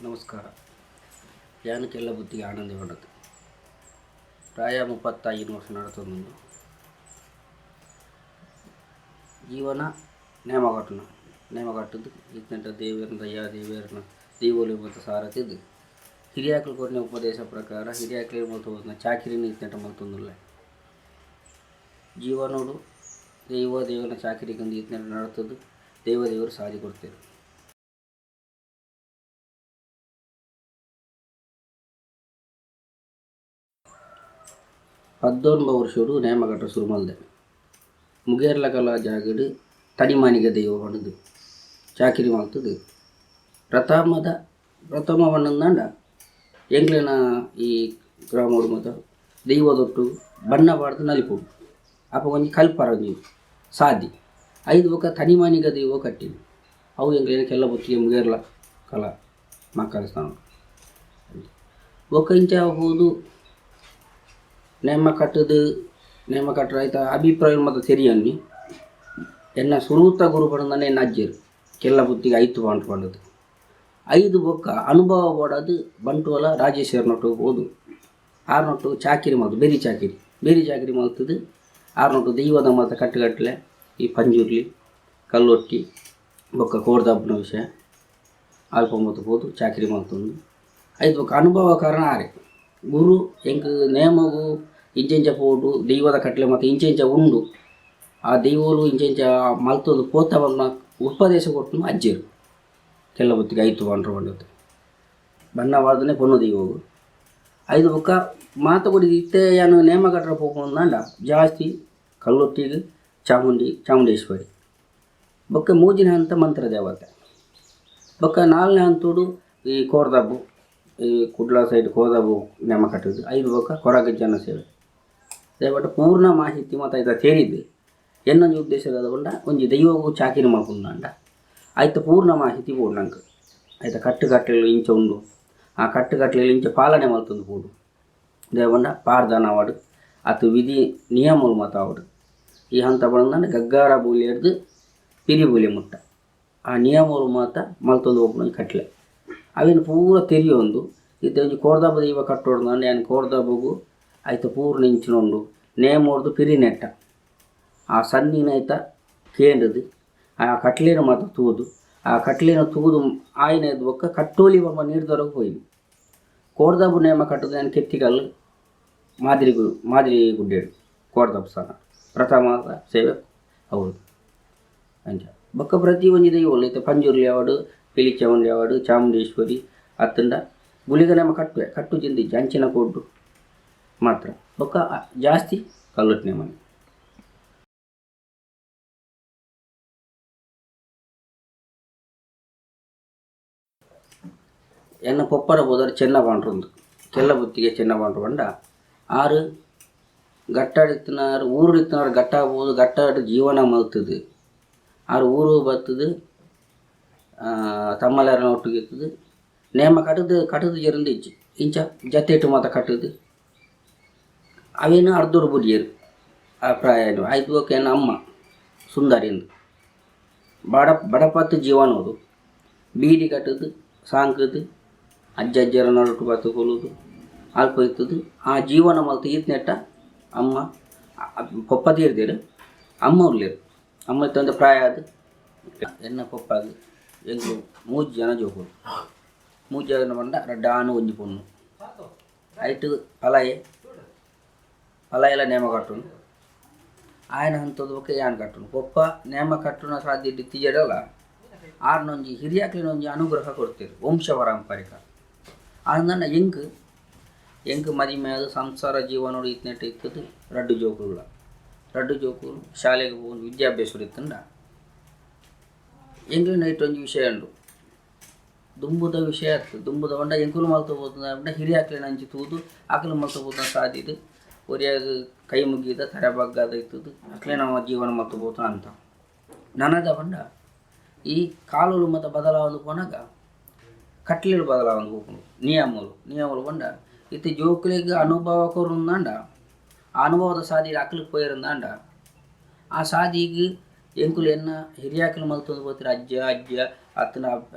ನಮಸ್ಕಾರ. ಯಾನಕ್ಕೆಲ್ಲ ಬುತ್ತಿಗೆ ಆನಂದ ಹೊಂಡದು ಪ್ರಾಯ 35 ವರ್ಷ ನಡತೊಂದು ಜೀವನ ನೇಮ ಕಟ್ಟದು ಇತ್ತಂಟ ದೇವರನ್ನ ದಯ್ಯ ದೇವರನ್ನ ದೀವೋಲಿ ಮತ್ತು ಸಾರತಿದ್ದು ಹಿರಿಯಾಕಲು ಕೊರಿನ ಉಪದೇಶ ಪ್ರಕಾರ ಹಿರಿಯಾಕಲಿ ಮತ್ತು ಚಾಕಿರಿನ ಇತ್ತಂಟ ಮಲ್ತೊಂದಿಲ್ಲ ಜೀವನೋಡು ದೇವನ ಚಾಕಿರಿಗೊಂದು ಇತ್ತಂಟ ನಡತದ್ದು ದೇವರು ಸಾಧಿ ಕೊಡ್ತೇವೆ. 19 ವರ್ಷೋಡು ನೇಮಕಟ್ಟ ಶುರು ಮಲ್ದೆ ಮುಗೇರ್ಲ ಕಲ ಜಾಗಡು ತಡಿಮಾನಿಗೆ ದೈವ ಹೊಡೆದು ಚಾಕಿರಿ ಮಾಡ್ತದು ಪ್ರಥಮ ಬಣ್ಣದಂಡ ಎಂಗ್ಲಿನ ಈ ಗ್ರಾಮೋಡು ಮತ್ತು ದೈವದೊಟ್ಟು ಬಣ್ಣ ಬಾಡ್ದು ನಲಿಪೋಡು ಅಪ್ಪ ಒಂಜಿ ಕಲ್ಪರ ಒಂಜಿ ಸಾದಿ 5 ಬೊಕ್ಕ ತಡಿಮಾನಿಗೆ ದೈವ ಕಟ್ಟಿನಿ ಅವು ಎಂಗ್ಲಿನ ಕೆಲ್ಲ ಬೊತ್ತಿಗೆ ಮುಗೇರ್ಲ ಕಲ ಮಕ್ಕಳ ಸ್ಥಾನ ಬೊಕ್ಕ ಇಂಚ ಹೋದು ನೇಮ ಕಟ್ಟರ ಆಯ್ತ ಅಭಿಪ್ರಾಯ ಮತ್ತು ತೆರಿಯನ್ನಿ ಎನ್ನ ಸುರೂತ ಗುರು ಪಡೆದ ಎನ್ನ ಅಜ್ಜರು ಕೆಲ್ಲ ಬುತ್ತಿಗೆ 5 ಬಾಂಟು ಪಂಡದು 5 ಬೊಕ್ಕ ಅನುಭವ ಪಡೋದು ಬಂಟುವಲ ರಾಜೇಶ್ವರನೊಟ್ಟು ಹೋದು 6 ನೊಟ್ಟು ಚಾಕಿರಿ ಮಾಡ್ತು ಬೇರಿ ಚಾಕಿರಿ ಮಾಡ್ತದು 6 ನೊಟ್ಟು ದೈವದ ಮತ್ತು ಕಟ್ಟುಗಟ್ಟಲೆ ಈ ಪಂಜುರ್ಲಿ ಕಲ್ಲೊಟ್ಟಿ ಬೊಕ್ಕ ಕೋಡ್ದಬ್ಬನ ವಿಷಯ ಅಲ್ಪ ಮತ್ತು ಹೋದು ಚಾಕಿರಿ ಮಾಡ್ತಂದು 5 ಬೊಕ್ಕ ಅನುಭವ ಕಾರಣ ಆರೆ ಗುರು ಎಂಕ್ ನೇಮಗು ಇಂಚೆಂಚ ಪೋಡು ದೈವದ ಕಟ್ಲೆ ಮತ್ತು ಇಂಚೆಂಚ ಉಂಡು ಆ ದೈವಲು ಇಂಚೆಂಚ ಮಲ್ತೊಂದು ಪೋತವನ್ನ ಉಪದೇಶ ಕೊಟ್ಟು ಅಜ್ಜರು ಕೆಲ್ಲ ಬೊತ್ತಿಗೆ 5 ಬಾಂಡ್ರು ಬಂದದ್ದು ಬಣ್ಣ ಬಾರ್ದನೆ ಪೊನ್ನು ದೈವಗು 5 ಬೊಕ್ಕ ಮಾತುಕೊಡಿ ಇತ್ತೆ ಏನು ನೇಮ ಕಟ್ಟರ ಪೋಕೊಂಡ ಜಾಸ್ತಿ ಕಲ್ಲೊಟ್ಟಿಗೆ ಚಾಮುಂಡೇಶ್ವರಿ ಬೊಕ್ಕ ಮೂಜಿನ ಹಂತ ಮಂತ್ರ ದೇವತೆ ಬೊಕ್ಕ 4ನೇ ಹಂತೋಡು ಈ ಕೋರ್ದಬ್ಬು ಈ ಕುಡ್ಲ ಸೈಡ್ ಕೋದಬ್ಬು ನೇಮ ಕಟ್ಟದು 5 ಬೊಕ್ಕ ಕೊರಗ ಜನ ಸೇವೆ ದಯವಿಟ್ಟು ಪೂರ್ಣ ಮಾಹಿತಿ ಮತ್ತು ಆಯ್ತು ಸೇರಿದ್ದು ಎನ್ನೊಂದು ಉದ್ದೇಶದ ಕೊಂಡ ಒಂಜಿ ದೈವಗೂ ಚಾಕಿರಿ ಮಾಡ್ಕೊಂಡ ಆಯ್ತು ಪೂರ್ಣ ಮಾಹಿತಿ ಬೋಡು ನಂಗೆ ಆಯ್ತು ಕಟ್ಟುಗಟ್ಟಲೆ ಇಂಚ ಉಂಡು ಆ ಕಟ್ಟುಗಟ್ಟಲೆಯಲ್ಲಿ ಇಂಚ ಪಾಲನೆ ಮಾಡ್ತಂದು ಬೋಡು ದೇವಂಡ ಪಾರ್ದಾನ ಆವಡು ಅತು ವಿಧಿ ನಿಯಮಗಳು ಮಾತಾವಡು ಈ ಹಂತ ಬಂದ ಗಗ್ಗಾರ ಬೂಲಿ ಹಿಡ್ದು ಪಿರಿ ಬೂಲಿ ಮುಟ್ಟ ಆ ನಿಯಮಗಳು ಮಾತ ಮಲ್ತೊಂದು ಹೋಗ್ಕೊಂಡು ಕಟ್ಲೆ ಅವೇನು ಪೂರ ತೆರಿಯೊಂದು ಇದು ಒಂಜಿ ಕೋರ್ದಬ್ಬ ದೈವ ಕಟ್ಟೋಡು ನಾನು ಏನು ಕೋರ್ದಬ್ಬಗೂ ಆಯ್ತು ಪೂರ್ಣ ಇಂಚಿನೊಂಡು ನೇಮೋಡ್ದು ಪಿರಿ ನೆಟ್ಟ ಆ ಸಣ್ಣಿನ ಆಯ್ತ ಕೇಂದ್ರದು ಆ ಕಟ್ಲಿನ ಮಾತ್ರ ತೂದು ಆ ಕಟ್ಲಿನ ತೂದು ಆಯ್ನ ಎದ್ದು ಬೊಕ್ಕ ಕಟ್ಟೋಲಿ ಬೊಮ್ಮ ನೀಡ್ದೊರಗೆ ಹೋಯ್ದು ಕೋರ್ದಬ್ಬು ನೇಮ ಕಟ್ಟದು ನಾನು ಕೆತ್ತಿಗಲ್ಲು ಮಾದಿರಿ ಗುಡ್ಡೇಡು ಕೋರ್ದಬ್ಬ ಸ್ಥಾನ ಪ್ರಥಮ ಸೇವೆ ಹೌದು ಅಂಚ ಬೊಕ್ಕ ಪ್ರತಿ ಒಂಜಿ ದೈವಗಳು ಐತೆ ಪಂಜುರ್ಲಿ ಆವಡು ಪಿಲಿಚವಂಡಿ ಆವಡು ಚಾಮುಂಡೇಶ್ವರಿ ಅತ್ತಂಡ ಗುಳಿಗ ನೇಮ ಕಟ್ಟು ಜಿಂದಿ ಅಂಚಿನ ಕೊಡ್ಡು ಮಾತ್ರ ಬೊಕ್ಕ ಜಾಸ್ತಿ ಕಲ್ಲೊಟ್ಟಿನ ಮನೆ ಎನ್ನ ಪೊಪ್ಪರ ಬೋದರೆ ಚೆನ್ನ ಬಾಂಡ್ರೊಂದು ಕೆಲ್ಲ ಬುತ್ತಿಗೆ ಚೆನ್ನ ಬಾಂಡ್ರು ಬಂಡ 6 ಗಟ್ಟಾಡಿತ್ತಿನಾರು ಊರು ಇತ್ತಿನಾರು ಗಟ್ಟಾಗ್ಬೋದು ಗಟ್ಟಾಡು ಜೀವನ ಮಲ್ತದು 6 ಊರು ಬರ್ತದು ತಮ್ಮಲೆರನ ಒಟ್ಟಿಗೆ ಇರ್ತದೆ ನೇಮ ಕಟ್ಟದು ಜರಂದು ಇಂಚ ಜತ್ತೇಟು ಮಾತ ಕಟ್ಟದು ಅವೇನು ಅರ್ಧೋಡು ಬುಡಿಯರು ಆ ಪ್ರಾಯ 5 ಬೊಕ್ಕ ಎನ್ನ ಅಮ್ಮ ಸುಂದರಿಂದು ಬಡಪತ್ತು ಜೀವನೋದು ಬೀಡಿ ಕಟ್ಟದು ಸಾಂಕದು ಅಜ್ಜರ ನೊಟ್ಟು ಬತ್ತು ಕೊಲುದು ಅಲ್ಪ ಇರ್ತದು ಆ ಜೀವನ ಮಲ್ತು ಈತ್ನೆಟ್ಟ ಅಮ್ಮ ಪೊಪ್ಪ ತೀರ್ದೇರು ಅಮ್ಮ ಉರ್ಲೇರು ಅಮ್ಮ ಇತ್ತಂದು ಪ್ರಾಯ ಅದು ಎನ್ನ ಪೊಪ್ಪ ಅದು ಎಂಗು 3 ಜನ ಜೋಕುಲು 3 ಜನ ಬಂಡ ರಡ್ಡಾನು ಒಂಜಿ ಪೊಣ್ಣು ಐಟು ಪಲಾಯೆಲ್ಲ ನೇಮ ಕಟ್ಟುನು ಆಯನ ಹಂತದ ಬೊಕ್ಕ ಯಾನ್ ಕಟ್ಟುನು ಪೊಪ್ಪ ನೇಮ ಕಟ್ಟುನ ಸಾಧ್ಯ ತಿಜಡಲ್ಲ ಆರ್ನೊಂಜಿ ಹಿರಿಯಾಕ್ಲಿನೊಂಜಿ ಅನುಗ್ರಹ ಕೊಡ್ತೀರು ವಂಶ ಪಾರಂಪರಿಕ ಆನಂದ ಎಂಕ್ ಮದಿಮೆ ಅದು ಸಂಸಾರ ಜೀವನೋಡು ಇತ್ನೆಟ್ಟು ಇತ್ತದು ರಡ್ಡು ಜೋಕುಲು ಶಾಲೆಗೆ ಹೋಗಿ ವಿದ್ಯಾಭ್ಯಾಸ ಇತ್ತಂಡ ಎಂಕ್ಲಿನ ಇಟ್ಟೊಂಜಿ ವಿಷಯ ಉಂಡು ದುಂಬುದ ವಿಷಯ ಆಗ್ತದೆ ದುಂಬುದ ಬಂಡ ಎಂಕುಲು ಮಲ್ತೋಗ್ಬೋದ ಹಿರಿಯಾಕ್ಲಿನ ಅಂಚಿ ತೂದು ಆಕಲು ಮಲ್ತೋಗ್ಬೋದ ಸಾಧ್ಯದು ಒರಿಯಾಗ ಕೈ ಮುಗಿದ ತರಬಗ್ಗದ ಇತ್ತದು ಅಕ್ಲೆ ನಮ್ಮ ಜೀವನ ಮಲ್ತೋಗ್ಬೋದ ಅಂತ ನನದ ಬಂಡ ಈ ಕಾಲುಲು ಮತ್ತು ಬದಲಾವಣೆ ಪೋನಾಗ ಕಟ್ಲೆಲು ಬದಲಾವಣೆ ಹೋಗ್ಕೊಂಡು ನಿಯಮಗಳು ಬಂಡ ಇತ್ತು ಜೋಕುಲಿಗೆ ಅನುಭವ ಕೊರುಂದಾಂಡ ಆ ಅನುಭವದ ಸಾದಿ ಅಕ್ಲಿಗೆ ಪೋಯಿರಂದಾಂಡ ಆ ಸಾದಿಗೆ ಎಂಕುಲು ಎನ್ನ ಹಿರಿಯಾಕಲು ಮಲ್ತೊಂದು ಹೋಗ್ತಾರೆ ಅಜ್ಜ ಅತ್ತನ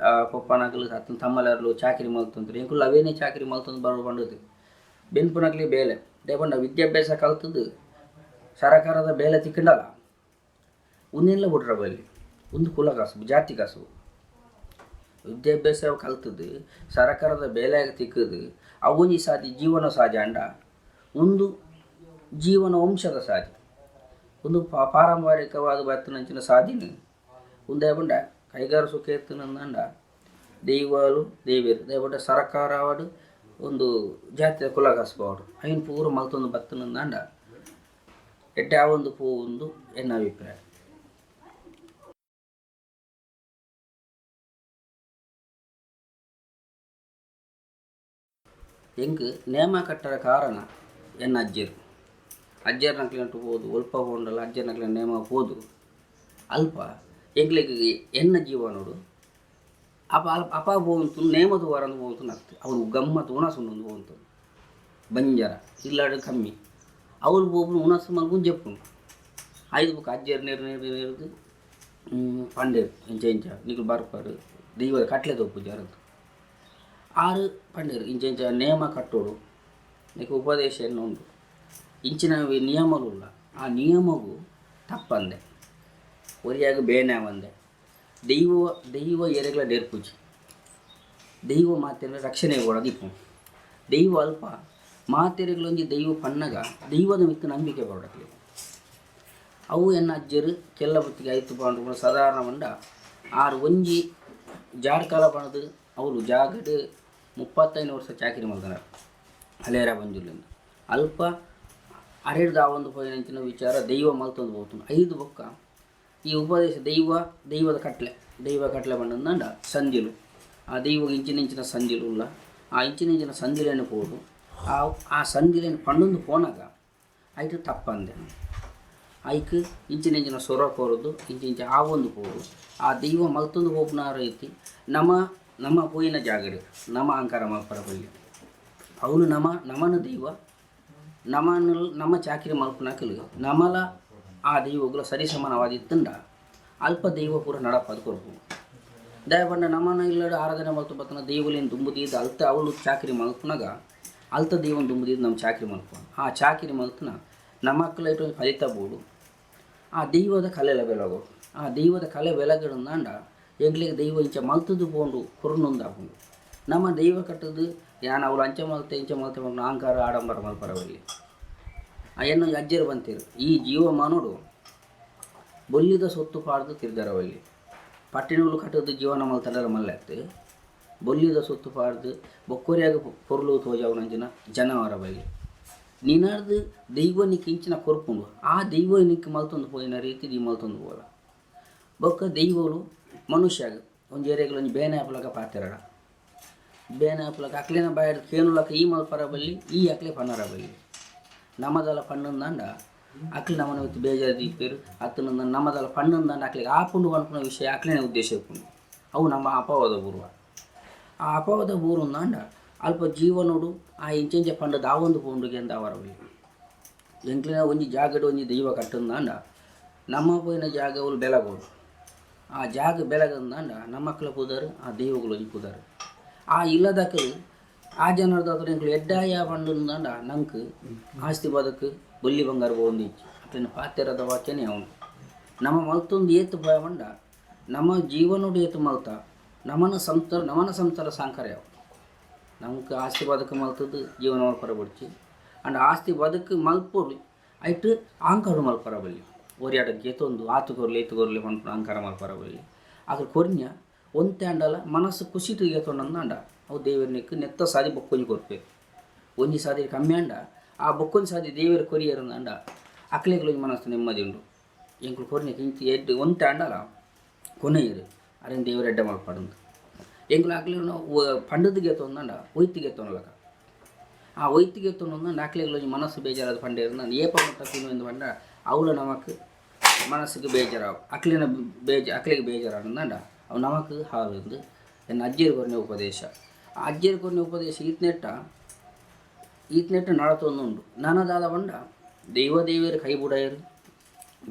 ಪಪ್ಪನಕಲು ಅತ್ತನ ತಮ್ಮಲರ್ಲು ಚಾಕರಿ ಮಲ್ತೊಂತಾರೆ ಎಂಕುಲು ಅವೇನೇ ಚಾಕರಿ ಮಲ್ತೊಂದು ಬರೋ ಬಂಡದು ಬೆನ್ಪುನಕ್ಲಿ ಬೇಲೆ ದೇಪಂಡ ವಿದ್ಯಾಭ್ಯಾಸ ಕಲ್ತದ್ದು ಸರಕಾರದ ಬೇಲೆ ತಿಕ್ಕಂಡಲ್ಲ ಒಂದೆಲ್ಲ ಬಿಟ್ರ ಬಲ್ಲಿ ಒಂದು ಕುಲ ಕಾಸು ಜಾತಿ ಕಾಸು ವಿದ್ಯಾಭ್ಯಾಸ ಕಲ್ತದ್ದು ಸರಕಾರದ ಬೇಲೆ ತಿಕ್ಕದು ಅವನಿ ಸಾಧಿ ಜೀವನ ಸಹಜ ಅಂಡ ಒಂದು ಜೀವನ ವಂಶದ ಸಾಧಿ ಒಂದು ಪಾರಂಪರಿಕವಾದ ಬತ್ತನಂಚಿನ ಸಾಧಿನ ಒಂದೇ ಬಂಡ ಕೈಗಾರ ಸುಖ ಎತ್ತನಂದ ದೈವಾಲು ದೇವೇರು ದಯಬಂಡ ಸರಕಾರವಾಡು ಒಂದು ಜಾತಿಯ ಕುಲ ಕಾಸಬಾಡು ಐನ್ ಪೂರ ಮಲ್ತೊಂದು ಬತ್ತನಂದ ಎಡ್ಡೆ ಆ ಒಂದು ಪೂ ಒಂದು ಎನ್ನ ಅಭಿಪ್ರಾಯ. ಎಂಕ್ ನೇಮ ಕಟ್ಟರ ಕಾರಣ ಎನ್ನ ಅಜ್ಜರು ನಕ್ಲಿನಟ್ಟು ಹೋದು ಒಲ್ಪ ಹೋಂಡಲ್ಲ ಅಜ್ಜರ್ ನಕ್ಲಿನ ನೇಮ ಹೋದು ಅಲ್ಪ ಎಂಕ್ಲಿಗೆ ಎನ್ನ ಜೀವನೋಡು ಅಪ ಹೋಗುಂತು ನೇಮದು ವರಂದು ಹೋಗುಂತು ನಕ್ತು ಅವ್ರು ಗಮ್ಮತ್ತು ಉಣಸುಂಡು ಹೋಗುಂತು ಬಂಜರ ಇಲ್ಲಾಡು ಕಮ್ಮಿ ಅವ್ರು ಹೋಗ್ರು ಉಣಸು ಮಲ್ಗುಂಡು ಜಪ್ಪುಂಡು ಐದು ಬುಕ್ ಅಜ್ಜರು ನೆರದು ಪಂಡೇರು ಇಂಚ ನಿಕ್ಲು ಬರ್ಪಾರು ದೈವದ ಕಟ್ಲೆ ತಪ್ಪು ಜರದು ಆರು ಪಂಡೇರು ಇಂಚ ನೇಮ ಕಟ್ಟೋಡು ನಿಕ್ಕೆ ಉಪದೇಶ ಎನ್ನು ಉಂಟು ಇಂಚಿನ ನಿಯಮಗಳುಲ್ಲ ಆ ನಿಯಮಗೂ ತಪ್ಪಂದೆ ಒರಿಯಾಗ ಬೇನೆ ಒಂದೆ ದೈವ ಎರೆಗಳ ನೆರ್ಪುಜಿ ದೈವ ಮಾತೆರ ರಕ್ಷಣೆ ಒಳದಿಪ್ಪು ದೈವ ಅಲ್ಪ ಮಾತೆರೆಗಳೊಂಜಿ ದೈವ ಪನ್ನಗ ದೈವದ ಮಿತ್ತು ನಂಬಿಕೆ ಬರಡಕ್ಲಿ ಅವು ಎನ್ನ ಅಜ್ಜರು ಕೆಲ್ಲ ಬತ್ತಿಗೆ ಆಯ್ತು ಪಾಂಡು ಸಾಧಾರಣ ಮಂಡ ಆರು ಒಂಜಿ ಜಾಡ್ಕಾಲ ಪಣದು ಅವರು ಜಾಗಡ್ 35 ವರ್ಷ ಚಾಕರಿ ಮಾಡ್ತಾರೆ ಹಲೇರ ಬಂಜುಲಿಂದ ಅಲ್ಪ ಅರೆಡ್ದು ಆ ಒಂದು ಪೋಯಿನಂಚಿನ ವಿಚಾರ ದೈವ ಮಲ್ತೊಂದು ಹೋಗ್ತು 5 ಬೊಕ್ಕ ಈ ಉಪದೇಶ ದೈವದ ಕಟ್ಲೆ ಬಂದಂಡ ಸಂದಿಲು ಆ ದೈವ ಇಂಚಿನಿಂಚಿನ ಸಂದಿಲು ಇಲ್ಲ ಆ ಇಂಚಿನಿಂಚಿನ ಸಂದಿಲೇನು ಪೋಡು ಆ ಸಂದಿಲೇನು ಪಂಡೊಂದು ಪೋನಾಗ ಐಟು ತಪ್ಪಂದೆ ಐಕ್ ಇಂಚಿನಿಂಚಿನ ಸೊರ ಕೋರದು ಇಂಚಿಂಚ ಆ ಒಂದು ಪೋಡು ಆ ದೈವ ಮಲ್ತೊಂದು ಹೋಗ್ನ ರೀತಿ ನಮ್ಮ ಪೋಯಿನ ಜಾಗಡು ನಮ್ಮ ಅಹಂಕಾರ ಮಲ್ಪರ ಬಲ್ಲಿ ಅವನು ನಮನ ದೈವ ನಮ್ಮ ಚಾಕಿರಿ ಮಲ್ಪನಾಕಲು ನಮಲ ಆ ದೈವಗಳು ಸರಿಸಮಾನವಾದಿತ್ತಂಡ ಅಲ್ಪ ದೈವ ಪೂರ ನಡಪದು ಕೊರಪು ದಯಪಂಡ ನಮ್ಮನ ಇಲ್ಲಡು ಆರಾಧನೆ ಮಲ್ತು ಬತ್ತನ ದೈವಲೇನು ದುಂಬುದಿದ್ದು ಅಲ್ತ ಅವಳು ಚಾಕಿರಿ ಮಲ್ಪನಾಗ ಅಲ್ತ ದೈವನ ದುಂಬುದಿದ್ದು ನಮ್ಮ ಚಾಕಿರಿ ಮಲ್ಪ ಆ ಚಾಕಿರಿ ಮಲ್ತನ ನಮ್ಮ ಮಕ್ಕಳ ಇಟ್ಟು ಫಲಿತ ಬೋಡು ಆ ದೈವದ ಕಲೆ ಬೆಳಗೋಡು ಆ ದೈವದ ಕಲೆ ಬೆಳಗಡಂದಾಂಡ ಎಂಗ್ಲಿಗೆ ದೈವ ಇಂಚ ಮಲ್ತದ್ದು ಬೋಂಡು ಕೊರನೊಂದಾಕೊಂಡು ನಮ್ಮ ದೈವ ಕಟ್ಟದು ಯಾನು ಅವಳು ಅಂಚೆ ಮಲ್ತೆ ಅಹಂಕಾರ ಆಡಂಬರ ಮಲ್ಪರವಲ್ಲಿ ಅಯ್ಯನ್ನು ಅಜ್ಜರು ಬಂತೀರು ಈ ಜೀವಮಾನೋಡು ಬೊಲ್ಲಿದ ಸೊತ್ತು ಪಾಡ್ದು ತಿರ್ದರವಲ್ಲಿ ಪಟ್ಟಿನಗಳು ಕಟ್ಟದು ಜೀವನ ಮಲ್ತಂಡರ ಮಲ್ಲೆತ್ತು ಬೊಲ್ಲಿದ ಸೊತ್ತು ಪಾಡ್ದು ಬೊಕ್ಕೊರಿಯಾಗ ಪೊರ್ಲು ತೋಜಾವನಂಚಿನ ಜನವರ ಬಲ್ಲಿ ನಿನ್ನರ್ದು ದೈವ ನಿಕ್ಕೆ ಇಂಚಿನ ಕೊರ್ಪುಂಡು ಆ ದೈವ ನಿಕ್ಕೆ ಮಲ್ತೊಂದು ಪೋಯಿನ ರೀತಿ ನೀ ಮಲ್ತೊಂದು ಹೋಲ ಬೊಕ್ಕ ದೈವಗಳು ಮನುಷ್ಯಾಗ ಒಂದು ಏರಿಯಾಗಳು ಬೇನೆ ಹಾಪಲಕ ಪಾತಿರಡ ಬೇನೆ ಹಾಪಲಕ ಅಕ್ಲಿನ ಬಾಯಡ್ ಕೇನುಲಕ ಈ ಮಲ್ಪರ ಬಲ್ಲಿ ಈ ಅಕ್ಲೆ ಪನ್ನರ ಬಲ್ಲಿ ನಮ್ಮದಲ್ಲ ಪಣ್ಣಂದಂಡ ಅಕ್ಲಿ ನಮ್ಮನ ಹೊತ್ತು ಬೇಜಾರು ದೀಪೇರು ಅತ್ತನ ನಮ್ಮದಲ್ಲ ಪಣ್ಣಂದಂಡ ಅಕ್ಲಿಗೆ ಆಪುಂಡು ಅನ್ಪುನ ವಿಷಯ ಅಕ್ಲಿನ ಉದ್ದೇಶ ಇಪ್ಪುಂಡು ಅವು ನಮ್ಮ ಅಪವಾದ ಪೂರ್ವ ಆ ಅಪವಾದ ಪೂರ್ವಂದಾಂಡ ಅಲ್ಪ ಜೀವನೋಡು ಆ ಇಂಚೆಂಚೆ ಪಂಡದ ಆ ಒಂದು ಪೂಂಡುಗೆ ಅಂತ ಅವರವಲ್ಲಿ ಎಂಕ್ಲಿನ ಒಂಜಿ ಜಾಗಡು ಒಂಜಿ ದೈವ ಕಟ್ಟಂದಾಂಡ ನಮ್ಮ ಪೋಯಿನ ಜಾಗಗಳು ಬೆಳಗೋಡು ಆ ಜಾಗ ಬೆಳಗಂದಾಂಡ ನಮ್ಮ ಮಕ್ಕಳ ಪೂದಾರು ಆ ದೈವಗಳು ಒಂಜಿ ಪೂದಾರು ಆ ಇಲ್ಲದಕ್ಕಲು ಆ ಜನರದಾದ್ರೆ ಎಂಕ್ಲು ಎಡ್ಡಾಯ ಪಂಡಂದಾಂಡ ನಂಗೆ ಆಸ್ತಿ ಬದುಕು ಬೊಲ್ಲಿ ಬಂಗಾರ ಬೋಂದಿಚ್ಚು ಅಟ್ಲಿನ ಪಾತ್ಯರದ ವಾಕ್ಯನೇ ಅವನು ನಮ್ಮ ಮಲ್ತೊಂದು ಏತು ಭಯ ಬಂಡ ನಮ್ಮ ಜೀವನೋಡು ಏತು ಮಲ್ತ ನಮನ ಸಂತರ ಸಾಂಕರ ಯಾವ ನಮ್ಗೆ ಆಸ್ತಿ ಬದುಕು ಮಲ್ತದ್ದು ಜೀವನ ಮಲ್ಪರ ಬಿಡ್ಚಿ ಅಂಡ್ ಆಸ್ತಿ ಬದುಕು ಮಲ್ಪೋಡು ಐಟು ಅಹಂಕಾರ ಮಲ್ಪರ ಬಲ್ಲಿ ಒರಿಯಾಟಕ್ಕೆ ಏತೊಂದು ಆತುಗೊರ್ಲಿ ಏತುಗೊರ್ಲಿ ಹೊಂಟು ಅಹಂಕಾರ ಮಲ್ಪರ ಬಲ್ಲಿ ಅದ್ರ ಕೊರ್ನ್ಯ ಒಂತೆ ಅಂಡಲ್ಲ ಮನಸ್ಸು ಖುಷಿ ತುಗಿಯತೊಂಡಂದ ಅವು ದೇವರನಿಕ್ಕೆ ನೆತ್ತ ಸಾದಿ ಬೊಕ್ಕೊಂಜಿ ಕೊರ್ಪೇರು ಒಂಜಿ ಸಾದಿ ಕಮ್ಮಿ ಅಂಡ ಆ ಬೊಕ್ಕೊಂಜಿ ಸಾದಿ ದೇವರ ಕೊರಿಯರಂದ ಅಕ್ಲೆಗಳೊಂಜಿ ಮನಸ್ಸು ನೆಮ್ಮದಿ ಉಂಡು ಎಂಕ್ಲು ಕೊರ್ನಿಕ್ಕೆ ಇಂಚಿ ಎಡ್ಡು ಒಂತೆ ಅಂಡಲ್ಲ ಕೊನೆಯರು ಅರೇನು ದೇವರು ಎಡ್ಡೆ ಮಲ್ಪಡಂದು ಎಂಕ್ಲು ಅಕ್ಲೆಗಳು ಪಂಡದಿಗೆ ತೊಂದಂಡ ಒಯ್ತಿಗೆ ತೊನ್ನಲಕ ಆ ಒಯ್ತಿಗೆ ತೊಂದಂಡ ಅಕ್ಲೆಗಳೊಂಜಿ ಮನಸ್ಸು ಬೇಜಾರಾದ ಪಂಡೇರು ನಾನು ಏಪ ಮಟ್ಟ ತಿನ್ನು ಎಂದು ಬಂಡ ಅವಳು ನಮಕ್ ಮನಸ್ಸಿಗೆ ಬೇಜಾರಾವು ಅಕ್ಲಿಗೆ ಬೇಜಾರಾದಂಡ ಅವು ನಮಕ್ ಹಾಲು ಎನ್ನ ಅಜ್ಜಿಯರು ಕೊರನೆ ಉಪದೇಶ ಆ ಅಜ್ಜಿಯರು ಕೊರನೆ ಉಪದೇಶ ಈತ್ನೆಟ್ಟ ನಡತೊಂದುಂಡು ನನದಾದ ಬಂಡ ದೇವರ ಕೈ ಬುಡಾಯರು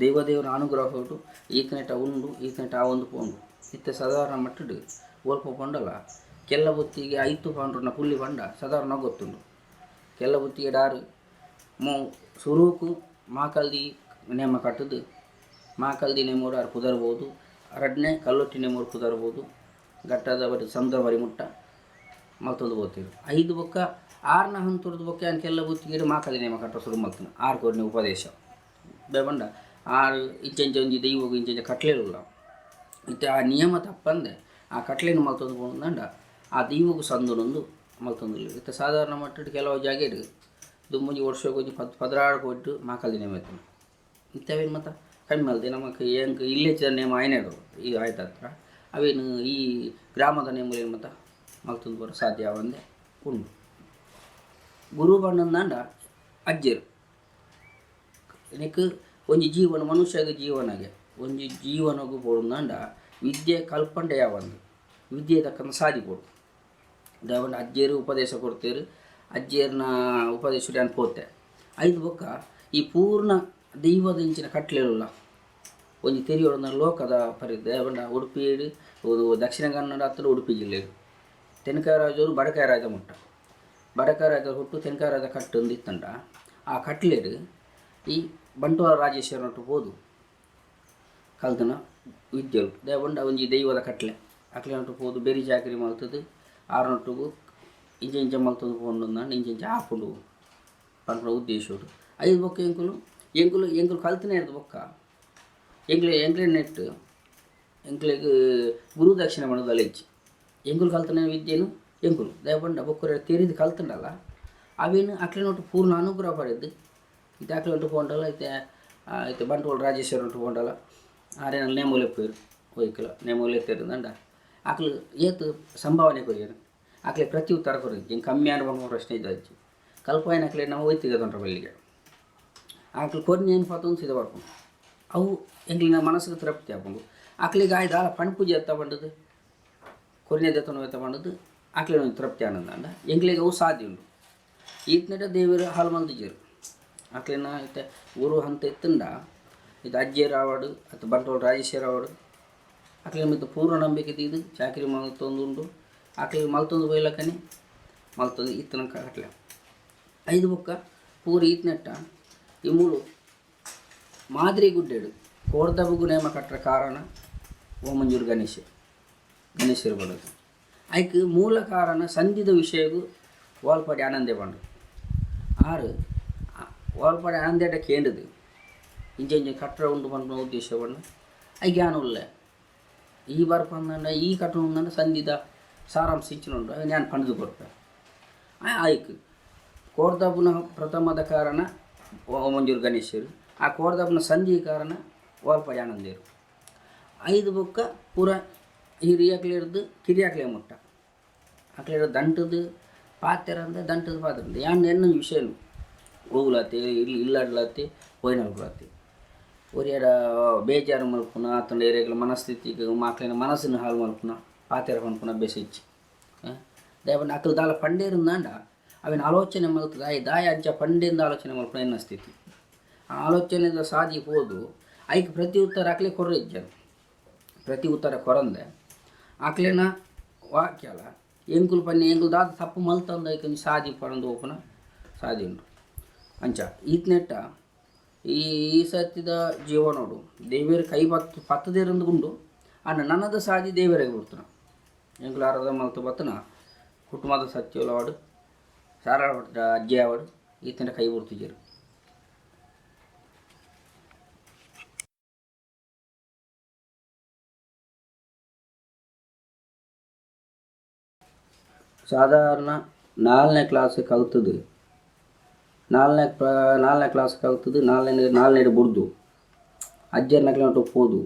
ದೇವದೇವರ ಅನುಗ್ರಹ ಹೊರಟು ಈತನೆಟ ಉಂಡು ಈತನೆಟ ಆ ಒಂದು ಪೋಂಡು ಇತ್ತೆ ಸಾಧಾರಣ ಮಟ್ಟಡು ಓಲ್ಪ ಪೊಂಡಲ ಕೆಲ್ಲ ಬೊತ್ತಿಗೆ ಐತು ಪಾಂಡ್ರನ ಪುಲ್ಲಿ ಪಂಡ ಸಾಧಾರಣ ಗೊತ್ತುಂಡು. ಕೆಲ್ಲ ಬೊತ್ತಿಗೆ ಡಾರು ಸುರೂಕು ಮಾಕಲ್ದಿ ನೇಮ ಕಟ್ಟದು ಮಾಕಲ್ದಿ ನೇಮೋಡು ಆರು ಕುದರ್ಬೋದು, ರಡ್ನೆ ಕಲ್ಲೊಟ್ಟಿ ನೇಮೋಡು ಕುದರ್ಬೋದು, ಗಟ್ಟದ ಬರೀ ಸಮುದ್ರ ಬರಿ ಮುಟ್ಟ ಮಲ್ತೊಂದು ಬೋತಿರು. 5 ಬೊಕ್ಕ 6ನ ಹಂತುರ್ದು ಬೊಕ್ಕ ಏನು ಕೆಲ್ಲ ಬೊತ್ತಿಗೆ ಮಾಕಲ್ದಿ ನೇಮ ಕಟ್ಟ ಶುರು ಮಲ್ತನ 6 ಕೋರಿನ ಉಪದೇಶ ಬೇಬಂಡ 6 ಇಂಚೆಂಚೆ ಒಂಜಿ ದೈವಗೂ ಇಂಚೆಂಚೆ ಕಟ್ಲೆಲ್ಲ ಇತ್ತೆ ಆ ನಿಯಮ ತಪ್ಪಂದೆ ಆ ಕಟ್ಲೆನ ಮಲ್ತೊಂದು போனಂಡ ಆ ದೈವಗೂ ಸಂದುನೊಂದು ಮಲ್ತೊಂದಿಲ್ಲ. ಇತ್ತೆ ಸಾಧಾರಣ ಮಟ್ಟದ ಕೆಲವು ಜಾಗೆಡು ದುಮ್ಮುಂಜಿ ವರ್ಷಕ್ಕೆ ಒಂಜಿ 16 ಕೋಟಿ ಮಾಕಲ್ದಿ ನೇಮ ಇತ್ತು. ಇಂಥವೇನು ಮತ್ತು ಕಮ್ಮಿ ಅಲ್ದೆ ನಮಗೆ ಹೆಂಗೆ ಇಲ್ಲೆಚ್ಚಿದ ನೇಮ ಆಯ್ನೆಡು ಈ ಆಯ್ತು ಹತ್ರ ಅವೇನು ಈ ಗ್ರಾಮದ ನೇಮಲೇನು ಮತ್ತು ಮಲ್ತೊಂದು ಬರೋ ಸಾಧ್ಯ ಒಂದೇ ಉಂಡು. ಗುರು ಬಣ್ಣಂದಾಂಡ ಅಜ್ಜರು ನೆಕ್ ಒಂಜಿ ಜೀವನ ಮನುಷ್ಯಗ ಜೀವನಗೆ ಒಂಜಿ ಜೀವನಗೂ ಪೋಡುಂದಾಂಡ ವಿದ್ಯೆ ಕಲ್ಪಂಡೆ ಯಾವಂದು ವಿದ್ಯೆ ತಕ್ಕಂಥ ಸಾದಿ ಪೋಡು ದಯವಂಡ ಅಜ್ಜೇರು ಉಪದೇಶ ಕೊಡ್ತೇರು ಅಜ್ಜೇರ್ನ ಉಪದೇಶ ನಾನು ಪೋತೆ 5 ಬೊಕ್ಕ ಈ ಪೂರ್ಣ ದೈವದ ಇಂಚಿನ ಕಟ್ಲೆಲ್ಲ ಒಂಜಿ ತೆರಿಯೋಡ ಲೋಕದ ಪರಿ ದಯವಂಡ ಉಡುಪಿಡು ದಕ್ಷಿಣ ಕನ್ನಡ ಹತ್ತಿರ ಉಡುಪಿ ಜಿಲ್ಲೆಡು ತೆನಕಾರಾಜರು ಬಡಕಾಯರಾಜ ಮುಟ್ಟ ಬಡಕಾಯರಾಜ ಹುಟ್ಟು ತೆನಕಾರಾಜ ಕಟ್ಟು ಒಂದಿತ್ತಂಡ ಆ ಕಟ್ಲೆಡು ಈ ಬಂಟ್ವಾಳ ರಾಜೇಶ್ವರನೊಟ್ಟು ಹೋದು ಕಲ್ತನ ವಿದ್ಯೆಲು ದಯವಂಡ ಒಂಜಿ ದೈವದ ಕಟ್ಲೆ ಅಕ್ಲೆನೊಟ್ಟು ಹೋದು ಬೆರಿ ಚಾಕರಿ ಮಲ್ತದು ಆರನೊಟ್ಟಿಗೂ ಇಂಚೆ ಇಂಚೆ ಮಲ್ತದು ಪೋಂಡು ಇಂಚೆ ಹಾಕೊಂಡು ಪನ್ಪುನ ಉದ್ದೇಶಡು 5 ಬೊಕ್ಕ ಎಂಕುಲು ಕಲ್ತನೇ ಇರೋದು ಬೊಕ್ಕ ಎಂಕ್ಲೆ ನೆಟ್ಟು ಎಂಕ್ಲೆಗ್ ಗುರು ದಕ್ಷಿಣ ಮಾಡೋದಲ್ಲ ಇಚ್ಚಿ ಎಂಕುಲು ಕಲ್ತನ ವಿದ್ಯೆನು ಎಂಕುಲು ದಯವಂಡ ಬೊಕ್ಕರೆ ತೆರಿದು ಕಲ್ತಂಡಲ್ಲ ಅವೇನು ಅಕ್ಲೆನೊಟ್ಟು ಪೂರ್ಣ ಅನುಗ್ರಹ ಪಡೆದು ಇದು ಅಕ್ಲೆನೊಟ್ಟು ಪೋಂಡಲ್ಲ ಇತ್ತೆ ಬಂಟ್ವಾಳ ರಾಜೇಶ್ವರನೊಟ್ಟು ಪೋಂಡಲ್ಲ ಆರೇನಲ್ಲಿ ನೇಮೂಲೆ ಪೋಯಿರು ಒಯ್ಕಲ ನೇಮೂಲೆ ತೆರೆದಂಡ ಆಕಲು ಏತು ಸಂಭಾವನೆ ಕೊಯ್ಯರು ಆಕಲೆ ಪ್ರತಿ ಉತ್ತರ ಕೊರಿದ್ದು ಹಿಂಗೆ ಕಮ್ಮಿ ಆಡ್ಬಂದು ಪ್ರಶ್ನೆ ಇದ್ದಾಜಿ ಕಲ್ಪಾಯನ ಆಕಲೆ ನಾವು ಒಯ್ತಿಗೆ ತೊಂಡ್ರ ಬಲ್ಲಿಗೆ ಆಕಲು ಕೊರ್ನಿ ಏನು ಪಾತೊಂದು ಸಿದ್ಧ ಮಾಡ್ಕೊಂಡು ಅವು ಎಂಗ್ಲಿನ ಮನಸ್ಸಿಗೆ ತೃಪ್ತಿ ಹಾಕೊಂಡು ಆಕಲಿಗೆ ಆಯ್ತು ಆಲ ಪಣಪೂಜೆ ಎತ್ತ ಬಂಡದು ಕೊರ್ನೆ ದತ್ತನ ಎತ್ತ ಬಂಡದು ಆಕಲೆ ಒಂದು ತೃಪ್ತಿ ಆನಂದ ಎಂಗ್ಲಿಗೆ ಅವು ಸಾಧ್ಯ ಉಂಟು ಈತನೆಟ ದೇವರು ಹಾಲು ಮಲ್ದಿಜ್ಜರು ಆಕಲಿನ ಇತ್ತೆ ಗುರು ಹಂತ ಎತ್ತಂಡ ಇದು ಅಜ್ಜೇರು ಆವಾಡು ಅಥವಾ ಬಂಟ್ವಾಳ ರಾಜೇಶ್ವರ ಆವಾಡು ಆಕಲೆ ಮತ್ತು ಪೂರ್ಣ ನಂಬಿಕೆ ಇದು ಚಾಕರಿ ಮಲ್ತೊಂದುಂಡು ಆಕಲಿಗೆ ಮಲ್ತೊಂದು ಬೈಲಕ್ಕನೆ ಮಲ್ತೊಂದು ಈತನ ಕಟ್ಲೆ 5 ಬೊಕ್ಕ ಪೂರ ಈತನೆಟ್ಟ ಈ ಮೂಳು ಮಾದರಿ ಗುಡ್ಡೆಡು ಕೋರ್ದಬುಗು ನೇಮ ಕಟ್ಟರ ಕಾರಣ ಓಮಂಜೂರು ಗಣೇಶರು ಬಡದು ಆಯ್ಕೆ ಮೂಲ ಕಾರಣ ಸಂಧಿದ ವಿಷಯಗೂ ವಾಲ್ಪಾಡಿ ಆನಂದೇ ಬಂಡು 6 ವಾಲ್ಪಾಡಿ ಆನಂದೇಟ ಕೇಂದ್ರದು ಇಂಚೆ ಇಂಚೆ ಕಟ್ಟಡ ಉಂಡು ಪಂಡ ಉದ್ದೇಶ ಬಂದು ಐ ಜ್ಞಾನ ಉಳ್ಳೆ ಈ ಬರ್ಪಂದ ಈ ಕಟ್ಟಡ ಉಂಡ ಸಂಧಿದ ಸಾರಾಂಶ ಇಚ್ಚಿನುಂಡು ನಾನು ಪಂಡದು ಕೊಡ್ಪೆ ಆಯ್ಕೆ ಕೋರ್ದಬ್ಬನ ಪ್ರಥಮದ ಕಾರಣ ಮಂಜೂರು ಗಣೇಶರು ಆ ಕೋರ್ದಬ್ಬನ ಸಂಧಿ ಕಾರಣ ವಾಲ್ಪಾಡಿ ಆನಂದೇರು 5 ಬೊಕ್ಕ ಪೂರ ಹಿರಿಯಾಕ್ಲಿಡ್ದು ಕಿರಿಯಾಕ್ಲೆ ಮುಟ್ಟ ಆಕ್ಲಿಡ ದಂಟದು ಪಾತ್ರೆ ಅಂದರೆ ದಂಟದ ಪಾತ್ರೆ ಅಂದ್ರೆ ಎನ್ನ ವಿಷಯನು ಹೋಗ್ಲತ್ತೆ ಇಲ್ಲಾಡ್ಲತ್ತೆ ಪೋಯ್ನಲ್ಗಳತ್ತೆ ಒರಿಯಾಡ ಬೇಜಾರು ಮಲ್ಪುನ ಆತಂಡ ಏರಿಯಾಗಳ ಮನಸ್ಥಿತಿಗೆ ಮಕ್ಕಳಿನ ಮನಸ್ಸಿನ ಹಾಳು ಮಲ್ಪುನ ಪಾತೆರ ಪನ್ಪುನ ಬೆಸಿಚ್ಚಿ ದಯವಂಡ ಅಕ್ಕಲು ದಾಲ ಪಂಡೇರಿಂದಾಂಡ ಅವಿನ ಆಲೋಚನೆ ಮಲ್ತದ ದಾಯ ಅಜ್ಜ ಪಂಡೆಯಿಂದ ಆಲೋಚನೆ ಮಲ್ಪುನ ಎನ್ನ ಸ್ಥಿತಿ ಆ ಆಲೋಚನೆದ ಸಾಧಿ ಹೋದು ಐಕ್ ಪ್ರತಿ ಉತ್ತರ ಆಕ್ಲೆ ಕೊರ್ರೆ ಇಜ್ಜನು ಪ್ರತಿ ಉತ್ತರ ಕೊರಂದೆ ಆಕ್ಲೆನ ವಾಕ್ಯಲ ಎಂಕುಲು ಪನ್ನೆ ಎಂಕುಲು ದಾದ ತಪ್ಪು ಮಲ್ತಂದ ಐಕೊಂದು ಸಾಧಿ ಪಡಂದು ಓಪನ ಸಾಧಿ ಉಂಟು ಅಂಚ ಈತ್ನೆಟ್ಟ ಈ ಸತ್ತಿದ ಜೀವನೋಡು ದೇವರ ಕೈ ಪತ್ತದೇರಂದು ಉಂಡು ಅನ್ನ ನನ್ನದ ಸಾಧಿ ದೇವರಿಗೆ ಬಿಡ್ತಾನ ಎಂಕುಲು ಆರದ ಮಲ್ತು ಬತ್ತನ ಕುಟುಂಬದ ಸತ್ಯವಾಡು ಸಾರ ಅಜ್ಜೆ ಆವಾಡು ಈತನ ಕೈ ಬಿಡ್ತಿದ್ದರು. ಸಾಧಾರಣ 4ನೇ ಕ್ಲಾಸ್ ಕಲ್ತದ್ದು 4ನೇ ಕ್ಲಾಸ್ ಕಲ್ತದ್ದು 4ನೇ ಬುಡ್ದು ಅಜ್ಜರ್ನಕ್ಲೆ ಹೊಟ್ಟು ಹೋದು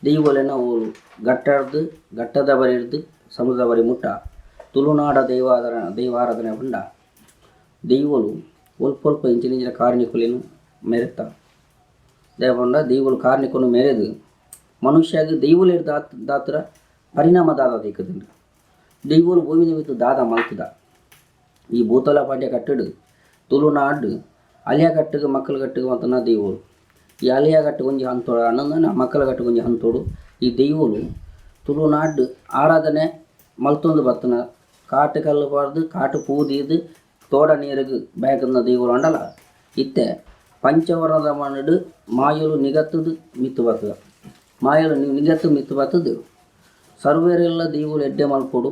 ದೈವಲೆನ ಓಲು ಗಟ್ಟದ ಬರಿ ಹಿಡ್ದು ಸಮುದ್ರದ ಬರಿ ಮುಟ್ಟ ತುಳುನಾಡ ದೈವಾರಾಧನೆ ಬಂಡ ದೈವಲು ಒಲ್ಪ ಇಂಚಿನ ಕಾರ್ಣಿಕುಲೇನು ಮೆರೆತ ದೇವಂಡ ದೈವಲು ಕಾರ್ಣಿಕನು ಮೆರೆದು ಮನುಷ್ಯಗೆ ದೈವಲು ದಾತ್ರ ಪರಿಣಾಮ ದಾದ ದಿಕ್ಕದಿಂದ ದೈವಲು ಭೂಮಿ ನಿಮಿತ್ತ ದಾದ ಮಲ್ತದ ಈ ಭೂತಲ ಪಾಂಡ್ಯ ಕಟ್ಟಡು ತುಳುನಾಡು ಅಲಿಯ ಕಟ್ಟಗೆ ಮಕ್ಕಳು ಕಟ್ಟಗೆ ಮತ್ತನ ದೈವಲು ಈ ಅಲಿಯ ಗಟ್ಟು ಕೊಂಚ ಹಂತೋಡು ಅನ್ನಂದ ಮಕ್ಕಳ ಗಟ್ಟು ಕೊಂಚ ಹಂತೋಡು ಈ ದೈವಲು ತುಳುನಾಡು ಆರಾಧನೆ ಮಲ್ತೊಂದು ಬತ್ತನ ಕಾಟು ಕಲ್ಲು ಬಾರ್ದು ಕಾಟು ಪೂದಿದು ತೋಡ ನೀರಿಗೆ ಬೇಕಂದ ದೈವಲು ಅಂಡಲ ಇತ್ತೆ ಪಂಚವರ್ಣದ ಮಣ್ಣು ಮಾಯಲು ನಿಗತ್ತದು ಮಿತ್ತು ಬರ್ತದ ಮಾಯಲು ನಿಗತ್ತು ಮಿತ್ತು ಬರ್ತದು ಸರ್ವೇರೆಲ್ಲ ದೈವಲು ಎಡ್ಡೆ ಮಲ್ಕೊಡು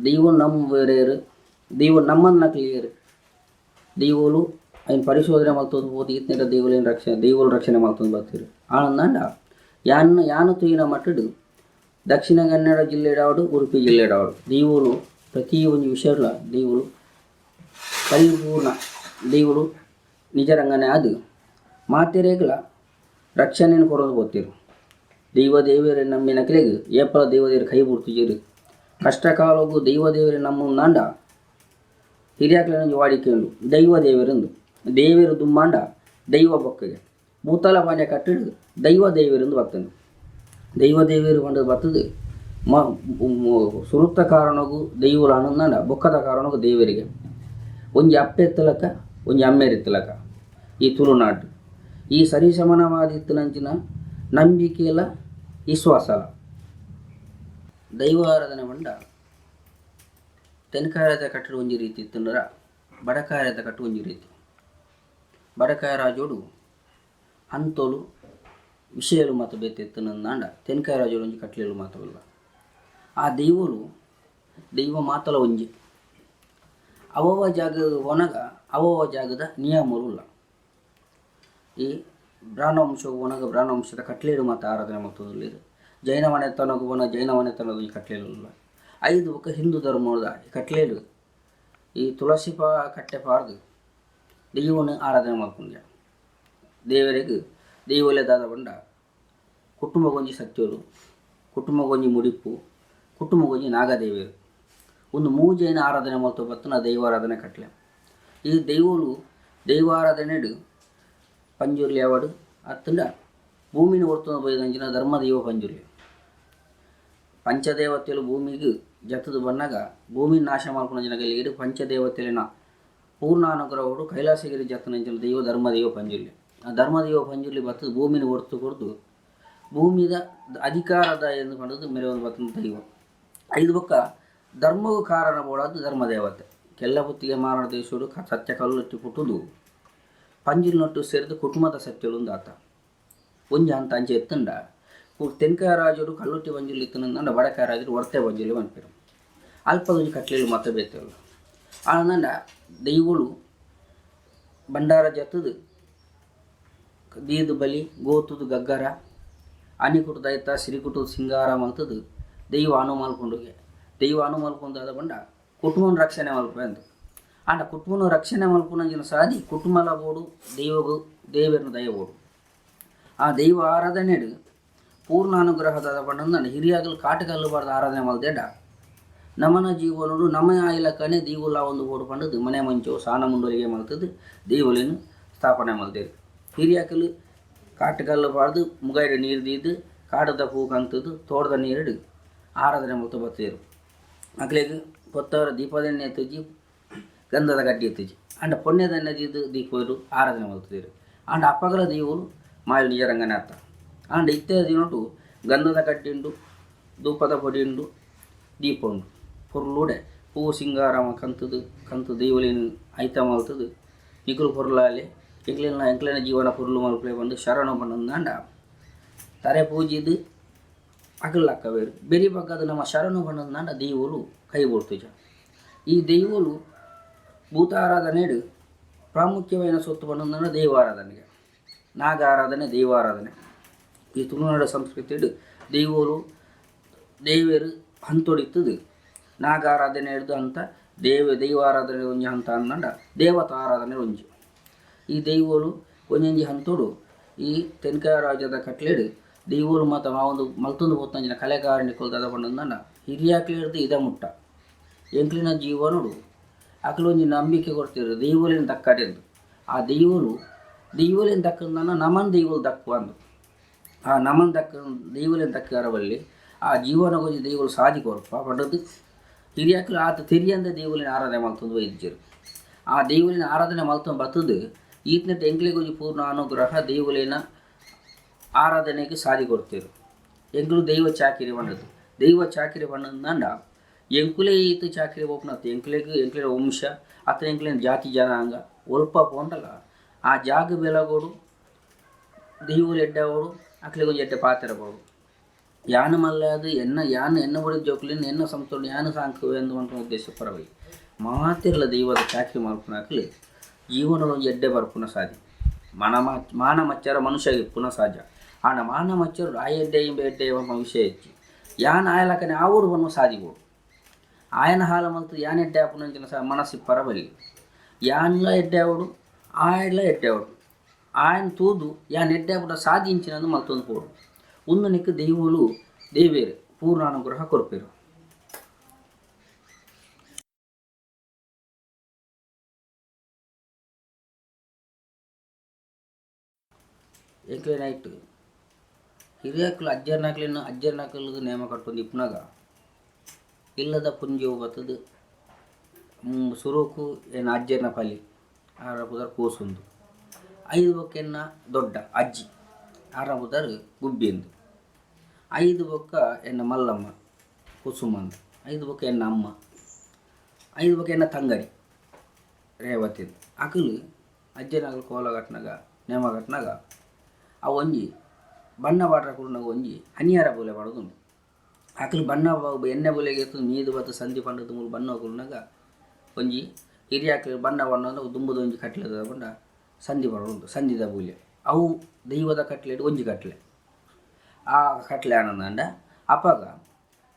ದೈವ ನಮ್ಮ ಬೇರೆಯರು ದೈವ ನಮ್ಮನ್ನು ಕ್ಲಿಯರ್ ದೈವಲು ఆయన పరిశోధన మల్తోದು పోతే ఇతర దేవులైన దేవుల రక్షణ మల్తోದು ಬರ್ತೀರಿ ಆನಂದಂಡ ಯಾನು ತೂಯಿನ ಮಟ್ಟಡು ದಕ್ಷಿಣ ಕನ್ನಡ ಜಿಲ್ಲೆಡಾವಡು ಉಡುಪಿ ಜಿಲ್ಲೆಡಾವಡು ದೈವಲು ಪ್ರತಿ ಒಂದು ವಿಷಯಗಳ ದೈವಲು ಪರಿಪೂರ್ಣ ದೈವಲು ನಿಜರಂಗನೇ ಅದು ಮಾತೆರೆಗಳ ರಕ್ಷಣೆಯನ್ನು ಕೊಡೋದು ಗೊತ್ತಿರು ದೈವದೇವರೇ ನಮ್ಮಿನ ಕೆಲೆಗೆ ಏಪಲ ದೈವದೇವರು ಕೈ ಬಿಡ್ತಿದ್ದೀರಿ ಕಷ್ಟ ಕಾಲಗೂ ದೈವದೇವರೇ ನಮ್ಮ ನಾಂಡ ಹಿರಿಯಾಕ್ಲನ್ನು ವಾಡಿಕೆಂಡು ದೈವದೇವರೆಂದು ದೇವರು ದುಮ್ಮಾಂಡ ದೈವ ಬೊಕ್ಕಗೆ ಭೂತಲ ಪಾಂಡ್ಯ ಕಟ್ಟಿಡು ದೈವ ದೇವರೆಂದು ಬರ್ತದೆ ದೈವ ದೇವರು ಬಂದು ಬರ್ತದೆ ಸುರುತ್ತ ಕಾರಣಗೂ ದೈವಲ ಆನಂದಾಂಡ ಬೊಕ್ಕದ ಕಾರಣಗೂ ದೇವರಿಗೆ ಒಂಜಿ ಅಪ್ಪೆತ್ತಲಕ ಒಂಜಿ ಅಮ್ಮೆರೆತ್ತಲಕ ಈ ತುಳುನಾಡು ಈ ಸರಿಸಮಾನವಾದಿತ್ತನಂಚಿನ ನಂಬಿಕೆಯಲ್ಲ ವಿಶ್ವಾಸಲ ದೈವ ಆರಾಧನೆ ಬಂಡ ತೆನಕಾಯದ ಕಟ್ಟಡ ಒಂಜಿ ರೀತಿ ಇತ್ತಂದ್ರ ಬಡಕಾಯದ ಕಟ್ಟು ಒಂಜಿ ರೀತಿ ಬಡಕಾಯ ರಾಜೋಡು ಅಂತೋಲು ವಿಷಯಲು ಮಾತು ಬೇತಿತ್ತನಂದಾಂಡ ತೆನಕಾಯ ರಾಜೋಡು ಒಂಜಿ ಕಟ್ಲೆಲು ಮಾತವಲ್ಲ ಆ ದೈವಲು ದೈವ ಮಾತಲ ಒಂಜಿ ಅವವ ಜಾಗದ ಒಣಗ ಅವವ ಜಾಗದ ನಿಯಮರುಲ್ಲ ಈ ಬ್ರಾಹ್ಮವಂಶವು ಒಣಗ ಬ್ರಾಹ್ಮವಂಶದ ಕಟ್ಲೇಡು ಮಾತು ಆರಾಧನೆ ಮಾಡ್ತದಿಲ್ಲ ಜೈನ ಮನೆತನಗೂ ಒಣ ಜೈನ ಮನೆತನದ ಈ ಕಟ್ಲೇಲಿಲ್ಲ 5 ಬೊಕ್ಕ ಹಿಂದೂ ಧರ್ಮದ ಕಟ್ಲೇಡು ಈ ತುಳಸಿ ಕಟ್ಟೆ ಪಾರ್ದು ದೈವನ ಆರಾಧನೆ ಮಾಡ್ಕೊಂಡ್ಯ ದೇವರಿಗೆ ದೈವಲೇದಾದ ಬಂಡ ಕುಟುಂಬಗೊಂಜಿ ಸತ್ಯೋಲು ಕುಟುಂಬಗೊಂಜಿ ಮುಡಿಪು ಕುಟುಂಬಗೊಂಜಿ ನಾಗದೇವಿಯರು ಒಂದು ಮೂಜೈನ ಆರಾಧನೆ ಮಾಡ್ತಾ ಬರ್ತನ ದೈವಾರಾಧನೆ ಕಟ್ಲೆ ಈ ದೈವಲು ದೈವಾರಾಧನೆಡು ಪಂಜುರ್ಲಿ ಅವಡು ಅತ್ತಂಡ ಭೂಮಿನ ಹೊರ್ತುನ ಬೈದಂಜಿನ ಧರ್ಮದೈವ ಪಂಜುರ್ಲಿ ಪಂಚದೇವತೆಲು ಭೂಮಿಗೆ ಜತ್ತದು ಬಂದಾಗ ಭೂಮಿ ನಾಶ ಮಾಡ್ಕೊಂಡು ಜನಗಲ್ಲಿ ಇಡು ಪಂಚದೇವತೆಲಿನ ಪೂರ್ಣ ಅನುಗ್ರಹಗಳು ಕೈಲಾಸಗಿರಿ ಜತ್ತನಂಚಿನ ದೈವ ಧರ್ಮದೈವ ಪಂಜುರ್ಲಿ ಆ ಧರ್ಮದೈವ ಪಂಜುರ್ಲಿ ಬರ್ತದೆ ಭೂಮಿನ ಹೊರ್ತು ಕೊಡ್ದು ಭೂಮಿದ ಅಧಿಕಾರದ ಎಂದು ಕಂಡದ್ದು ಮೆರೆಯೊಂದು ಬರ್ತಂತ ದೈವ 5 ಬೊಕ್ಕ ಧರ್ಮವು ಕಾರಣ ಬೋಡಾದು ಧರ್ಮದೇವತೆ ಕೆಲ್ಲ ಬುತ್ತಿಗೆ ಮಾರಣ ದೇಶೋಡು ಸತ್ಯ ಕಲ್ಲುಟ್ಟಿ ಪುಟ್ಟುದು ಪಂಜಿಲ್ನೊಟ್ಟು ಸೇರಿದು ಕುಟುಂಬದ ಸತ್ಯಲೊಂದು ಆತ ಒಂಜಿ ಅಂತ ಅಂಚೆ ಎತ್ತಂಡ ತೆನಕಾಯ ರಾಜರು ಕಲ್ಲುಟ್ಟಿ ಬಂಜುಲಿ ಇತ್ತನಂದ ಬಡಕಾಯ ರಾಜರು ಹೊರತೆ ಬಂಜುಲಿ ಬಂದ್ಪಿರು ಅಲ್ಪದೊಂದು ಕಟ್ಲೆಲು ಮಾತ್ರ ಬೇತಲ್ಲ ಆನಂದ ದೈವಲು ಭಂಡಾರ ಜತ್ತದು ದೀದು ಬಲಿ ಗೋತುದು ಗಗ್ಗರ ಅನಿಕುಟು ದೈತ ಸಿರಿಕುಟು ಸಿಂಗಾರ ಮಲ್ತದು ದೈವ ಅನು ಮಲ್ಕೊಂಡೋಗೆ ದೈವ ಅನು ಮಲ್ಕೊಂಡಾದ ಬಂಡ ಕುಟುಂಬನ ರಕ್ಷಣೆ ಮಲ್ಪೆ ಅಂತ ಆಂಡ ಕುಟುಂಬನ ರಕ್ಷಣೆ ಮಲ್ಪುನಂಜಿನ ಸಾದಿ ಕುಟುಂಬಲ ಬೋಡು ದೈವಗೂ ದೇವರನ್ನ ದಯ ಬೋಡು ಆ ದೈವ ಆರಾಧನೆಡು ಪೂರ್ಣ ಅನುಗ್ರಹದ ಬಂಡ ಹಿರಿಯಾಗಲು ಕಾಟಕಲ್ಲು ಬಾರ್ದು ಆರಾಧನೆ ಮಲ್ದೇಡ ನಮನ ಜೀವನೋಡು ನಮ್ಮ ಆಯ್ಲಕ್ಕನೆ ದೀವುಲ್ಲ ಒಂದು ಬೋಡು ಪಂಡದು ಮನೆ ಮಂಚು ಸಾನ ಮುಂಡೋಲಿಗೆ ಮಲ್ತದ್ದು ದೀವಲಿನ ಸ್ಥಾಪನೆ ಮಲ್ತೇರು ಹಿರಿಯಾಕಲು ಕಾಟಕಲ್ಲು ಬಾರ್ದು ಮುಗೈಡ ನೀರು ದೀದು ಕಾಡದ ಹೂ ಕಂತದ್ದು ತೋಟದ ನೀರಿಡು ಆರಾಧನೆ ಮಲ್ತು ಬರ್ತೇರು ಅಕ್ಲೆಗೆ ಕೊತ್ತವರ ದೀಪದೆಣ್ಣೆ ಎತ್ತುಜಿ ಗಂಧದ ಗಡ್ಡಿ ಎತ್ತುಜಿ ಅಂಡ ಪೊಣ್ಣೆದೆಣ್ಣೆ ದೀದು ದೀಪರು ಆರಾಧನೆ ಮಲ್ತದೇರು ಅಂಡ ಅಪ್ಪಗಲ ದೀವುಲು ಮಾಯು ನಿಜರಂಗನೆ ಅತ್ತ ಅಂಡ ಇತ್ಯಾದಿ ನೋಟು ಗಂಧದ ಕಡ್ಡಿ ಉಂಡು ಧೂಪದ ಪೊಡಿ ಉಂಡು ದೀಪ ಉಂಡು ಪೊರ್ಲುಡೆ ಹೂವು ಸಿಂಗಾರಮ ಕಂತು ದೈವಲಿನ ಐತ ಮಲ್ತದು ನಿಕುಲು ಪೊರ್ಲಾಲೆ ಎಂಕ್ಲಿನ ಜೀವನ ಪೊರ್ಲು ಮಲ್ಪಲೆ ಬಂದು ಶರಣ ಬಂದಂದಾಂಡ ತರೆ ಪೂಜಿದು ಅಗಲಕ್ಕವೇರು ಬೆರಿ ಬಗ್ಗದ ನಮ್ಮ ಶರಣ ಬಂದಂದಾಂಡ ದೈವಲು ಕೈ ಬೋಡ್ತುಜ ಈ ದೈವಲು ಭೂತ ಆರಾಧನೆಡು ಪ್ರಾಮುಖ್ಯమైన ಸೊತ್ತು ಬಂದಂದಾಂಡ ದೈವಾರಾಧನೆಗೆ ನಾಗ ಆರಾಧನೆ ದೈವಾರಾಧನೆ ಈ ತುಳುನಾಡು ಸಂಸ್ಕೃತಿಡು ದೈವಲು ದೇವರು ಹಂತೊಡಿತದು ನಾಗಾರಾಧನೆ ಹಿಡಿದು ಅಂತ ದೈವಾರಾಧನೆ ಒಂಜಿ ಹಂತ ಅಂದಂಡ ದೇವತಾ ಆರಾಧನೆ ಒಂಜಿ ಈ ದೈವಲು ಒಂಜೊಂಜಿ ಹಂತೋಡು ಈ ತೆನಕಾಯ ರಾಜ್ಯದ ಕಟ್ಲೆಡು ದೈವಲು ಮಾತ ಒಂದು ಮಲ್ತೊಂದು ಹೊತ್ತಂಜಿನ ಕಲೆಗಾರಣಿಕಲು ದದ ಬಂದಂದಂಡ ಹಿರಿಯಾಕ್ಲಿಡ್ದು ಇದ ಮುಟ್ಟ ಎಂಕ್ಲಿನ ಜೀವನೋಡು ಅಕ್ಲೊಂಜಿ ನಂಬಿಕೆ ಕೊಡ್ತಿರು ದೈವಲಿನ ದಕ್ಕಡೆಂದು ಆ ದೈವಲಿನ ದಕ್ಕಂದನ್ನ ನಮನ್ ದೈವಲು ದಕ್ಕು ಅಂದು ಆ ನಮನ್ ದಕ್ಕ ದೈವಲಿನ ದಕ್ಕರವಲ್ಲಿ ಆ ಜೀವನಗೊಂಜಿ ದೈವಲು ಸಾಧಿ ಕೊರಪ ಪಂಡದು ಹಿರಿಯಾಕಲು ಆತ ತೆರಿಯಂದ ದೈವಲಿನ ಆರಾಧನೆ ಮಲ್ತೊಂದು ಒಯ್ದಿರು ಆ ದೈವಲಿನ ಆರಾಧನೆ ಮಲ್ತೊಂದು ಬರ್ತದು ಈತನಟ್ಟು ಎಂಕ್ಲೆಗೊಂಜಿ ಪೂರ್ಣ ಅನುಗ್ರಹ ದೈವಲೇನ ಆರಾಧನೆಗೆ ಸಾರಿ ಕೊಡ್ತೇರು. ಎಂಕ್ಲು ದೈವ ಚಾಕಿರಿ ಪಂಡದು. ದೈವ ಚಾಕಿರಿ ಪಂಡಂದ ಎಂಕುಲೆ ಈತ ಚಾಕಿರಿ ಒಪ್ಪನತ್ತು ಎಂಕ್ಲೆನ ವಂಶ ಅತ್ತ ಎಂಕ್ಲೆನ ಜಾತಿ ಜನಾಂಗ ಒಲ್ಪ ಪೋಂಡಲ್ಲ ಆ ಜಾಗ ಬೆಲಗೋಡು ದೈವಲು ಎಡ್ಡವಡು ಅಕ್ಲೆಗೊಂಜಿ ಎಡ್ಡೆ ಪಾತ್ರ ಕೊಡು ಯಾನು ಮಲ್ಲಾದು ಎನ್ನ ಬಡಿದ ಜೋಕ್ಲಿನ ಎನ್ನ ಸಂಸ್ಥೆ ಯಾನು ಸಾಂಕು ಎಂದು ಅಂತ ಉದ್ದೇಶ ಪರವಾಗಿ ಮಾತಿರಲ್ಲ ದೈವದ ಚಾಕರಿ ಮಾಡ್ಕೊಳಕ್ಲಿ ಜೀವನದೊಂದು ಎಡ್ಡೆ ಬರ್ಪುನ ಸಾಧ್ಯ ಮಾನ ಮಚ್ಚರ ಮನುಷ್ಯಗೆ ಪುನಃ ಸಹಜ ಆನ ಮಾನ ಮಚ್ಚರು ಆ ಎಡ್ಡೆ ಎಡ್ಡೆ ವಿಷಯ ಹೆಚ್ಚಿ ಯಾನ್ ಆಯಲಕನೆ ಆವಡು ಬನ್ನು ಸಾಧಿಬೋದು ఆయన హాలమంతా యాన్ ఎడ్డే అప్పుడు మనసు పరవలి యాన్లో ఎడ్డేవాడు ఆయనలో ఎడ్డేవాడు ఆయన తూదు యాన్ ఎడ్డేపుడు సాధించినందు మళ్ళీ పోడు ఉందనికి దైవులు దేవేరు పూర్ణానుగ్రಹ ಕೊರ್ಪೇರು. ಎಂಕ್ಲೆ ನೈಟ್ ಹಿರಿಯಕ್ಕಲು ಅಜ್ಜರ್ನಾಕಲ್ಗೆ ನೇಮ ಕಟ್ಟೊಂದು ಇಪ್ಪನಾಗ ಇಲ್ಲದ ಪುಂಜವು ಬತ್ತದು ಸುರುಕು ಏನು ಅಜ್ಜನ ಪಲಿ ಆರ ಬುದರ್ ಕೋಸೊಂದು 5 ಬೊಕ್ಕ ಎನ್ನ ದೊಡ್ಡ ಅಜ್ಜಿ ಆರ ಬುದರ್ ಗುಬ್ಬಿಂದು 5 ಬೊಕ್ಕ ಎನ್ನ ಮಲ್ಲಮ್ಮ ಕುಸುಮಂದು 5 ಬೊಕ್ಕ ಎನ್ನ ಅಮ್ಮ 5 ಬೊಕ್ಕ ಎನ್ನ ತಂಗಡಿ ರೇವತಿಂದು ಅಕಲು ಅಜ್ಜನಾಗಲು ಕೋಲ ಕಟ್ಟಿನಾಗ ನೇಮ ಕಟ್ಟಿನಾಗ ಆ ಒಂಜಿ ಬಣ್ಣ ಬಾಟ್ರ ಕುಡಿನಾಗ ಒಂಜಿ ಹನಿಯಾರ ಬೋಲೆ ಮಾಡೋದುಂಟು ಅಕಲು ಬಣ್ಣ ಎಣ್ಣೆ ಬೋಲೆಗೆ ಎತ್ತು ಮೀದು ಬತ್ತು ಸಂಧಿ ಪಂಡದ ಮೂಲ ಬಣ್ಣ ಕುಡಿನಾಗ ಒಂಜಿ ಹಿರಿಯಾಕಲು ಬಣ್ಣ ಅಂದ್ರೆ ದುಂಬದ ಒಂಜಿ ಕಟ್ಲೆದ ಬಂಡ ಸಂಧಿ ಬರೋದು ಸಂಧಿದ ಬೂಲೆ ಅವು ದೈವದ ಕಟ್ಲೆ ಒಂಜಿ ಕಟ್ಲೆ ಆ ಕಟ್ಲೆ ಆನಂದ ಅಪ್ಪಾಗ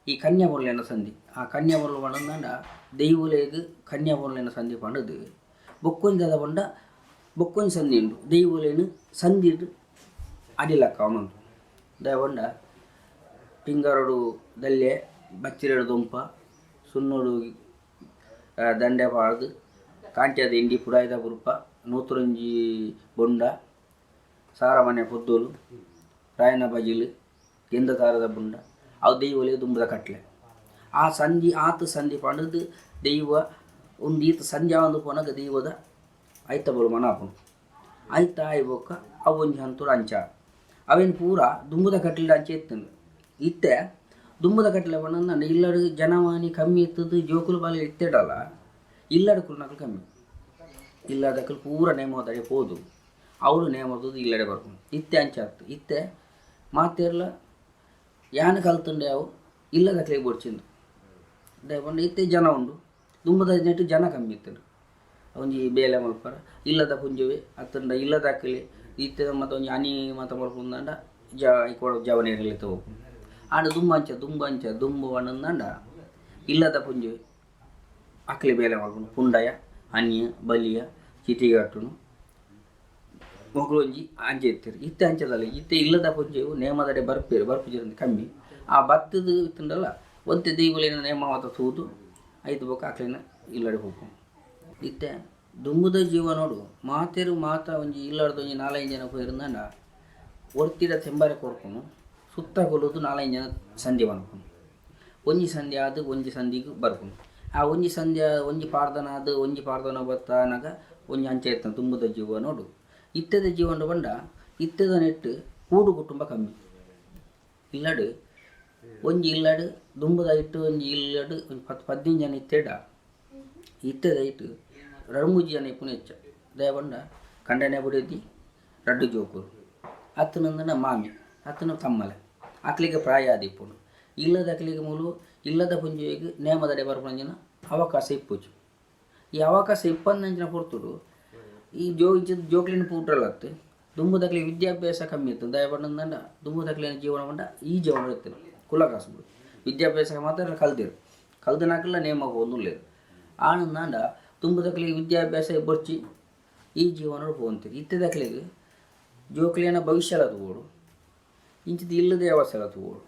ಈ ಕನ್ಯಾ ಮುರಳಿನ ಸಂಧಿ ಆ ಕನ್ಯಾ ಮುರಳು ಪಂಡ ದೈವಲೇದು ಕನ್ಯಾ ಮುರಳಿನ ಸಂಧಿ ಪಂಡದು ಬೊಕ್ಕೊಂಜದ ಬಂಡ ಬೊಕ್ಕೊಂಜಿ ಸಂಧಿ ಉಂಟು ದೈವಲೇನು ಸಂಧಿ ಅಡಿಲಕ್ಕ ಅವನುಂಟು ದಯಬಂಡ ಪಿಂಗರಡು ದಲ್ಲೆ ಬಚ್ಚಿರೆಡು ದುಂಪ ಸುನ್ನೋಡು ದಂಡೆ ಪಾಡ್ದು ಕಾಂಟ್ಯದ ಇಂಡಿ ಪುಡಾಯ್ದ ಬುರುಪ ನೂತುರಂಜಿ ಬೊಂಡ ಸಾರಮನೆ ಪೊದ್ದೋಲು ರಾಯನ ಬಜಿಲು ಗೆಂದ ತಾರದ ಬುಂಡ ಅವು ದೈವಲೆ ದುಂಬದ ಕಟ್ಲೆ ಆ ಸಂಧಿ ಆತ ಸಂಧಿ ಪಂಡದು ದೈವ ಒಂದು ಈತ ಸಂಜೆ ಒಂದು ಪೋನಾಗ ದೈವದ ಐತ ಬರು ಮನಾಪನು ಐತ ಆಯ್ಬೊಕ್ಕ ಅವು ಒಂಜಿ ಹಂತೋಡು ಅಂಚ ಅವೇನು ಪೂರ ದುಂಬದ ಕಟ್ಲೆ ಅಂಚೆ ಎತ್ತನು ಇತ್ತೆ ದುಂಬದ ಕಟ್ಲೆ ಪಂಡ ಇಲ್ಲಡು ಜನವಾಣಿ ಕಮ್ಮಿ ಇತ್ತದು ಜೋಕುಲು ಬಾಲಿ ಇತ್ತೇಡಲ್ಲ ಇಲ್ಲಡು ಕುಲ್ನಕಲು ಕಮ್ಮಿ ಇಲ್ಲದಕ್ಕಲು ಪೂರ ನೇಮೋದಡೆ ಹೋದು ಅವಳು ನೇಮೋದು ಇಲ್ಲಡೆ ಬರ್ಕೊಂಡು ಇತ್ತೆ ಅಂಚಾತ್ತು ಇತ್ತೆ ಮಾತೇರ್ಲ ಯಾನು ಕಲ್ತಂಡೆ ಅವು ಇಲ್ಲದಕ್ಕಲೆ ಬೊಡ್ಚಿಂದು ದಯಪಂಡ ಇತ್ತೆ ಜನ ಉಂಡು ದುಂಬದ ನೆಟ್ಟು ಜನ ಕಮ್ಮಿ ಇತ್ತರು ಒಂಜಿ ಬೇಲೆ ಮಲ್ಪರ ಇಲ್ಲದ ಪುಂಜವೇ ಅತ್ತಂಡ ಇಲ್ಲದಕ್ಕಲೆ ಇತ್ತೆ ಮತ್ತು ಒಂಜಿ ಹನಿ ಮಾತ ಮಲ್ಪುಂದಂಡ ಜವನೇರಲ್ಲಿ ತಗೋಪು ಆಡ ದುಂಬ ಬಣ್ಣಂದ ಇಲ್ಲದ ಪುಂಜೆ ಅಕ್ಲೆ ಬೇಲೆ ಮಾಡ್ಕೊಂಡು ಪುಂಡಯ ಅನ್ಯ ಬಲಿಯ ಚಿಟಿಗಟ್ಟುನು ಮೊಗಳೊಂಜಿ ಅಂಚೆ ಎತ್ತರು ಇತ್ತೆ ಅಂಚದಲ್ಲ ಇತ್ತೆ ಇಲ್ಲದ ಪುಂಜೆವು ನೇಮದಡೆ ಬರ್ಪುಜಿರಂದು ಕಮ್ಮಿ ಆ ಭತ್ತದ ಇತ್ತಂಡಲ್ಲ ಒಂತೆ ದೈವಲಿನ ನೇಮ ಮಾತ ತೂದು 5 ಬೊಕ್ಕ ಅಕ್ಲಿನ ಇಲ್ಲಡೆ ಹೋಗು ಇತ್ತೆ ದುಂಬುದ ಜೀವ ನೋಡು ಮಾತೇರು ಮಾತ ಒಂಜಿ ಇಲ್ಲಡ್ದು ಒಂಜಿ 4-5 ಜನ ಹೋಗಿರಂದಂಡ ಒರ್ತಿಡ ತೆಂಬರೆ ಕೊರ್ಕೊನು ಸುತ್ತ ಕೊಲ್ಲೋದು 4-5 ಜನ ಸಂಧಿ ಮಾಡ್ಕೊಂಡು ಒಂಜಿ ಸಂಧಿ ಆದು ಒಂಜಿ ಸಂಧಿಗೆ ಬರ್ಕೊಂಡು ಆ ಒಂಜಿ ಸಂಧ್ಯಾ ಒಂಜಿ ಪಾರ್ದನ ಬತ್ತಾನಾಗ ಒಂಜಿ ಅಂಚೆ ಇರ್ತಾನೆ ತುಂಬದ ಜೀವ ನೋಡು ಇತ್ತದ ಜೀವನ ಬಂಡ ಇತ್ತದ ನೆಟ್ಟು ಕೂಡು ಕುಟುಂಬ ಕಮ್ಮಿ ಇಲ್ಲಡು ಒಂಜಿ ಇಲ್ಲಡು ದುಂಬದ ಇಟ್ಟು ಒಂಜಿ ಇಲ್ಲಡು ಒಂದು 10-15 ಜನ ಇತ್ತೇಡ ಇತ್ತದ ಇಟ್ಟು 2-3 ಜನ ಇಪ್ಪು ಹೆಚ್ಚ ದಯಬಂಡ ಕಂಡನೆ ಬಿಡಿದ್ದಿ ರಡ್ಡು ಜೋಕುರು ಅತ್ತನಂದನ ಮಾಮಿ ಅತ್ತನ ತಮ್ಮಲೆ ಅಕ್ಲಿಗೆ ಪ್ರಾಯ ಆದಿಪ್ಪುಡು ಇಲ್ಲದ ಅಕ್ಲಿಗೆ ಮೂಲು ಇಲ್ಲದ ಪುಂಜಿಗೆ ನೇಮದಡೆ ಬರ್ಪಂಜನ ಅವಕಾಶ ಇಪ್ಪುಜು ಈ ಅವಕಾಶ ಇಪ್ಪಂದಂಜನ ಪೊರ್ತುಡು ಈ ಜೋಕ್ಲಿನ ಪೂಟ್ರಲ್ಲತ್ತು ದುಂಬದಕ್ಲಿ ವಿದ್ಯಾಭ್ಯಾಸ ಕಮ್ಮಿ ಇತ್ತು ದಯಪಂಡ ದುಂಬದಕ್ಲಿನ ಜೀವನ ಬಂಡ ಈ ಜೀವನ ಇರ್ತದೆ ಕುಲ ಕಾಸುಬಿಡು ವಿದ್ಯಾಭ್ಯಾಸ ಮಾತ್ರ ಕಲ್ದನಾಕಲ್ಲ ನೇಮ ಹೋಗುలేదు ಆನಂದ ದುಂಬದಕ್ಲಿಗೆ ವಿದ್ಯಾಭ್ಯಾಸ ಬರ್ಚಿ ಈ ಜೀವನ ಹೋಗ್ತೀರಿ ಇತ್ತದಕ್ಲಿಗೆ ಜೋಕ್ಲಿನ ಭವಿಷ್ಯಲ ತಗೋಡು ಇಂಚಿದ ಇಲ್ಲದೆ ಅವಸರ ತಗೋಡು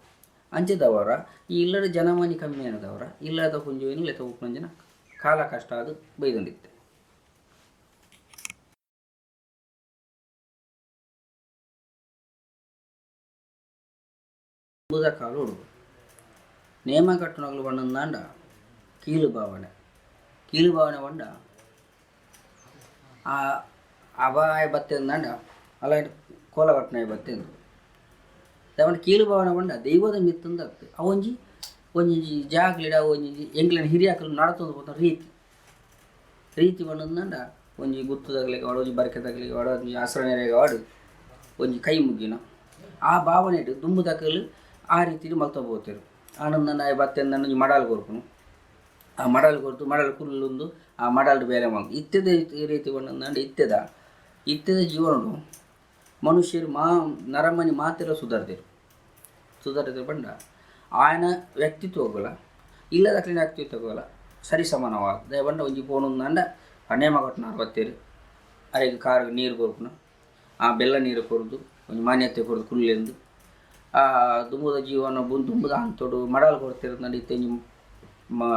ಅಂಚದವರ ಈ ಇಲ್ಲದ ಜನಮಾನಿ ಕಮ್ಮಿ ಅನ್ನದವರ ಇಲ್ಲದ ಪುಂಜುವೇನು ಲೆಕ್ಕ ಉಪ್ಪಂಜನ ಕಾಲ ಕಷ್ಟ ಅದು ಬೈದಂದಿತ್ತೆ ಬುಧ ಕಾಲು ಹುಡುಗ ನೇಮ ಕಟ್ಟುನಗಲು ಬಣ್ಣಂದಾಂಡ ಕೀಲು ಭಾವನೆ ಬಂಡ ಆ ಅವಾಯ ಬತ್ತೆಂದಂಡ ಅಲ್ಲ ಕೋಲಗಟ್ಟನಾಯ ಬತ್ತೆಂದು ಅವನ ಕೀಲು ಭಾವನೆ ಬಂಡ ದೈವದ ಮಿತ್ತಂದ ಆಗ್ತದೆ ಅವೊಂಜಿ ಒಂಜಿ ಜಾಗ್ಲಿಡ ಒಂಜಿ ಎಂಗ್ಲನ ಹಿರಿಯಾಕಲು ನಡತೊಂದು ಹೋದ ರೀತಿ ಬಂದಂಡ ಒಂಜಿ ಗುತ್ತದಾಗಲಿಗೆ ವಾಡು ಒಂಜಿ ಬರಕೆದಾಗಲಿಗೆ ವಾಡು ಒಂಜಿ ಆಸರಣೆಗೆ ವಾಡು ಒಂಜಿ ಕೈ ಮುಗ್ಗಿನ ಆ ಭಾವನೆ ಇಟ್ಟು ದುಂಬುದಕಲು ಆ ರೀತಿಲಿ ಮಲ್ತೋಗ್ಬೋತೇರು ಆನಂದ ನಾಯ ಬತ್ತೆಂದ ಒಂಜಿ ಮಡಾಲ್ ಕೊರ್ಪುನು ಆ ಮಡಾಲ್ ಕೊರ್ತು ಮಡಾಲ್ ಕುಲ್ಲೊಂದು ಆ ಮಡಾಲ್ಡು ಬೇಲೆ ಮಲ್ತು ಇತ್ತೆದ ರೀತಿ ಬಂದಂಡ ಇತ್ತೆದ ಜೀವನ ಮನುಷ್ಯರು ನರಮನಿ ಮಾತೆಲ್ಲ ಸುಧಾರಿದ್ರು ಬಂಡ ಆಯನ ವ್ಯಕ್ತಿತ್ವ ಹೋಗಲ್ಲ ಇಲ್ಲದಕ್ಲಿನ ವ್ಯಕ್ತಿತ್ವ ಹೋಗಲ್ಲ ಸರಿ ಸಮಾನವಾದ ದಯಬಂಡ ಒಂಜಿ ಪೋನುಂದಂಡ ನೇಮ ಕಟ್ಟುನಾರು ಬತ್ತೇರು ಅರೆಗೆ ಕಾರು ನೀರು ಕೊರ್ಪುನ ಆ ಬೆಲ್ಲ ನೀರು ಕೊರ್ದು ಒಂಜಿ ಮಾನ್ಯತೆ ಕೊರ್ದು ಕುಲ್ಲೆಂದು ಆ ದುಂಬುದ ಜೀವನ ದುಂಬುದ ಅಂತೋಡು ಮಡಾಲ್ ಕೊಡ್ತಿರೋದು ಇತ್ತೆ ಒಂಜಿ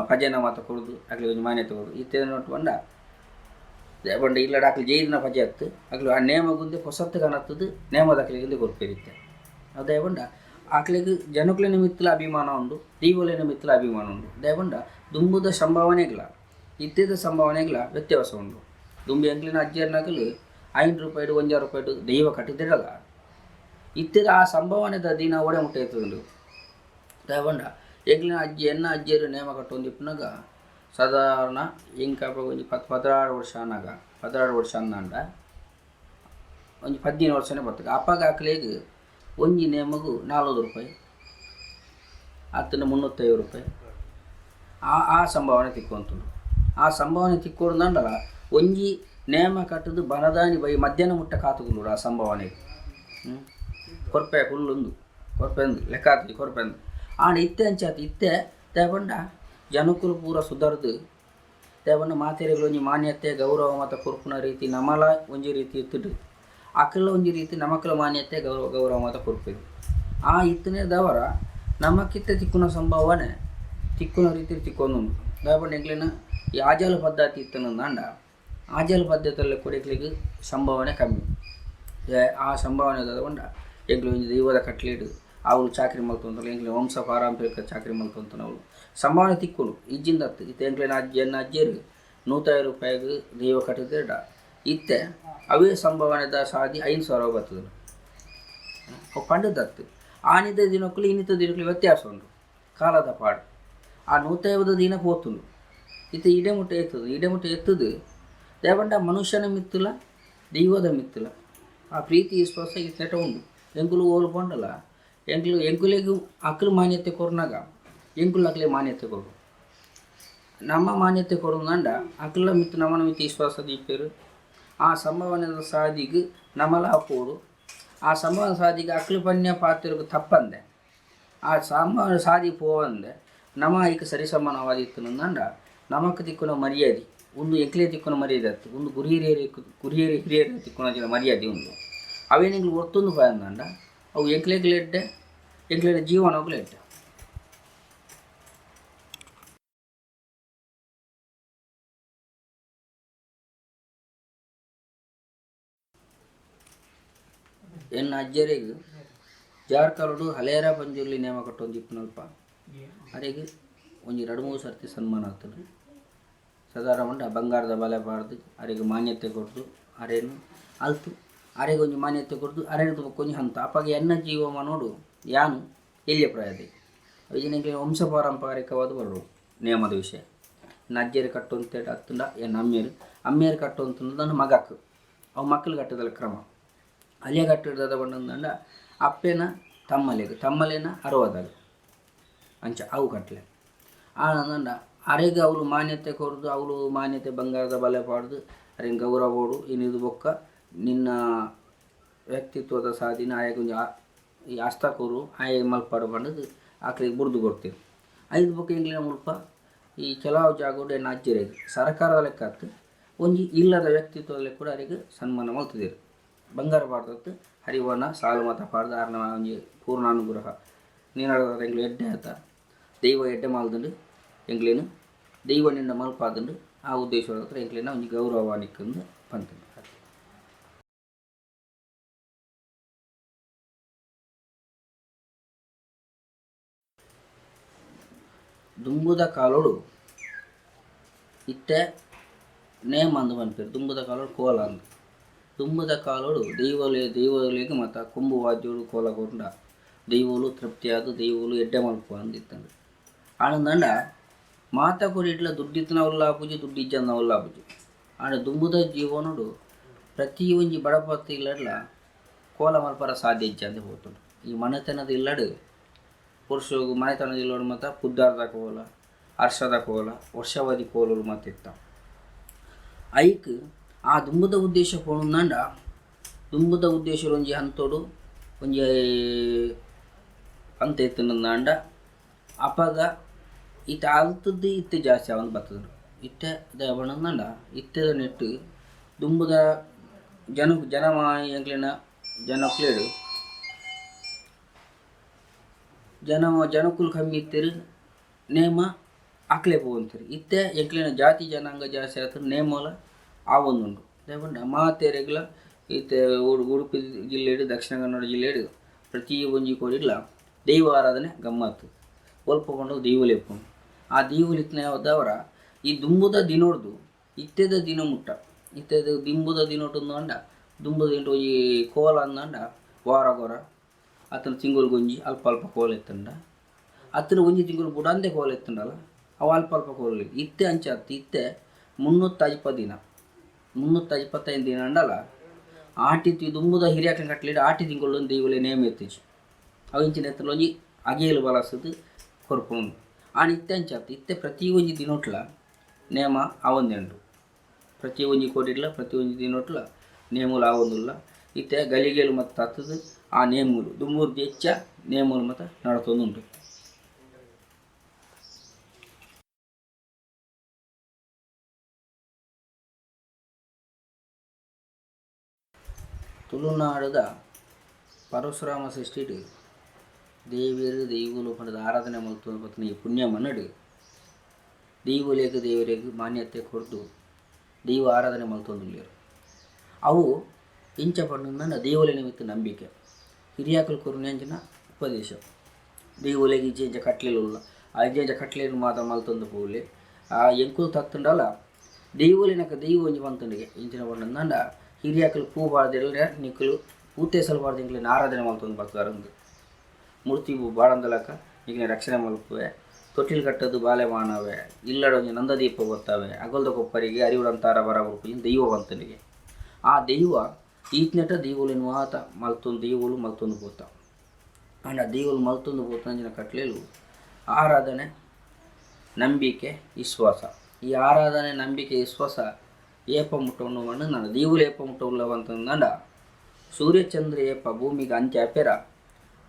ಭಜನ ಮಾತ ಕೊಡ್ದು ಆಗ್ಲಿ ಒಂಜಿ ಮಾನ್ಯತೆ ಕೊಡ್ದು ಇತ್ತೆ ನೋಟು ಬಂಡ ಬಂಡ ಇಲ್ಲಡ ಅಕ್ಲಿ ಜೈಲಿನ ಪಜೆ ಹತ್ತು ಅಕ್ಲು ಆ ನೇಮ ಗುಂದೆ ಹೊಸತ್ತು ಕಾಣತ್ತದು ನೇಮದ ಅಕ್ಲಿಗೆ ಕೊರ್ಪೇರಿತ್ತೆ ಅದೇ ಬಂಡ ಆಕ್ಲಿಗೆ ಜನಕ್ಲಿನ ಮಿತ್ತಲ ಅಭಿಮಾನ ಉಂಡು ದೀವಲಿನ ಮಿತ್ತಲ ಅಭಿಮಾನ ಉಂಡು ದಯಬಂಡ ದುಂಬುದ ಸಂಭಾವನೆಗಳ ಇತ್ತಿದ ಸಂಭಾವನೆಗಳ ವ್ಯತ್ಯಾಸ ಉಂಡು ದುಂಬಿ ಎಂಕ್ಲಿನ ಅಜ್ಜಿಯರ್ನಾಗಲು ₹5 ₹1,000 ದೈವ ಕಟ್ಟಿದಿರಲ್ಲ ಇತ್ತಿದ ಆ ಸಂಭಾವನೆದ ದಿನ ಒಡೆ ಮುಟ್ಟ ಇರ್ತದುಂಡು ದಯಬಂಡ ಎಂಕ್ಲಿನ ಅಜ್ಜಿಯರು ನೇಮ ಕಟ್ಟೊಂದಿಪ್ಪನಾಗ ಸಾಧಾರಣ ಇಂಕ ಒಂಜಿ 16 ವರ್ಷ ಅನ್ನಾಗ 16 ವರ್ಷ ಅನ್ನಂಡ ಒಂಜಿ 17 ವರ್ಷನೇ ಬರ್ತದೆ ಅಪ್ಪಾಗ ಆಕ್ಲಿಗೆ ಒಂಜಿ ನೇಮಗು ₹40 ಅತ್ತನ ₹350 ಆ ಸಂಭಾವನೆ ತಿಕ್ಕೊಂತುಂಡು ಆ ಸಂಭಾವನೆ ತಿಕ್ಕೊಡ್ದಂಡಲ್ಲ ಒಂಜಿ ನೇಮ ಕಟ್ಟದು ಬನದಾನಿ ಬೈ ಮಧ್ಯಾಹ್ನ ಮುಟ್ಟ ಕಾತುಗುಂಡು ಆ ಸಂಭಾವನೆಗೆ ಕೊರ್ಪೆ ಹುಲ್ಲೊಂದು ಕೊರ್ಪೆಂದು ಲೆಕ್ಕಾತಿ ಕೊರ್ಪೆಂದು ಆಂಡ ಇತ್ತೆ ಅಂಚಾತಿ ಇತ್ತೆ ತೇಬಂಡ ಜನಕುಲು ಪೂರ ಸುಧಾರ್ದು ತೇಬಂಡ ಮಾತೆರೆಗಳು ಒಂಜಿ ಮಾನ್ಯತೆ ಗೌರವ ಮತ್ತು ಕೊರ್ಪುನ ರೀತಿ ನಮಲ ಒಂಜಿ ರೀತಿ ಇತ್ತುಡು ಅಕಲ ಒಂಜಿ ರೀತಿ ನಮಕಲ ಮಾನ್ಯತೆ ಗೌರವ ಮತ್ತು ಕೊರ್ಪೆದು ಆ ಇತ್ತನೇ ದವರ ನಮಕಿತ್ತ ತಿಕ್ಕುನ ಸಂಭಾವನೆ ತಿಕ್ಕುನ ರೀತಿ ತಿಕ್ಕೊಂಡು ತೇಬಂಡ ಎಂಕ್ಲಿನ ಈ ಆಜಾಲ ಪದ್ಧತಿ ಇತ್ತನಂದ ಆಜಾಲ ಪದ್ಧತಿಯಲ್ಲಿ ಕೊಡಕ್ಲಿಗೆ ಸಂಭಾವನೆ ಕಮ್ಮಿ ಆ ಸಂಭಾವನೆ ತಗೊಂಡ ಎಂಕ್ಲು ಒಂಜಿ ದೈವದ ಕಟ್ಲಿಡು ಅವಳು ಚಾಕ್ರಿ ಮಲ್ತೊಂತಲ್ಲ ಎಂಕ್ಲಿನ ವಂಶ ಪಾರಂಪರಿಕ ಚಾಕ್ರಿ ಮಲ್ತೊಂತನ ಅವಳು ಸಂಭಾವನೆ ತಿಕ್ಕೊಳು ಇಜ್ಜಿಂದ ಇತ್ತೆ ಎಂಕ್ಲಿನ ಅಜ್ಜಿಯರು ₹100,000 ದೈವ ಕಟ್ಟಿದ್ದ ಇತ್ತೆ ಅವೇ ಸಂಭಾವನೆದ ಸಾದಿ 5,000 ಬರ್ತದೆ ಅವು ಪಂಡದತ್ತು ಆನಿದ ದಿನಕ್ಕೂ ಇನ್ನಿತ ದಿನಕ್ಕೂ ವ್ಯತ್ಯಾಸ ಉಂಟು ಕಾಲದ ಪಾಡು ಆ 150 ದಿನ ಪೋತುಂಡು ಇತ್ತೆ ಇಡೆಮುಟ್ಟ ಎತ್ತದು ದೇವಂಡ ಮನುಷ್ಯನ ಮಿತ್ತುಲ ದೈವದ ಮಿತ್ತುಲ ಆ ಪ್ರೀತಿ ವಿಶ್ವಾಸ ಇತ್ತೆಟ ಉಂಡು ಎಂಕುಲು ಓಲು ಪಂಡಲ್ಲ ಎಂಕುಲೆಗೂ ಅಕ್ಲು ಮಾನ್ಯತೆ ಕೊರ್ನಾಗ ಎಂಕುಲು ಅಕ್ಲೆ ಮಾನ್ಯತೆ ಕೊಡು ನಮ್ಮ ಮಾನ್ಯತೆ ಕೊಡುಂದಂಡ ಅಕ್ಲ ಮಿತ್ತು ನಮ್ಮನ ಮಿತ್ತು ವಿಶ್ವಾಸ ದೀಪೇರು ಆ ಸಂಭಾವನೆದ ಸಾದಿಗೆ ನಮಲ ಹಾಕೋಡು ಆ ಸಂಭಾವನೆ ಸಾದಿಗೆ ಅಕ್ಲು ಪನ್ಯ ಪಾತ್ರಕ್ಕೆ ತಪ್ಪಂದೆ ಆ ಸಂಭಾವನೆ ಸಾದಿ ಪೋವಂದೆ ನಮ ಈಗ ಸರಿ ಸಮಾನವಾದಿತ್ತು ನಂದಂಡ ನಮಕ್ ತಿಕ್ಕುನ ಮರ್ಯಾದೆ ಒಂದು ಎಂಕ್ಲೆ ತಿಕ್ಕುನ ಮರ್ಯಾದೆ ಆಯ್ತು ಒಂದು ಹಿರಿಯರ ತಿಕ್ಕುನ ಮರ್ಯಾದೆ ಉಂಟು ಅವೇನಿಂಗ್ಲು ಒತ್ತೊಂದು ಪಯಂದಂಡ ಅವು ಎಂಕ್ಲೆಗ್ಲೆಡ್ಡೆ ಎಂಕ್ಲೆಡ ಜೀವನಗ್ಲೆಡ್ಡೆ ಎನ್ನ ಅಜ್ಜರಿಗೆ ಜಾರ್ಕರುಡು ಹಲೇರ ಪಂಜುರ್ಲಿ ನೇಮ ಕಟ್ಟೊಂದು ಇಪ್ಪನಲ್ಪ ಅರೆಗೆ ಒಂಜಿ 2-3 ಸರ್ತಿ ಸನ್ಮಾನ ಆಗ್ತದೆ ಸಾಧಾರಣ ಮಂಡ ಬಂಗಾರದ ಬಲೆ ಬಾರ್ದು ಅರೆಗೆ ಮಾನ್ಯತೆ ಕೊಡ್ದು ಅರೇನು ಅಲ್ತು ಅರೆಗೆ ಒಂಜಿ ಮಾನ್ಯತೆ ಕೊಡ್ದು ಅರೇನು ಕೊಂಚ ಹಂತ ಅಪ್ಪಾಗೆ ಎನ್ನ ಜೀವಮಾನೋಡು ಯಾನು ಎಲ್ಲಿಯ ಪ್ರಾಯದೆ ಅವಿಜಿನಗೆ ವಂಶ ಪಾರಂಪರಿಕವಾದ ಬರೋರು ನೇಮದ ವಿಷಯ ನಜ್ಜೇರು ಕಟ್ಟುವಂತ ಹತ್ತುಂಡ ಎನ್ನ ಅಮ್ಮೇರು ಕಟ್ಟುವಂತ ನನ್ನ ಮಗಕ್ಕೆ ಅವು ಮಕ್ಕಳು ಕಟ್ಟದಲ್ಲ ಕ್ರಮ ಅಲಿಯ ಕಟ್ಟಿಡ್ದ ಬಂದಂಡ ಅಪ್ಪೇನ ತಮ್ಮಲೇನ 60 ಅಂಚ ಅವು ಕಟ್ಲೆ ಆನಂದ ಅರೆಗೆ ಅವಳು ಮಾನ್ಯತೆ ಕೊರ್ದು ಅವಳು ಮಾನ್ಯತೆ ಬಂಗಾರದ ಬಲೆ ಪಾಡ್ದು ಅರೆ ಗೌರವೋಡು ಇನ್ನಿದು ಬೊಕ್ಕ ನಿನ್ನ ವ್ಯಕ್ತಿತ್ವದ ಸಾಧಿನ ಆಯಗೊಂದು ಈ ಹಸ್ತಕೂರು ಆಯ ಮಲ್ಪಾಡು ಬಂಡದು ಆಕಳಿಗೆ ಬುರ್ದು ಕೊಡ್ತೀವಿ 5 ಬೊಕ್ಕ ಇಂಗ್ಲಿನ ಮುಲ್ಪ ಈ ಕೆಲವು ಜಾಗೋಡು ಎನ್ನ ಅಜ್ಜರಿಗೆ ಸರ್ಕಾರದ ಲೆಕ್ಕ ಹತ್ತು ಒಂಜಿ ಇಲ್ಲದ ವ್ಯಕ್ತಿತ್ವದಲ್ಲಿ ಕೂಡ ಅವರಿಗೆ ಸನ್ಮಾನ ಮಾಡ್ತಿದ್ದೀರಿ ಬಂಗಾರ ಪಾಡ್ದತ್ತು ಹರಿವನ ಸಾಲು ಮತ ಪಾಡ್ದು ಆರ್ನ ಒಂಜಿ ಪೂರ್ಣಾನುಗ್ರಹ ನೀನಾಡ ಎಂಗ್ಲು ಎಡ್ಡೆ ಆತ ದೈವ ಎಡ್ಡೆ ಮಾಲ್ದಂಡು ಎಂಗ್ಲೇನು ದೈವ ನಿಂಡ ಮಲ್ಪಾದಂಡು ಆ ಉದ್ದೇಶದ ಹತ್ರ ಎಂಗ್ಲೇನ ಒಂಜಿ ಗೌರವಾನಿಕ್ಕಂದು ಪಂತಂಡು ದುಂಬುದ ಕಾಲೋಡು ಇತ್ತೆ ನೇಮ್ ಅಂದು ಪನ್ಪೇರು ದುಂಬುದ ಕಾಲೋಡು ಕೋಲ ಅಂದು ದುಂಬುದ ಕಾಲೋಡು ದೈವಗಳಿಗೆ ಮತ್ತು ಕೊಂಬು ವಾದ್ಯೋಡು ಕೋಲಗೊಂಡ ದೈವಲು ತೃಪ್ತಿಯಾದ ದೈವಲು ಎಡ್ಡೆ ಮಲ್ಪು ಅಂದಿತ್ತಂದು ಆನಂದಂಡ ಮಾತ ಕೊರಿಟ್ಲ ದುಡ್ಡಿತ್ತನ ಉಲ್ಲಾಪುಜಿ ದುಡ್ಡಿಜ್ಜನ ಉಲ್ಲಾಪುಜಿ ಆಂಡ ದುಂಬುದ ಜೀವನೋಡು ಪ್ರತಿ ಒಂಜಿ ಬಡಪತ್ತು ಇಲ್ಲಡ್ಲ ಕೋಲ ಮಲ್ಪರ ಸಾಧ್ಯ ಇಜ್ಜ ಅಂತ ಹೋಗ್ತುಂಡು ಈ ಮನೆತನದ ಇಲ್ಲಡು ಪುರುಷಗೂ ಮನೆತನದ ಇಲ್ಲೋಡು ಮತ್ತು ಪುದ್ದಾರ್ದ ಕೋಲ ಹರ್ಷದ ಕೋಲ ವರ್ಷಾವಧಿ ಕೋಲರು ಮತ್ತಿತ್ತ ಐಕ್ ಆ ದುಂಬುದ ಉದ್ದೇಶ ಪೋಣಂದ ದುಂಬುದ ಉದ್ದೇಶ ಒಂಜಿ ಹಂತೋಡು ಒಂಜಿ ಅಂತ ಎತ್ತಿನಂದ ಅಪಗ ಇತ್ತ ಅಲ್ತದ್ದು ಇತ್ತೆ ಜಾಸ್ತಿ ಅವನು ಬರ್ತದ್ರು ಇತ್ತೆ ದೇವಣ್ಣಂದ ಇತ್ತೆದ ನೆಟ್ಟು ದುಂಬುದ ಜನಮ ಎಂಕ್ಲಿನ ಜನಕ್ಲೇಡು ಜನಕ್ಕುಲು ಕಮ್ಮಿ ಇತ್ತರು ನೇಮ ಅಕ್ಲೆ ಪೋವಂತರು ಇತ್ತೆ ಎಂಕ್ಲಿನ ಜಾತಿ ಜನಾಂಗ ಜಾಸ್ತಿ ಆಗ್ತದೆ ನೇಮಲ ಆವೊಂದುಂಡು ದೇವಣ್ಣ ಮಾತೆರೆಗ್ಲ ಇತ್ತೆ ಉಡುಪಿ ಜಿಲ್ಲೆಡು ದಕ್ಷಿಣ ಕನ್ನಡ ಜಿಲ್ಲೆಡು ಪ್ರತಿ ಒಂಜಿ ಕೋರಿಗ್ಲ ದೈವ ಆರಾಧನೆ ಗಮ್ಮತ್ತು ಒಲ್ಪಕೊಂಡು ದೈವಲೇಪುಂಡು ಆ ದೈವಲಿತ್ನ ಯಾವ್ದವರ ಈ ದುಂಬುದ ದಿನೋಡ್ದು ಇತ್ತೆದ ದಿನ ಮುಟ್ಟ ಇತ್ತೆದ ದಿಂಬುದ ದಿನೋಟೊಂದು ಅಂಡ ದುಂಬುದ ಇಂಟು ಈ ಕೋಲ ಅಂದಂಡ ವಾರ ಅತನ ತಿಂಗಳು ಗೊಂಜಿ ಅಲ್ಪ ಅಲ್ಪ ಕೋಲ ಎತ್ತಂಡ ಅತನ ಒಂಜಿ ತಿಂಗಳು ಬುಡಂದೆ ಕೋಲ ಎತ್ತಂಡಲ್ಲ ಅವು ಅಲ್ಪ ಅಲ್ಪ ಕೋಲ ಇತ್ತೆ ಅಂಚತ್ತು ಇತ್ತೆ 350 ದಿನ 355 ದಿನ ಅಂಡಲ್ಲ ಆಟಿ ದುಂಬುದ ಹಿರಿಯಾಕನ ಕಟ್ಲಿಟ್ಟು ಆಟಿ ತಿಂಗಳು ದೈವಲೆ ನೇಮ ಎತ್ತಿಜಿ ಅವು ಇಂಚಿನ ಎತ್ತಲು ಒಂಜಿ ಅಗೇಲು ಬಲಸದು ಕೊರ್ಪುಂಡು ಆಣ ಇತ್ತೆ ಅಂಚತ್ತು ಇತ್ತೆ ಪ್ರತಿ ಒಂಜಿ ದಿನೋಟ್ಲ ನೇಮ ಆವೊಂದುಂಡು ಪ್ರತಿ ಒಂಜಿ ಕೋಟಿಡ್ಲ ಪ್ರತಿ ಒಂಜಿ ದಿನೋಟ್ಲ ನೇಮುಲು ಆವೊಂದುಲ್ಲ ಇತ್ತೆ ಗಲಿಗೇಲು ಮತ್ತು ತತ್ತದು ಆ ನೇಮುಲು ದುಂಬೂರು ಹೆಚ್ಚ ನೇಮುಲು ಮತ್ತು ನಡತೊಂದುಂಟು ತುಳುನಾಡದ ಪರಶುರಾಮ ಸೃಷ್ಟಿಡು ದೇವಿಯರು ದೈವಲು ಪಂಡದ ಆರಾಧನೆ ಮಲ್ತು ಪತ್ನಿ ಪುಣ್ಯ ಮನ್ನಡು ದೇವರೇಗು ಮಾನ್ಯತೆ ಕೊಡ್ದು ದೈವ ಆರಾಧನೆ ಮಲ್ತೊಂದುಲ್ಲೇರು ಅವು ಇಂಚ ಪಂಡ ದೇವಲೆ ನಿಮಿತ್ತ ನಂಬಿಕೆ ಹಿರಿಯಾಕಲು ಕೊರುನೆಂಚಿನ ಉಪದೇಶ ದೇವಲೆಗೆ ಇಜ್ಜೆಂಚ ಕಟ್ಲೆಲ್ಲ ಆ ಇಜ್ಜೆಂಚ ಕಟ್ಲೆಯನ್ನು ಮಾತ್ರ ಮಲ್ತೊಂದು ಪೋಲೆ ಆ ಎಂಕುಲು ತತ್ತುಂಡಲ್ಲ ದೈವಲಿನಕ ದೈವ ಒಂಜಿ ಪಂತುಂಡಿಗೆ ಇಂಚಿನ ಪಂಡ ಹಿರಿಯಾಕಲು ಪೂ ಬಾರ್ದೆಲ್ಲ ನಿಕ್ಕಲು ಪೂತೆ ಸಲಬಾರ್ದು ಇಂಕ್ಲಿನ ಆರಾಧನೆ ಮಲ್ತೊಂದು ಬರ್ತಾರಂದು ಮೂರ್ತಿ ಬಾಳಂದಲಕ ಈಗಿನ ರಕ್ಷಣೆ ಮಲ್ಪುವೆ ತೊಟ್ಟಿಲು ಕಟ್ಟದು ಬಾಲೆ ಮಾನವೆ ಇಲ್ಲಡೊಂಜಿ ನಂದದೀಪ ಗೊತ್ತವೆ ಅಗಲ್ದ ಕೊಪ್ಪರಿಗೆ ಅರಿವುಡಂತಾರ ಬರಬರ್ಪು ದೈವ ಬಂತನಿಗೆ ಆ ದೈವ ಈತ್ನೆಟ ದೈವಲಿನ ಮಾತ ಮಲ್ತೊಂದು ದೈವಲು ಮಲ್ತೊಂದು ಪೋತ ಅಂಡ ದೈವಲು ಮಲ್ತೊಂದು ಪೋತಂಜಿನ ಕಟ್ಲೆಲು ಆರಾಧನೆ ನಂಬಿಕೆ ವಿಶ್ವಾಸ ಈ ಆರಾಧನೆ ನಂಬಿಕೆ ವಿಶ್ವಾಸ ಏಪ ಮುಟ್ಟವನ್ನು ಮಣ್ಣು ನಾನು ದೈವಲು ಏಪ ಮುಟ್ಟವುಲ್ಲವಂತಂದ ಸೂರ್ಯಚಂದ್ರ ಏಪ ಭೂಮಿಗೆ ಅಂತ್ಯ ಅಪೆರ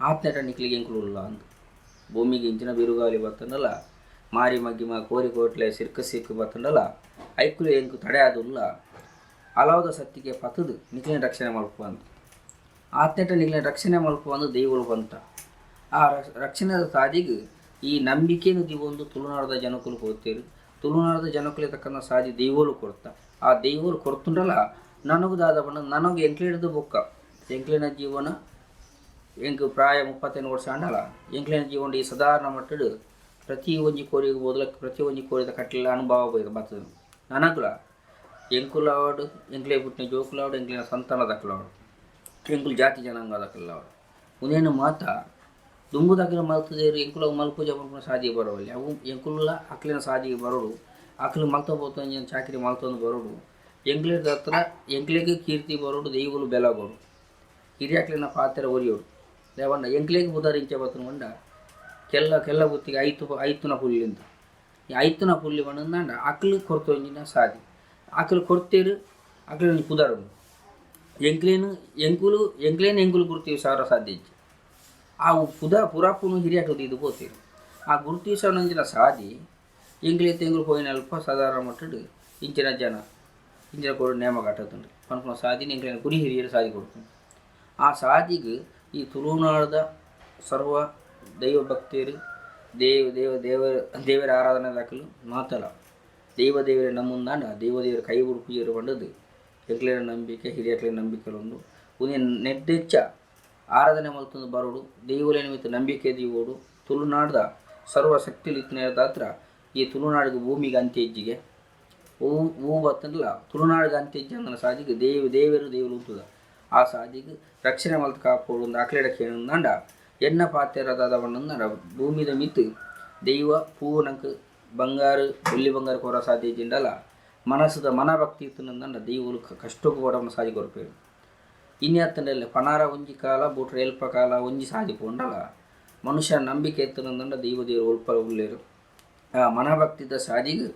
ಆತ್ನೆಟ ನಿಕ್ಲಿಗೆ ಎಂಕುಲ್ಲ ಅಂದು ಭೂಮಿಗೆ ಇಂಚಿನ ಬಿರುಗಾಲಿ ಬರ್ತಂಡಲ್ಲ ಮಾರಿ ಮಗ್ಗಿಮ ಕೋರಿ ಕೋಟ್ಲೆ ಸಿಕ್ಕು ಬರ್ತಂಡಲ್ಲ ಐಕುಲು ಎಂಕು ತಡೆ ಆದುಲ್ಲ ಹಲವಾದ ಸತ್ತಿಗೆ ಪತದು ನಿಕ್ಲಿನ ರಕ್ಷಣೆ ಮಲ್ಪು ಅಂತ ಆತ್ನೆಟ ನಿಕ್ಲಿನ ರಕ್ಷಣೆ ಮಲ್ಪು ಅಂದು ದೈವಲು ಬಂತ ಆ ರಕ್ಷಣೆದ ಸಾದಿಗೆ ಈ ನಂಬಿಕೆಯನ್ನು ದಿವೊಂದು ತುಳುನಾಡದ ಜನಕುಲು ಹೋಗ್ತೀರಿ ತುಳುನಾಡದ ಜನಕುಲೆ ತಕ್ಕಂಥ ಸಾದಿ ದೈವಲು ಕೊಡ್ತಾ ಆ ದೈವಲು ಕೊಡ್ತುಂಡಲ್ಲ ನನಗೂ ದಾದ ಬಣ್ಣ ನನಗೆ ಎಂಕ್ಲಿನದು ಬೊಕ್ಕ ಎಂಕ್ಲಿನ ಜೀವನ ಎಂಕು ಪ್ರಾಯ 35 ವರ್ಷ ಅಂಡಲ್ಲ ಎಂಕ್ಲಿನ ಜೀವನ ಈ ಸಾಧಾರಣ ಮಟ್ಟಡು ಪ್ರತಿ ಒಂಜಿ ಕೋರಿಗೆ ಓದಲಕ್ಕೆ ಪ್ರತಿ ಒಂಜಿ ಕೋರಿದ ಕಟ್ಟಲಿಲ್ಲ ಅನುಭವ ಬರ್ತದೆ ನನಗುಲ ಎಂಕುಲಾವಡು ಎಂಕ್ಲೆ ಪುಟ್ಟಿನ ಜೋಕುಲಾವಡು ಎಂಕ್ಲಿನ ಸಂತಾನ ದಕ್ಕಲಾವಡು ಎಂಕುಲು ಜಾತಿ ಜನಾಂಗ ದಕ್ಕಲಾವಡು ಉನೇನು ಮಾತ ದುಂಬುದಾಗಿನ ಮಲ್ತದೇರು ಎಂಕುಲ ಮಲ್ಪೂಜೆ ಮಲ್ಪನ ಸಾದಿಗೆ ಬರೋವಲ್ಲಿ ಅವು ಎಂಕುಲ ಅಕ್ಲಿನ ಸಾದಿಗೆ ಬರೋಡು ಅಕ್ಲು ಮಲ್ತ ಬೋತಂಜ ಚಾಕರಿ ಮಲ್ತೊಂದು ಬರೋಡು ಎಂಕ್ಲಿದ ಹತ್ರ ಎಂಕ್ಲೆಗೆ ಕೀರ್ತಿ ಬರೋಡು ದೈವಲು ಬೆಲ ಬರೋಡು ಹಿರಿಯಾಕ್ಲಿನ ಪಾತ್ರೆ ಒರಿಯೋಡು ದೇವಣ್ಣ ಎಂಕ್ಲೆಗೆ ಬುಧಾರಿಂಚೆ ಬತ್ತುಕೊಂಡ ಕೆಲ್ಲ ಬುತ್ತಿಗೆ ಐತುನ ಪುಲ್ಲಿಂದ ಈ ಐತುನ ಪುಲ್ಲಿ ಬಂದಂಡ ಅಕ್ಲು ಕೊರ್ತೊಂಜಿನ ಸಾದಿ ಅಕ್ಲು ಕೊಡ್ತೀರು ಅಕ್ಲಿನ ಪುದಾರು ಎಂಕ್ಲೇನು ಗುರುತೀವಿ ಸಾವಿರ ಸಾಧ್ಯ ಇಜ್ಜಿ ಆ ಪುರಾಪುನು ಹಿರಿಯಾಕಲು ಇದು ಹೋಗ್ತೀರಿ ಆ ಗುರುತೀಸವನಂಜಿನ ಸಾದಿ ಎಂಕ್ಲೆ ತೆಂಗುಲು ಹೋಯಿನ ಅಲ್ಪ ಸಾಧಾರಣ ಮಟ್ಟಡು ಇಂಚಿನ ಜನ ಇಂಚಿನ ಕೊಡು ನೇಮ ಕಟ್ಟುತ್ತುಂಡು ಪನ್ಪುನ ಸಾದಿನ ಎಂಕ್ಲಿನ ಗುರಿ ಹಿರಿಯರು ಸಾದಿ ಕೊಡ್ತೀನಿ ಆ ಸಾದಿಗೆ ಈ ತುಳುನಾಡದ ಸರ್ವ ದೈವ ಭಕ್ತಿಯರು ದೇವರ ಆರಾಧನೆ ದಾಖಲು ಮಾತಲ್ಲ ದೇವರೇ ನಮ್ಮುಂದಾಂಡ ದೇವರ ಕೈ ಉಡುಪಿಯರು ಬಂಡದು ಎಂಕ್ಲಿನ ನಂಬಿಕೆ ಹಿರಿಯಕ್ಲಿನ ನಂಬಿಕೆಲೊಂದು ಉನಿ ನೆಡ್ಡೆಚ್ಚ ಆರಾಧನೆ ಮಲ್ತೊಂದು ಬರೋಡು ದೈವಲೆ ನಿಮಿತ್ತ ನಂಬಿಕೆ ದೀವೋಡು ತುಳುನಾಡದ ಸರ್ವ ಶಕ್ತಿಲಿತ್ನ ಹತ್ರ ಈ ತುಳುನಾಡಿಗೆ ಭೂಮಿಗೆ ಅಂತ್ಯ ಹೆಜ್ಜಿಗೆ ಹೂ ಬತ್ತಂದಿಲ್ಲ ತುಳುನಾಡು ಅಂತ್ಯಜ್ಜಿ ಅಂದನ ಸಾದಿಗೆ ದೇವರು ಉಂಟುದ ಆ ಸಾದಿಗೆ ರಕ್ಷಣೆ ಮಲ್ತ ಕಾಪೋಡು ಒಂದು ಅಕ್ಲೆಡಕ್ಕೆ ಏನಂದ ಎನ್ನ ಪಾತ್ರದ ಬಣ್ಣಂದ ಭೂಮಿದ ಮಿತ್ತು ದೈವ ಪೂನಂಕ್ ಬಂಗಾರು ಬೆಳ್ಳಿ ಬಂಗಾರ ಕೊರ ಸಾಧ್ಯಜಿಂಡಲ್ಲ ಮನಸ್ಸುದ ಮನಭಕ್ತಿ ಇತ್ತಂದ ದೈವಲು ಕಷ್ಟಕ್ಕೂ ಕೊಡವನ್ನ ಸಾದಿ ಕೊರಪೇರು ಇನ್ಯಾತ್ತಂಡಲ್ಲ ಪನಾರ ಒಂಜಿ ಕಾಲ ಬೂಟ್ರ ಎಲ್ಪ ಕಾಲ ಒಂಜಿ ಸಾದಿ ಪೋಂಡಲ್ಲ ಮನುಷ್ಯ ನಂಬಿಕೆ ಎತ್ತನಂದ ದೇವರು ಒಲ್ಪ ಉಳ್ಳೇರು ಆ ಮನಭಕ್ತಿದ ಸಾದಿಗೆ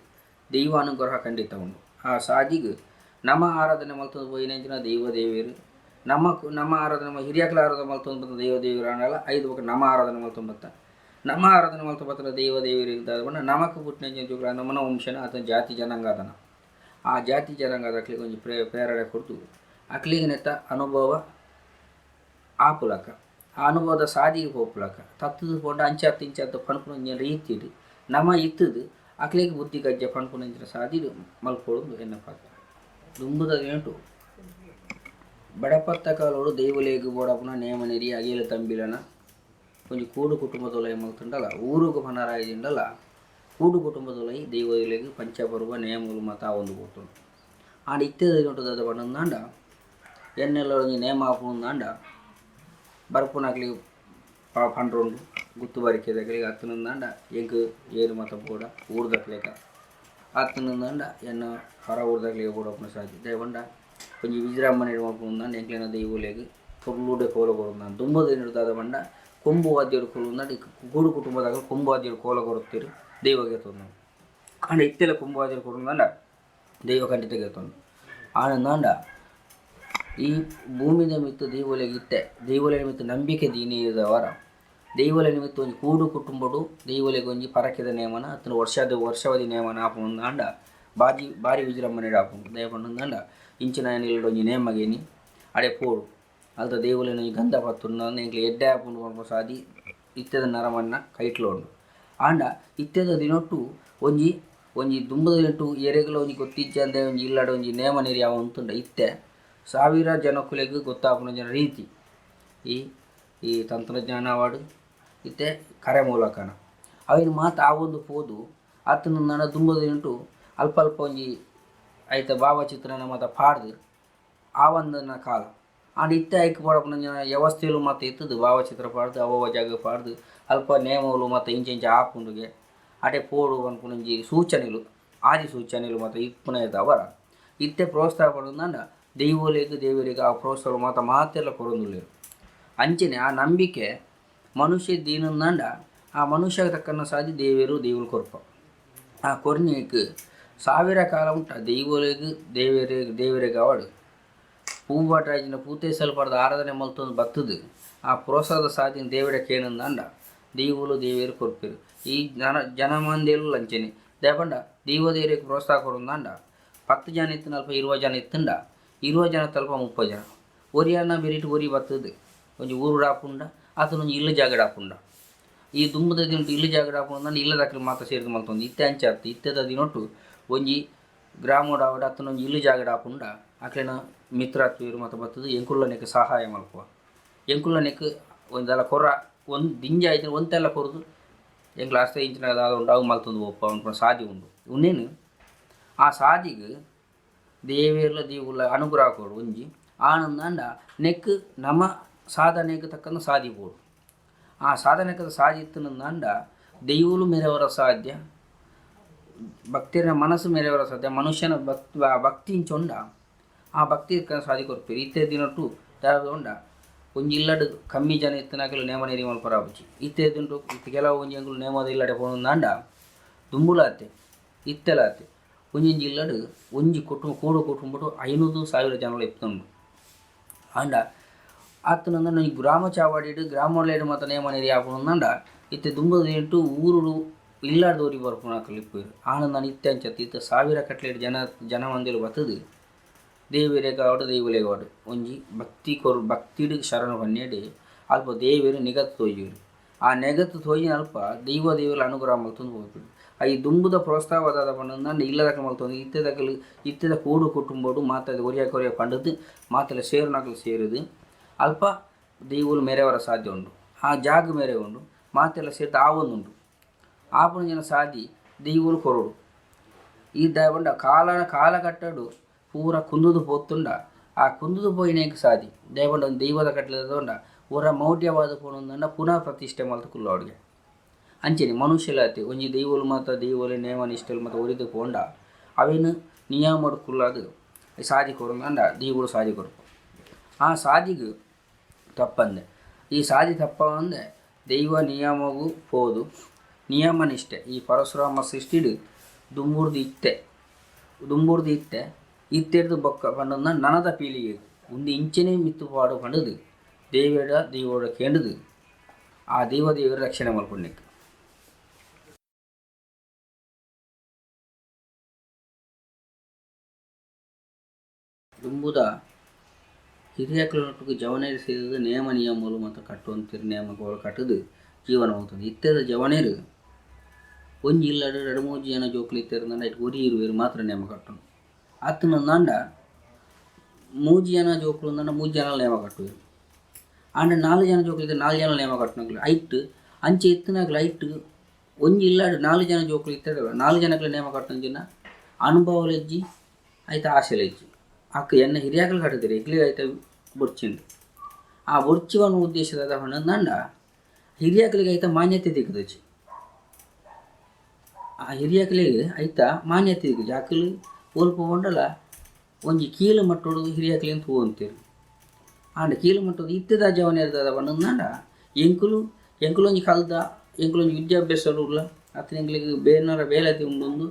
ದೈವ ಅನುಗ್ರಹ ಖಂಡಿತ ಉಂಟು ಆ ಸಾದಿಗೆ ನಮ್ಮ ಆರಾಧನೆ ಮಲ್ತೊಂದು ಪೋಯಿನಂಚಿನ ದೇವೇರು ನಮ್ಮ ಆರಾಧನೆ ಹಿರಿಯಕಲ ಆರಾಧನೆ ಮಲ್ತೊಂದು ಬಂದ ದೇವೇರು ಅನ್ನಲ್ಲ 5 ಬಕ್ಕ ನಮ್ಮ ಆರಾಧನೆ ಮಲ್ತೊಂದು ಬತ್ತ ನಮ್ಮ ಆರಾಧನೆ ಮಲ್ತು ಬತ್ತನ ದೇವೇರು ಇದ್ದಾದ ನಮಕ್ ಪುಟ್ಟಿನ ಜುಗ್ರ ನಮ್ಮನ ವಂಶನ ಆತನ ಜಾತಿ ಜನಾಂಗ ಅದನ ಆ ಜಾತಿ ಜನಾಂಗದ ಅಕ್ಲಿಗೆ ಒಂಜಿ ಪ್ರೇರಣೆ ಕೊಡ್ತು ಅಕ್ಲಿಗೆ ನೆತ್ತ ಅನುಭವ ಆಪುಲಕ ಆ ಅನುಭವದ ಸಾದಿಗೆ ಹೋಗ್ಲಕ ತತ್ತದು ಪೋಂಡ ಅಂಚಾತ್ತು ಪನ್ಪುನ ರೀತಿ ನಮ್ಮ ಇತ್ತದು ಅಕ್ಲಿಗೆ ಬುದ್ಧಿ ಗಜ್ಜೆ ಪನ್ಪುನ ಸಾದಿದು ಮಲ್ಕೊಳ್ಳೋದು ಎನ್ನ ಪಾತ್ರ ದುಂಬುದ ಏಂಟು ಬಡಪತ್ತ ಕಾಲೋಡು ದೈವಲೇಗು ಬೋಡಪುನ ನೇಮ ನೆರಿ ಅಗೇಲು ತಂಬಿಲನ ಕೊಂಚ ಕೂಡು ಕುಟುಂಬದೊಲೈ ಮಲ್ತುಂಡಲ್ಲ ಊರುಗು ಪನರಾಯದಿಂಡಲ್ಲ ಕೂಡು ಕುಟುಂಬದೊಲೈ ದೈವಲೇಗು ಪಂಚಪರ್ವ ನೇಮಗಳು ಮತ ಒಂದು ಕೂತು ಆಡ ಇತ್ತದ ನೋಟದ ಬಣ್ಣಂದಾಂಡ ಎನ್ನೆಲ್ಲ ನೇಮ ಆಪುಂದಾಂಡ ಬರ್ಪುನಾಗ್ಲಿಗೆ ಪಂಡ್ರೋಂಡು ಗುತ್ತು ಬರಿಕೆದಾಗಲಿಗೆ ಹತ್ತನಂದಾಂಡ ಎಂಕ್ ಏರು ಮತ ಬೋಡ ಊರ್ದಕ್ಲೇಕ ಹತ್ತನಂದಾಂಡ ಎನ್ನ ಹೊರ ಊರ್ದಾಗ್ಲಿಗೆ ಬೋಡಪ್ಪನ ಸಾಧ್ಯ ಬಂಡ ಕೊಂಚ ವಿಜೃಂಭಣೆ ಮಾಡ್ಕೊಂಡ್ ಎಂಕ್ಲೇನ ದೈವಲೇಗು ಪೊರ್ಲೂಡೆ ಕೋಲ ಕೊಡುಂದಾಂಡ ದುಂಬದ ಹಿಡಿದಾದ ಬಂಡ ಕೊಂಬು ವಾದ್ಯರು ಕೊಡುಂದಾಂಡ ಗೂಡು ಕುಟುಂಬದಾಗ ಕೊಂಬು ವಾದ್ಯರು ಕೋಲ ಕೊಡುತ್ತೀರು ದೈವಗೆ ತೊಂದು ಆಂಡ ಇತ್ತೆಲ್ಲ ಕೊಂಬು ವಾದ್ಯರು ಕೊಡುಂದಾಂಡ ದೈವ ಖಂಡಿತ ಗೆತ್ತೊಂದು ಆನಂದಾಂಡ ಈ ಭೂಮಿದ ಮಿತ್ತು ದೈವಲೆಗೆ ಇತ್ತೆ ದೈವಲೆ ನಿಮಿತ್ತ ನಂಬಿಕೆ ದೀನಿದವರ ದೈವಲೆ ನಿಮಿತ್ತ ಒಂದು ಕೂಡು ಕುಟುಂಬಡು ದೈವಲೆಗೆ ಒಂಜಿ ಪರಕೆದ ನೇಮನ ಅತನ ವರ್ಷಾವಧಿ ನೇಮನ ಆಪುಂದಾಂಡ ಭಾರಿ ವಿಜೃಂಭಣೆ ಆಪುಂಡು ದಯಪಂಡ ಇಂಚಿನ ಏನಿಲ್ಲ ಒಂಜಿ ನೇಮಗೇನಿ ಅಡೆ ಪೋಡು ಅಲ್ದ ದೈವಲೆನ ಗಂಧ ಪತ್ತುಂಡು ಎಂಕ್ಲೆ ಎಡ್ಡೆ ಆಪುಂಡು ಕೊಡುವ ಸಾದಿ ಇತ್ತೆದ ನರಮನ್ನ ಕೈಟ್ಲೋಂಡು ಆಂಡ ಇತ್ತೆದ ದಿನೊಟ್ಟು ಒಂಜಿ ದುಂಬದ ಎಂಟು ಎರೆಗಳ ಒಂಜಿ ಗೊತ್ತಿಜ್ಜ ಅಂದೆ ಒಂಜಿ ಇಲ್ಲಡ ಒಂಜಿ ನೇಮ ನೀರು ಯಾವ ಅಂತುಂಡ ಇತ್ತೆ ಸಾವಿರ ಜನಕ್ಕುಲೆಗ್ ಗೊತ್ತಾಪುನ ಜನ ರೀತಿ ಈ ತಂತ್ರಜ್ಞಾನ ಅವಾರ್ಡ್ ಇತ್ತೆ ಕರೆ ಮೂಲಕನ ಅವಿನ ಮಾತು ಆ ಒಂದು ಪೋದು ಆತನ ನಡ ದುಂಬದ ಎಂಟು ಅಲ್ಪ ಒಂಜಿ ಐತ ಭಾವಚಿತ್ರನ ಮಾತ ಪಾಡ್ದು ಆ ಒಂದನ ಕಾಲ ಆಂಡ ಇತ್ತೆ ಐಕ್ ಪಡಪುನ ಜನ ವ್ಯವಸ್ಥೆಲು ಮತ್ತು ಇತ್ತದು ಭಾವಚಿತ್ರ ಪಾಡ್ದು ಅವವ ಜಾಗ ಪಾಡ್ದು ಅಲ್ಪ ನೇಮಗಳು ಮತ್ತು ಇಂಚೆ ಆಪುಂಡುಗೆ ಅಟೆ ಪೋಡು ಅನ್ಕೊಂಡಂಜಿ ಸೂಚನೆಗಳು ಆದಿ ಸೂಚನೆಗಳು ಮತ್ತು ಇಪ್ಪುನ ಅವರ ಇತ್ತೆ ಪ್ರೋತ್ಸಾಹ ಪಡೋದಂಡ ದೇವರಿಗೆ ಆ ಪ್ರೋತ್ಸಾಹ ಮಾತೆಲ್ಲ ಕೊರೊಂದುಲ್ಲೇರು ಅಂಚನೆ ಆ ನಂಬಿಕೆ ಮನುಷ್ಯ ದೀನಂದಾಂಡ ಆ ಮನುಷ್ಯಗೆ ತಕ್ಕನ್ನ ಸಾಧಿ ದೇವರು ಕೊರಪ ಆ ಕೊರ್ನಿಕ್ ಸಾವಿರ ಕಾಲ ಉಂಟ ದೇವರಿಗೆ ಅವಡು ಪೂಬಾಟರಾಜಿನ ಪೂತೇಸಲ್ ಪಡೆದ ಆರಾಧನೆ ಮಲ್ತೊಂದು ಬತ್ತದು ಆ ಪ್ರೋತ್ಸಾಹದ ಸಾಧಿನ ದೇವರ ಕೇನಂದಾಂಡ ದೇವರು ಕೊರ್ಪೇರು ಈ ಜನಮಂದಿಲು ಲಂಚನೆ ದೇಪಂಡ ದೇವರಿಗೆ ಪ್ರೋತ್ಸಾಹ ಕೊಡೋಂದಾಂಡ 10 ಜನ ಇತ್ತು ನಲ್ಪ 20 ಜನ ಇತ್ತಂಡ 20 ಜನ ತಲ್ಪ 30 ಜನ ಒರಿಯನ್ನ ಬೆರಿಟ್ಟು ಒರಿ ಬತ್ತದು ಒಂಜಿ ಊರು ಆಪುಂಡ ಆತನೊಂಜಿ ಇಲ್ಲು ಜಾಗಡ ಆಪುಂಡ ಈ ದುಂಬದ ದಿನಟ್ಟು ಇಲ್ಲು ಜಾಗಡ ಆಪುಂಡ ಇಲ್ಲದಕ್ಕೆ ಮಾತ್ರ ಸೇರಿದು ಮಲ್ತೊಂದು ಇತ್ತೆ ಅಂಚಾರ್ತಿ ಇತ್ತೆದ ದಿನೊಟ್ಟು ಒಂಜಿ ಗ್ರಾಮೋಡ ಆವಡ ಆತನೊಂಜಿ ಇಲ್ಲು ಜಾಗಡ ಆಪುಂಡ ಅಕ್ಲೆನ ಮಿತ್ರಾತ್ವೀರು ಮತ್ತು ಬತ್ತದು ಎಂಕುಲ್ಲನೆಕ್ ಸಹಾಯ ಮಲ್ಪುವ ಎಂಕುಲ್ಲನೆಕ್ ಒಂದೆಲ್ಲ ಕೊರ ಒಂದು ದಿಂಜ ಆಯ್ತು ಒಂತೆಲ್ಲ ಕೊರದು ಎಂಕ್ಲ ಅಸ್ತ ಇಂಚಿನ ಉಂಡು ಅವು ಮಲ್ತೊಂದು ಒಪ್ಪ ಅನ್ಕೊಂಡು ಸಾದಿ ಉಂಡು ಉನ್ನೇನು ಆ ಸಾದಿಗೆ ದೇವುಲ ಅನುಗ್ರಹ ಕೊಡು ಒಂಜಿ ಆನಂದಾಂಡ ನೆಕ್ ನಮ್ಮ ಸಾಧನೆಗೆ ತಕ್ಕಂಥ ಸಾದಿ ಬೋಡು ಆ ಸಾಧನೆಗೆ ಸಾದಿ ಇತ್ತನಂದಾಂಡ ದೈವಲು ಮೇರೆವರ ಸಾಧ್ಯ ಭಕ್ತಿಯ ಮನಸ್ಸು ಮೇರೆವರ ಸಾಧ್ಯ ಮನುಷ್ಯನ ಭಕ್ತಿ ಇಂಚೊಂಡ ಆ ಭಕ್ತಿ ಸಾದಿ ಕೊಡ್ಪೇರು ಇತ್ತೆ ದಿನಟ್ಟು ಉಂಡ ಒಂಜಿ ಇಲ್ಲಡು ಕಮ್ಮಿ ಜನ ಇತ್ತನಾಗಲು ನೇಮ ನೀರಿ ಮಲ್ಪರ ಬುಚ್ಚಿ ಇತ್ತೆ ದುಂಟು ಕೆಲವು ಒಂಜಿ ಅಂಗುಲು ನೇಮದ ಇಲ್ಲಡೆ ಪೋನಂದಾಂಡ ದುಂಬುಲಾತೆ ಇತ್ತೆಲಾತೆ ಒಂಜಿ ಇಲ್ಲಡು ಒಂಜಿ ಕೂಡು ಕುಟುಂಬಡು 500,000 ಜನಗಳು ಇತ್ತುಂಡು ಆಂಡ ಆತನಂದ ಈ ಗ್ರಾಮ ಚಾವಾಡಿಡು ಗ್ರಾಮಲೇಡು ಮತ್ತು ನೇಮ ನೀರಿ ಆಪುನಂದಾಂಡ ಇತ್ತೆ ದುಂಬದ ಎಂಟು ಊರುಡು ಇಲ್ಲಾರ್ದವ್ರಿಗೆ ಬರ್ಪುನ ಕಲಿಪೇರು ಆನಂದ ಇತ್ತೆ ಅಂಚತ್ತು ಇತ್ತೆ 1000 ಕಟ್ಲೆಡ್ ಜನ ಮಂದಿಲು ಬತ್ತದು ದೇವರೇಗಾವಡು ದೈವಲೇಗಾವಡು ಒಂಜಿ ಭಕ್ತಿಡು ಶರಣ ಪನ್ನೇಡಿ ಅಲ್ಪ ದೇವರು ನಿಗತ್ತು ತೋಯ್ಯೂರು ಆ ನೆಗತ್ತು ತೋಯಿನ ಅಲ್ಪ ದೇವರ ಅನುಗ್ರಹ ಮಲ್ತೊಂದು ಹೋಗ್ಬಿಡು ಈ ದುಂಬುದ ಪ್ರೋತ್ಸಾಹವಾದ ಪಂಡ ಇಲ್ಲದಕ್ಕೆ ಮಲ್ತೊಂದು ಇತ್ತದ ಕೂಡು ಕುಟುಂಬಡು ಮಾತಾಡಿ ಒರಿಯ ಪಂಡದು ಮಾತೆಲ್ಲ ಸೇರುನಾಗಲು ಸೇರುದು ಅಲ್ಪ ದೇವರು ಮೇರೆವರ ಸಾಧ್ಯ ಉಂಡು ಆ ಜಾಗ ಮೇರೆ ಉಂಡು ಮಾತೆಲ್ಲ ಸೇರಿದ ಆ ಒಂದುಂಡು ಆಪುನ ಜನ ಸಾದಿ ದೇವರು ಕೊರಡು ಈ ದಾಯಗೊಂಡ ಕಾಲಕಟ್ಟಡು ಪೂರ ಕುಂದುದು ಪೋತುಂಡ ಆ ಕುಂದುದು ಪೋಯಿನೇಕ ಸಾದಿ ದಯಗೊಂಡ ಒಂದು ದೈವದ ಕಟ್ಟಲೆದೊಂಡ ಊರ ಮೌಢ್ಯವಾದ ಪೋಣಂದಂಡ ಪುನಃ ಪ್ರತಿಷ್ಠೆ ಮಲ್ತು ಕುಲ್ಲೋಡ್ಗೆ ಅಂಚೆನೆ ಮನುಷ್ಯಲಾತಿ ಒಂಜಿ ದೈವಲು ಮಾತ ದೈವಲೆ ನೇಮ ನಿಷ್ಠಲು ಮಾತ ಒರಿದು ಪೋಂಡ ಅವೇನು ನಿಯಮಡು ಕುಲ್ಲಾದು ಸಾದಿ ಕೊರಂದ ದೈವಗಳು ಸಾದಿ ಕೊರಪು ಆ ಸಾದಿಗೆ ತಪ್ಪಂದೆ ಈ ಸಾದಿ ತಪ್ಪಂದೆ ದೈವ ನಿಯಮವು ಪೋದು ನಿಯಮ ನಿಷ್ಠೆ ಈ ಪರಶುರಾಮ ಸೃಷ್ಟಿಡು ದುಂಬುರ್ದು ಇತ್ತೆರ್ದು ಬೊಕ್ಕ ಪಂಡ ನನದ ಪೀಳಿಗೆ ಒಂದು ಇಂಚನೆ ಮಿತ್ತು ಪಾಡು ಪಂಡದು ದೈವೋಡ ಕೇಂಡದು ಆ ದೇವರ ರಕ್ಷಣೆ ಮಲ್ಪುಣ್ಯಕ್ಕೆ ದುಂಬುದ ಹಿರಿಯಕ್ಕಳೊಟ್ಟಿಗೆ ಜವನೇರು ಸೇರಿದ ನೇಮ ನಿಯಮಗಳು ಮತ್ತು ಕಟ್ಟುವಂತಿರು ನೇಮಗಳು ಕಟ್ಟದು ಜೀವನವಾಗ್ತದೆ ಇತ್ತೆದ ಜವನೇರು ಒಂಜಿ ಇಲ್ಲಡು 2-3 ಜನ ಜೋಕ್ಲಿ ಇತ್ತೇರಂದ ಇಟ್ಟು ಒರಿ ಇರುವೇರು ಮಾತ್ರ ನೇಮ ಕಟ್ಟನು ಆತನ ನಂಡ 3 ಜನ ಜೋಕ್ಲು ಅಂದ 3 ಜನ ನೇಮ ಕಟ್ಟುವೇರು ಆಂಡ 4 ಜನ ಜೋಕ್ಲು ಇದ್ದರೆ 4 ಜನ ನೇಮ ಕಟ್ಟನಾಗ್ಲಿ ಐಟ್ ಅಂಚೆ ಎತ್ತನಾಗ್ಲಿ ಐಟ್ ಒಂಜಿ ಇಲ್ಲಡು 4 ಜನ ಜೋಕ್ಲು ಇತ್ತೇರ 4 ಜನಕ್ಕೆ ನೇಮ ಕಟ್ಟಂಜಿನ ಅನುಭವಲೆಜ್ಜಿ ಆಯ್ತು ಆಸೆಲೆಜ್ಜಿ ಅಕ್ಕ ಎನ್ನ ಹಿರಿಯಾಕಲು ಕಟ್ಟಿದ್ದೀರಿ ಇಗ್ಲಿಗೆ ಆಯ್ತು ಬೊರ್ಚಿಂದು ಆ ಬೊರ್ಚಿವನ ಉದ್ದೇಶದ ಹೊಣ್ಣಂದ ಹಿರಿಯಾಕಲಿಗೆ ಆಯ್ತಾ ಮಾನ್ಯತೆ ದಿಕ್ಕದಚ್ಚಿ ಆ ಹಿರಿಯಾಕಲಿಗೆ ಆಯ್ತಾ ಮಾನ್ಯತೆ ದಿಕ್ಕಜಿ ಆಕಲು ಓಲ್ಪ ಕೊಂಡಲ್ಲ ಒಂಜಿ ಕೀಲು ಮಟ್ಟೋಡು ಹಿರಿಯಾಕಲಿ ಅಂತ ಅಂತೀರಿ ಆಂಡ ಕೀಲು ಮಟ್ಟೋದು ಇತ್ತದ ಜವನೇರದ ಹೊಣ್ಣಂದ ಎಂಕುಲು ಒಂಜಿ ಕಲ್ದ ಎಂಕುಲೊಂಜಿ ವಿದ್ಯಾಭ್ಯಾಸ ಉಲ್ಲ ಅತ್ತ ಎಂಕ್ಲಿಗೆ ಬೇನಾರ ಬೇಲತಿ ಉಂಡೊಂದು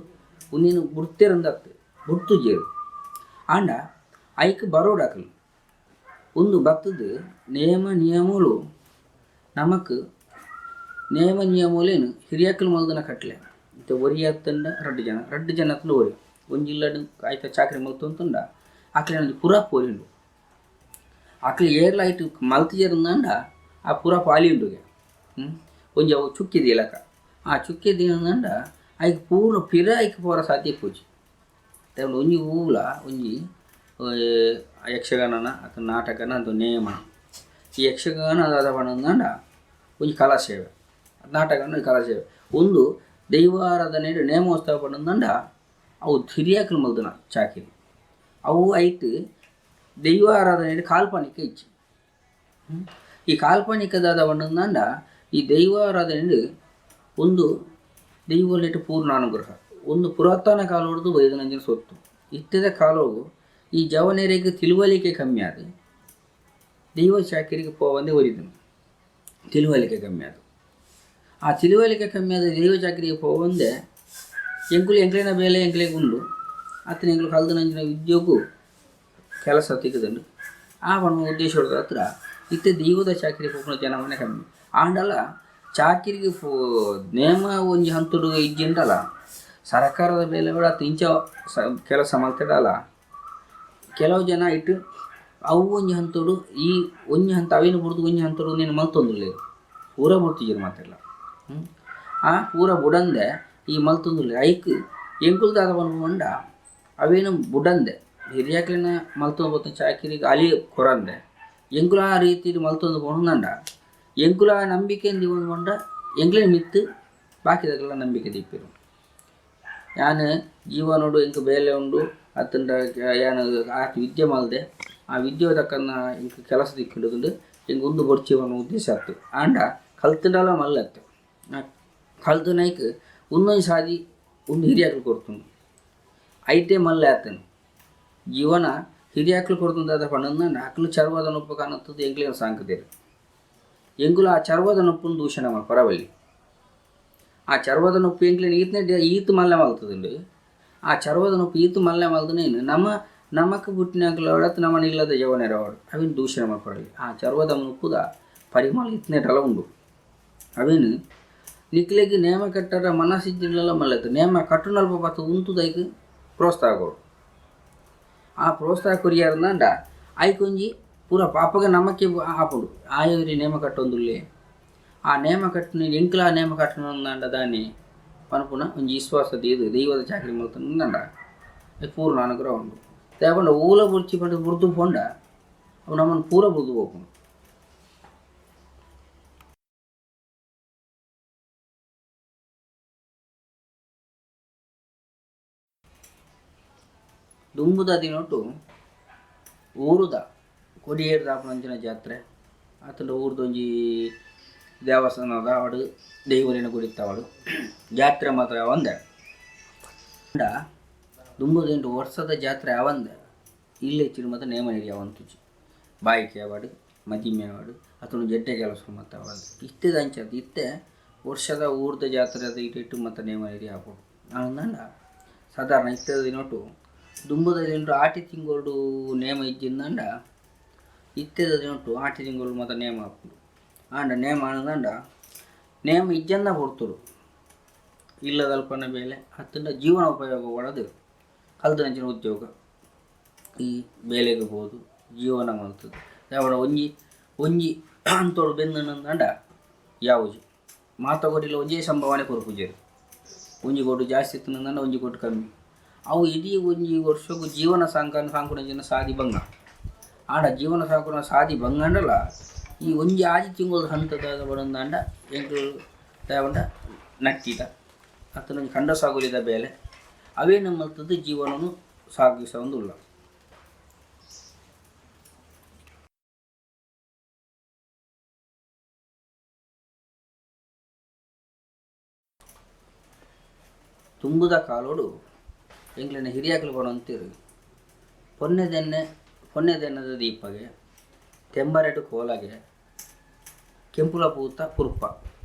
ಉನ್ನೇನು ಬುಡ್ತೇರಂದತ್ತು ಬುಡ್ತುಜೇರು ಆಂಡ ಐಕ್ ಬರೋಡಾಕಲು ಒಂದು ಬತ್ತದು ನೇಮ ನಿಯಮಗಳು ನಮಕ್ ನೇಮ ನಿಯಮಲೇನು ಹಿರಿಯಕ್ಕಲು ಮಲ್ದನ ಕಟ್ಲೆ ಇಂತ ಒರಿ ಹತ್ತಂಡ 2 ಜನ ಹತ್ತಂಡ ಒರಿ ಒಂಜಿಲ್ಲಡು ಆಯ್ತ ಚಾಕ್ರಿ ಮಲ್ತು ಅಂತಂಡ ಆಕಲೆ ನಂದು ಪುರಾ ಪೋಲಿಂಡು ಆಕಲೆ ಏರ್ಲ ಐಟು ಮಲ್ತಿಜರಂದಂಡ ಆ ಪುರಾ ಪಾಲಿ ಉಂಡುಗೆ ಒಂಜಿ ಅವು ಚುಕ್ಕಿದ ಇಲಕ ಆ ಚುಕ್ಕಿದಂಡ ಐಕ್ ಪೂರ ಪಿರ ಐಕ್ ಪೂರ ಸಾಧ್ಯ ಪೂಜಿ ಒಂಜಿ ಊಲ ಒಂಜಿ ಯಕ್ಷಗಾನನ ಅಥವಾ ನಾಟಕನ ಅದು ನೇಮ ಈ ಯಕ್ಷಗಾನ ಅದಾದ ಪಂಡ ಒಂಜಿ ಕಲಾಸೇವೆ ನಾಟಕನ ಕಲಾಸೇವೆ ಒಂದು ದೈವಾರಾಧನೆ ನೇಮೋತ್ಸವ ಪಂಡ ಅವು ಹಿರಿಯಾಕಲು ಮಲ್ದನ ಚಾಕಿರಿ ಅವು ಐಟ್ ದೈವಾರಾಧನೆ ಕಾಲ್ಪನಿಕ ಇಚ್ಚಿ ಈ ಕಾಲ್ಪನಿಕದಾದ ಪಂಡ ಈ ದೈವಾರಾಧನೆ ಒಂದು ದೈವಲೆಟ್ ಪೂರ್ಣ ಅನುಗ್ರಹ ಒಂದು ಪುರಾತನ ಕಾಲೋಡ್ದು ವೈದನಂಜನ ಸೊತ್ತು ಇತ್ತದ ಕಾಲವು ಈ ಜವನೇರಿಗೆ ತಿಳುವಳಿಕೆ ಕಮ್ಮಿ ಆದ ದೈವ ಚಾಕಿರಿಗೆ ಪೋವಂದೆ ಒರಿದನು ತಿಳುವಳಿಕೆ ಕಮ್ಮಿ ಆದ ಆ ತಿಳುವಳಿಕೆ ಕಮ್ಮಿ ಆದ ದೈವ ಚಾಕಿರಿಗೆ ಪೋವಂದೆ ಎಂಕ್ಲಿನ ಬೇಲೆ ಎಂಕ್ಲಿಗೆ ಉಂಡು ಅತ್ತನ ಎಂಕ್ಲು ಕಲ್ದ ನಂಜಿನ ವಿದ್ಯೋಗು ಕೆಲಸ ತೆಗೆದಂಡು ಆ ಬಣ್ಣ ಉದ್ದೇಶದ ಹತ್ರ ಇತ್ತೆ ದೈವದ ಚಾಕಿರಿ ಪೋಪುನ ಜನವನ್ನೇ ಕಮ್ಮಿ ಆಂಡಲ್ಲ ಚಾಕಿರಿಗೆ ನೇಮ ಒಂಜಿ ಹಂತುಡು ಇಜ್ಜಿಂಡಲ್ಲ ಸರ್ಕಾರದ ಮೇಲೆ ಕೂಡ ಇಂಚ ಕೆಲಸ ಮಾಡ್ತಿಡಲ್ಲ ಕೆಲವು ಜನ ಇಟ್ಟು ಅವು ಒಂಜಿ ಹಂತೋಡು ಈ ಒಂಜಿ ಹಂತ ಅವೇನು ಬಿಡ್ದು ಒಂಜಿ ಹಂತೋಡು ನೀನು ಮಲ್ತೊಂದುಲ್ಲೆ ಪೂರ ಬಿಡ್ತಿದ್ದೀರಿ ಮಾತಿಲ್ಲ ಆ ಪೂರ ಬುಡಂದೆ ಈ ಮಲ್ತೊಂದುಲ್ಲೆ ಐಕ್ ಎಂಕುಲ್ದಾದ ಬಂದ ಅವೇನು ಬುಡಂದೆ ಹಿರಿಯಾಕ್ಲಿನ ಮಲ್ತೊಂದು ಬತ್ತ ಚಾಕಿರಿಗೆ ಅಲಿ ಕೊರಂದೆ ಎಂಕುಲ ಆ ರೀತಿ ಮಲ್ತೊಂದು ಬಂದ ಎಂಕುಲ ನಂಬಿಕೆಯಿಂದ ಇವನು ಬಂದ ಎಂಕ್ಲೇನು ಮಿತ್ತು ಬಾಕಿದಾಗೆಲ್ಲ ನಂಬಿಕೆ ದಿಪ್ಪಿರು ಯಾನು ಜೀವನೋಡು ಇಂಕ ಬೇಲೆ ಉಂಡು ಅತ್ತಂಡ ಏನು ಆಕೆ ವಿದ್ಯೆ ಮಲ್ದೆ ಆ ವಿದ್ಯೆ ತಕ್ಕನ್ನ ಇಂಕ ಕೆಲಸ ದಿಕ್ಕಿಡುಕೊಂಡು ಹಿಂಗೆ ಒಂದು ಬೊರ್ಚಿವನ ಉದ್ದೇಶ ಆಯ್ತು ಆಂಡ ಕಲ್ತಂಡಲ್ಲ ಮಲ್ಲತ್ತು ಕಲ್ತು ನೈಕ್ ಒಂದೊಂದು ಸಾದಿ ಒಂದು ಹಿರಿಯಾಕ್ಲು ಕೊಡ್ತುಂಡು ಐಟೇ ಮಲ್ಲೆ ಆತನು ಜೀವನ ಹಿರಿಯಾಕ್ಲು ಕೊಡ್ತುಂದಾದ ಪಂಡ ಅಕ್ಲು ಚರ್ವದ ನೊಪ್ಪು ಕಾಣುತ್ತದೆ ಎಂಕ್ಲಿನ ಸಾಂಕದೇರು ಎಂಕುಲು ಆ ಚರ್ವದ ನೊಪ್ಪನ್ನು ದೂಷಣೆ ಮಾಡಿ ಪರವಲ್ಲಿ ಆ ಚರ್ವದ ನೊಪ್ಪು ಎಂಕ್ಲಿನ ಈತು ಮಲ್ಲೆ ಮಲ್ತದುಂಡು ಆ ಚರ್ವದ ನೊಪ್ಪು ಈತು ಮಲ್ಲೆ ಮಲ್ದನೇನು ನಮಕ್ ಬುಟ್ಟಿನಾಗ್ಲ ಅವಡತ್ತು ನಮ್ಮನ ಇಲ್ಲದ ಜವನೇರ ಅವಡು ಅವೇನು ದೂಷಣೆ ಮಾಡ್ಕೊಡಲಿ ಆ ಚರ್ವದ ನೊಪ್ಪುದ ಪರಿಮಳ ಇತ್ತನೇಟಲ್ಲ ಉಂಡು ಅವೇನು ನಿಕ್ಲೆಗೆ ನೇಮ ಕಟ್ಟರ ಮನಸ್ಸಿದ್ದಿಲ್ಲ ಮಲ್ಲತ್ತು ನೇಮ ಕಟ್ಟುನಲ್ಪ ಬತ್ತು ಉಂತುದೈಕ್ ಪ್ರೋತ್ಸಾಹ ಕೊಡು ಆ ಪ್ರೋತ್ಸಾಹ ಕೊರಿಯಾರಂದ ಐಕೊಂಜಿ ಪೂರ ಪಾಪಗ ನಮಕ್ಕೆ ಆಪುಡು ಆಯೋರಿ ನೇಮ ಕಟ್ಟೊಂದುಲ್ಲೆ ಆ ನೇಮ ಕಟ್ಟಿನ ಎಂಕ್ಲ ನೇಮ ಕಟ್ಟನಂದ ದಾನಿ ಪನಪುನ ಒಂಜಿ ವಿಶ್ವಾಸ ಇದು ದೈವದ ಚಾಕರಿ ಮಲ್ತಂಡ ಪೂರ್ಣ ಅನುಗ್ರಹ ಉಂಡು ತಗೊಂಡ ಊಲ ಬುರ್ಚಿ ಪಂಡ ಬುರ್ದು ಪೋಂಡ ಅವು ನಮ್ಮನ್ನು ಪೂರ ಬುರ್ದು ಹೋಗ್ಕೊಂಡು ದುಂಬುದ ದಿನೊಟ್ಟು ಊರುದ ಕೊಡಿಯೇರು ದಾಪನಂಚಿನ ಜಾತ್ರೆ ಆತಂಡ ಊರ್ದೊಂಜಿ ದೇವಸ್ಥಾನದ ಅವಡು ದೇವರಿನ ಕುಡಿತಾವಡು ಜಾತ್ರೆ ಮಾತ್ರ ಅವಂದೆ ದುಂಬುದಿಂಟು ವರ್ಷದ ಜಾತ್ರೆ ಅವಂದೆ ಇಲ್ಲೇ ಚಿರು ಮತ್ತು ನೇಮ ನೀಡಿ ಅವಂತುಜಿ ಬಾಯಿಕೆ ಅವಾಡು ಮದಿಮೆ ಅವಾಡು ಅಥವಾ ಜಡ್ಡೆ ಕೆಲಸ ಮತ್ತು ಅವಂದು ಇಷ್ಟದ ಅಂಚದು ಇತ್ತೆ ವರ್ಷದ ಊರ್ದ ಜಾತ್ರೆ ಅದು ಇಟ್ಟು ಮತ್ತು ನೇಮ ನೀಡಿ ಹಾಕೋದು ಅಂದಂಡ ಸಾಧಾರಣ ಇತ್ತದ ದಿನೊಟ್ಟು ದುಂಬುದ ದಿನಟು ಆಟಿ ತಿಂಗಳು ನೇಮ ಇದ್ದಿಂದಂಡ ಇತ್ತದ ದಿನೊಟ್ಟು ಆಟಿ ತಿಂಗಳು ಮತ್ತು ನೇಮ ಹಾಕೋದು ಆಂಡ ನೇಮ ಅನ್ನದಂಡ ನೇಮ ಇಜ್ಜನ್ನ ಕೊಡ್ತರು ಇಲ್ಲದಲ್ಪನ ಬೇಲೆ ಹತ್ತಿಂದ ಜೀವನ ಉಪಯೋಗ ಒಳದು ಕಲ್ದಂಚಿನ ಉದ್ಯೋಗ ಈ ಬೇಲೆಗೆ ಹೋದು ಜೀವನ ಮಾಡ್ತದೆ ಯಾವಡ ಒಂಜಿ ಒಂಜಿ ಅಂತೋಡು ಬೆಂದಂಡ ಯಾವುದು ಮಾತಾಗೋಟಿಲ್ಲ ಒಂಜೇ ಸಂಭಾವನೆ ಕೊರಪುಜರು ಒಂಜಿ ಕೊಟ್ಟು ಜಾಸ್ತಿ ಇತ್ತಂದಂಡ ಒಂಜಿ ಕೊಟ್ಟು ಕಮ್ಮಿ ಅವು ಇಡೀ ಒಂಜಿ ವರ್ಷಕ್ಕೂ ಜೀವನ ಸಾಂಕುನ ಸಾದಿ ಭಂಗ ಆಡ ಜೀವನ ಸಾಂಕುನ ಸಾದಿ ಭಂಗಂಡಲ್ಲ ಈ ಒಂಜಿ ಆದಿ ತಿಂಗಳು ಹಂತದ ಬಡಂದಾಂಡ ಎಂಟು ದೇವಂಡ ನಟ್ಟಿದ ಅತ್ತನೊಂದು ಕಂಡ ಸಾಗುಲಿದ ಬೇಲೆ ಅವೇ ನಮ್ಮಲ್ತದ್ದು ಜೀವನವನ್ನು ಸಾಗಿಸೊಂದುಲ್ಲ. ತುಂಬುದ ಕಾಲೋಡು ಎಂಗ್ಲಿನ ಹಿರಿಯಾಕಲು ಬಡಂತೀರು ಪೊನ್ನೆದೆನ್ನದ ದೀಪಗೆ ತೆಂಬರೆಡು ಕೋಲಗೆ ಕೆಂಪುಲ ಪೂತ ಪುರ್ಪ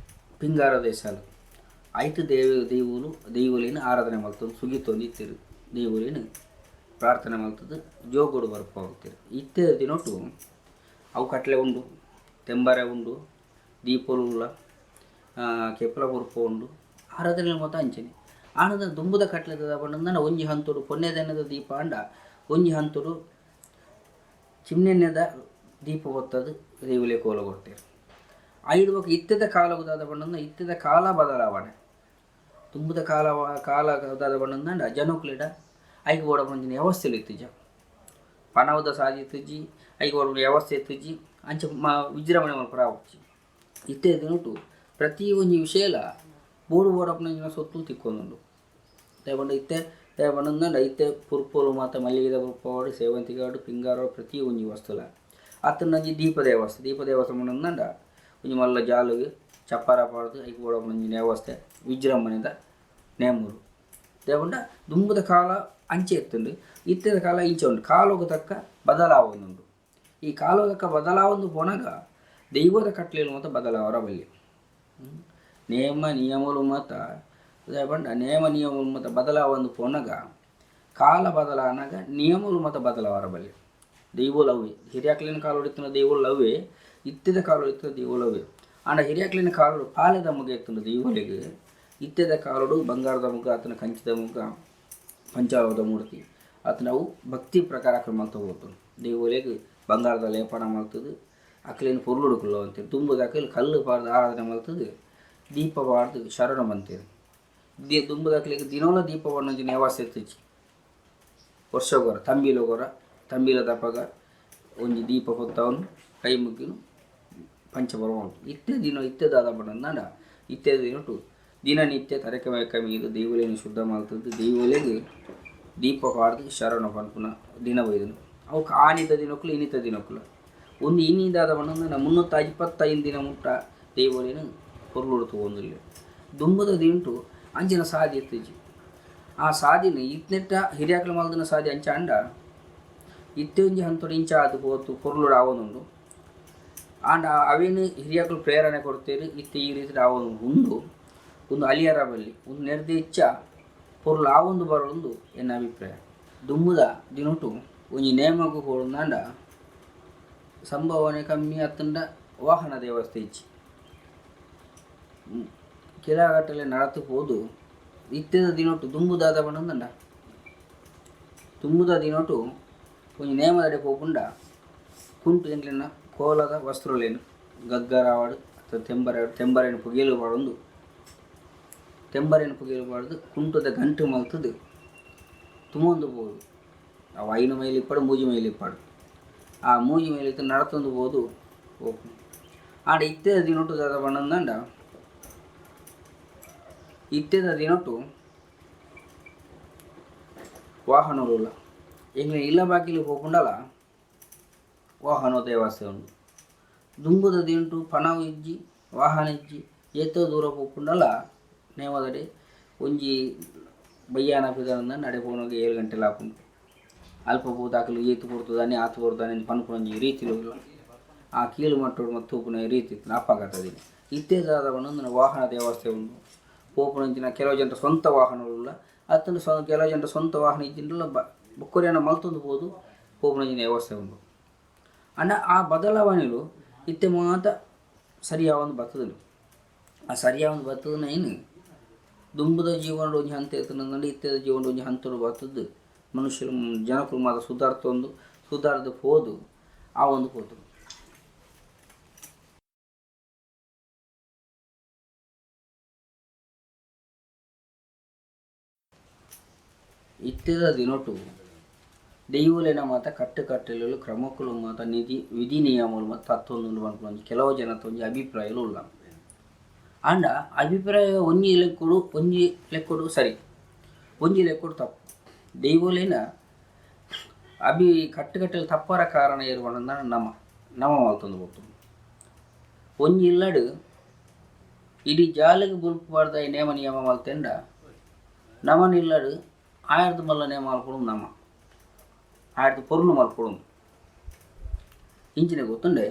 ಪಿಂಗಾರ ದೇಶಾಲು ಐತು ದೇವುಲಿನ ಆರಾಧನೆ ಮಾಡ್ತದ್ದು ಸುಗಿತೊಂದಿತ್ತಿರು ದೇವುಲಿನ ಪ್ರಾರ್ಥನೆ ಮಾಡ್ತದ್ದು ಜೋಗೋಡು ಬರ್ಪ ಹೋಗ್ತಿರು ಇತ್ತೆ ದಿನೊಟ್ಟು ಅವು ಕಟ್ಲೆ ಉಂಡು ತೆಂಬರೆ ಉಂಡು ದೀಪೋಲ ಕೆಂಪುಲ ಪುರ್ಪ ಉಂಡು ಆರಾಧನೆ ಮತ್ತು ಅಂಚನೆ ಆನಂದ ದುಂಬುದ ಕಟ್ಲೆದ ಬಣ್ಣ ಒಂಜಿ ಹಂತುಡು ಪೊನ್ನೆದೆನ್ನದ ದೀಪ ಅಂಡ ಒಂಜಿ ಹಂತುಡು ಚಿಮ್ನೆನ್ನದ ದೀಪ ಹೊತ್ತದು ದೇವುಲೆ ಕೋಲ ಕೊಡ್ತೇವೆ ಐದು ಬಕ್ಕ ಇತ್ತದ ಕಾಲ ಉದಾದ ಬಣ್ಣ ಇತ್ತದ ಕಾಲ ಬದಲಾವಣೆ ತುಂಬದ ಕಾಲ ಉದಾದ ಬಣ್ಣ ಜನಕ್ಲಿಡ ಐಗೆ ಓಡ ಬಂದಿನ ವ್ಯವಸ್ಥೆಲು ಇತ್ತುಜ ಪಣವದ ಸಾಧಿತ್ತುಜಿ ಐಗೆ ಓಡ ವ್ಯವಸ್ಥೆ ಎತ್ತುಜಿ ಅಂಚೆ ವಿಜೃಂಭಣೆ ಮಲ್ಪರ ಆವಚ್ಚಿ ಇತ್ತೆ ದಿನಟು ಪ್ರತಿ ಒಂಜಿ ವಿಷಯಲ ಬೋಡು ಓಡಪ್ಪನ ಸೊತ್ತು ತಿಕ್ಕೊಂದುಂಡು ತಗೊಂಡು ಇತ್ತೆ ತಗೊಂಡ ಇತ್ತೆ ಪುರ್ಪೋಲು ಮಾತ ಮಲ್ಲಿಗೆದ ಪುರ್ಪವಾಡು ಸೇವಂತಿಗಾಡು ಪಿಂಗಾರು ಪ್ರತಿ ಒಂಜಿ ವಸ್ತುಲ ಅತ್ತನಂಜಿ ದೀಪ ದೇವಸ್ಥೆ ಮುಂದಂಡ ಒಂಜಿ ಮಲ್ಲ ಜಾಲುಗೆ ಚಪ್ಪಾರ ಪಾಡ್ದು ಐಕ್ ಓಡ ಒಂಜಿ ವ್ಯವಸ್ಥೆ ವಿಜೃಂಭಣೆದ ನೇಮೂರು ತಗೊಂಡ ದುಂಬುದ ಕಾಲ ಅಂಚೆ ಎತ್ತುಂಡು ಇತ್ತದ ಕಾಲ ಇಂಚೆ ಉಂಡು ಕಾಲೋಗ ತಕ್ಕ ಬದಲಾವೊಂದುಂಡು ಈ ಕಾಲೋಗ ತಕ್ಕ ಬದಲಾವೊಂದು ಪೊನಗ ದೈವದ ಕಟ್ಲೆಲು ಮಾತ ಬದಲಾವರ ಬಲ್ಲಿ ನೇಮ ನಿಯಮಲು ಮಾತ ಬಂಡ ನೇಮ ನಿಯಮಲು ಮತ ಬದಲಾವೊಂದು ಪೊನಗ ಕಾಲ ಬದಲಾನಾಗ ನಿಯಮಲು ಮತ ಬದಲಾವರ ಬಲ್ಲಿ ದೈವೋಲು ಅವೇ ಹಿರಿಯಾಕ್ಲಿನ ಕಾಲು ಹೊಡಿతున్న ದೈವೋಲು ಅವೇ ಇತ್ತದ ಕಾಲು ಹೊಡಿతున్న ದೈವೋಲು ಅವೇ ಆಂಡ ಹಿರಿಯಾಕ್ಲಿನ ಕಾಲು ಪಾಲೆದ ಮುಗ ಎತ್ತುಂಡು ದೈವೋಲಿಗೆ ಇತ್ತದ ಕಾಲುಡು ಬಂಗಾರದ ಮುಗ ಆತನ ಕಂಚಿದ ಮುಗ ಪಂಚಾವದ ಮೂರ್ತಿ ಆತನ ಅವು ಭಕ್ತಿ ಪ್ರಕಾರ ಮಲ್ತ ಹೋಗ್ತದೆ ದೈವೋಲಿಗೆ ಬಂಗಾರದ ಲೇಪನ ಮಲ್ತದು ಅಕ್ಲಿನ ಪೊರ್ಲುಡುಕುಲ್ಲ ಅಂತೀರಿ ತುಂಬುದ ಅಕ್ಲಿ ಕಲ್ಲು ಪಾರ್ದು ಆರಾಧನೆ ಮಲ್ತದು ದೀಪ ಪಾಡ್ದು ಶರಣ ಬಂತೀರಿ ದುಂಬುದ ಅಕ್ಲಿಗೆ ದಿನೋಲ ದೀಪವನ್ನು ವ್ಯವಸ್ಥೆ ಎತ್ತಿಚ್ಚಿ ವರ್ಷಗೋರ ತಂಬಿಲ ದಪ್ಪಗ ಒಂಜಿ ದೀಪ ಹೊತ್ತವನು ಕೈ ಮುಗ್ಗಿನು ಪಂಚಬರ ಉಂಟು ಇತ್ತೆದಾದ ಬಣ್ಣ ಇತ್ತೆ ದಿನಟು ದಿನನಿತ್ಯ ತರಕೆ ಮೀದು ದೈವಲೇನು ಶುದ್ಧ ಮಾಡ್ತದ್ದು ದೈವಲೆಗೆ ದೀಪ ಪಾಡ್ದು ಶರಣ ಪಂಪುನ ದಿನ ಬೈದನು ಅವು ಆನಿತ ದಿನಕ್ಕಲು ಇನಿತ ದಿನಕ್ಕಲು ಒಂದು ಇನ್ನಿದಾದ ಬಣ್ಣ 325 ದಿನ ಮುಟ್ಟ ದೈವಲೇನು ಪೊರ್ಲುಡ್ತು ಒಂದಿಲ್ಲ ದುಂಬುದ ದಿಂಟು ಅಂಚಿನ ಸಾದಿ ಎತ್ತಿಜಿ ಆ ಸಾದಿನ ಇತ್ನೆಟ್ಟ ಹಿರಿಯಾಕಲು ಮಲ್ದಿನ ಸಾದಿ ಅಂಚ ಅಂಡ ಇತ್ತೆ ಒಂಜಿ ಹಂತೋಡು ಇಂಚ ಅದು ಹೋತು ಪೊರ್ಲುಡು ಆವೊಂದುಂಡು ಆಂಡ ಅವೇನು ಹಿರಿಯಾಕಲು ಪ್ರೇರಣೆ ಕೊಡ್ತೇವೆ ಇತ್ತೆ ಈ ರೀತಿ ಆವೊಂದು ಒಂದು ಅಲಿಯರ ಬಲ್ಲಿ ಒಂದು ನೆರೆದ ಇಚ್ಛ ಪೊರ್ಲು ಆವೊಂದು ಬರೋದು ಎನ್ನ ಅಭಿಪ್ರಾಯ ದುಂಬುದ ದಿನೊಟ್ಟು ಒಂಜಿ ನೇಮಗು ಹೋದಂಡ ಸಂಭಾವನೆ ಕಮ್ಮಿ ಅತ್ತಂಡ ವಾಹನ ವ್ಯವಸ್ಥೆ ಇಚ್ಚಿ ಕೆಲಗಟ್ಟಲೆ ನಡತು ಹೋದು ಇತ್ತದ ದಿನೊಟ್ಟು ದುಂಬುದಾದ ಬಣ್ಣದಂಡ ತುಂಬುದ ದಿನೊಟ್ಟು ಒಂಜಿ ನೇಮದಡೆ ಪೋಪುಂಡ ಕುಂಟು ಎಂಕ್ಲಿನ ಕೋಲದ ವಸ್ತ್ರಲೇನು ಗಗ್ಗರಾವಾಡು ಅಥವಾ ತೆಂಬರೇನು ಪುಗೇಲು ಬಾಡೊಂದು ತೆಂಬರೇನು ಪುಗೇಲು ಬಾಡ್ದು ಕುಂಟುದ ಗಂಟು ಮಲ್ತದು ತುಮೊಂದು ಬೋದು ಅವು ಐನು ಮೇಲಿಪ್ಪಾಡು ಮೂಜಿ ಮೇಲಿಪ್ಪಾಡು ಆ ಮೂಜಿ ಮೇಲಿತ್ತು ನಡತೊಂದು ಬೋದು ಓಪು ಆಂಡ ಇತ್ತದ ದಿನೊಟ್ಟು ದಾದ ಬಣ್ಣದಂಡ ಇತ್ತೆದ ದಿನೊಟ್ಟು ವಾಹನಗಳು ಎಂಗ್ಲೆ ಇಲ್ಲ ಬಾಕಿಲು ಹೋಗ್ಕೊಂಡಲ್ಲ ವಾಹನ ದೇವಸ್ಥೆ ಉಂಡು ದುಂಬುದ ದಿಂಟು ಪಣವು ಇಜ್ಜಿ ವಾಹನ ಇಜ್ಜಿ ಏತೋ ದೂರ ಹೋಗ್ಕೊಂಡಲ್ಲ ನೇಮದಡಿ ಒಂಜಿ ಬಯ್ಯಾನ ಪಿದರಿಂದ ನಡೆಪೋನಾಗ 7 ಗಂಟೆಲಿ ಹಾಕೊಂಡು ಅಲ್ಪ ಪೂತಾಕಲು ಈತು ಕೊಡ್ತದಾನೆ ಆತು ಕೊಡ್ತಾನೆ ಪನ್ಕೊಂಜಿ ರೀತಿಲು ಆ ಕೀಳು ಮಟ್ಟೋಡು ಮತ್ತು ತೂಪುನ ರೀತಿ ಅಪ್ಪಾಗತ್ತದೆ ಇತ್ತೆದಾದವನು ವಾಹನ ದೇವಸ್ಥೆ ಉಂಡು ಪೋಪುನಂಚಿನ ಕೆಲವು ಜನರ ಸ್ವಂತ ವಾಹನಗಳಿಲ್ಲ ಅತ್ತನ್ನು ಕೆಲವು ಜನರ ಸ್ವಂತ ವಾಹನ ಇದ್ದಿಲ್ಲ ಬೊಕ್ಕರಿಯನ್ನು ಮಲ್ತೊಂದು ಹೋದು ಪೋಪುನಂಚಿನ ವ್ಯವಸ್ಥೆ ಉಂಡು ಅಣ್ಣ ಆ ಬದಲಾವಣೆಗಳು ಇತ್ತೆ ಮಾತ ಸರಿಯಾವಂದು ಬರ್ತದನು ಆ ಸರಿಯಾವಂದು ಬರ್ತದನ್ನ ಏನು ದುಂಬುದ ಜೀವನ ಒಂಜಿ ಹಂತ ಎತ್ತನಂದ್ರೆ ಇತ್ತೆದ ಜೀವನ ಒಂಜಿ ಹಂತರು ಬರ್ತದ್ದು ಮನುಷ್ಯರು ಜನಕರು ಮಾತ ಸುಧಾರ್ದು ಹೋದು ಆ ಒಂದು ಹೋತು ಇತ್ತೆದ ದಿನೊಟ್ಟು ದೈವಲೇನ ಮಾತ ಕಟ್ಟುಕಟ್ಟಲು ಕ್ರಮಕ್ಕಳು ಮಾತ ವಿಧಿ ನಿಯಮಗಳು ಮತ್ತು ತತ್ವೊಂದು ಅನ್ಕೊಂಡು ಕೆಲವು ಜನ ಒಂಜಿ ಅಭಿಪ್ರಾಯಗಳು ಉಲ್ಲ ಅಂಡ ಅಭಿಪ್ರಾಯ ಒಂಜಿ ಲೆಕ್ಕೊಡು ಸರಿ ಒಂಜಿ ಲೆಕ್ಕೊಡು ತಪ್ಪು ದೈವಲೇನ ಕಟ್ಟುಕಟ್ಟಲು ತಪ್ಪರ ಕಾರಣ ಇರುವಂಡ ನಮ ಮಲ್ತೊಂದು ಹೋಗ್ತದೆ ಒಂಜಿ ಇಲ್ಲಡು ಇಡೀ ಜಾಲಿಗೆ ಬುಲ್ಪಬಾರ್ದ ನೇಮ ನಿಯಮ ಮಲ್ತೆಂಡ ನಮನಿಲ್ಲಡು ಆಯರ್ದು ಮಲ್ಲ ನೇಮ ಮಲ್ಕೊಡು ನಮ ಆಯ್ತು ಪೊರ್ಲು ಮಲ್ಕೊಡು ಇಂಚಿನ ಗೊತ್ತುಂಡೆ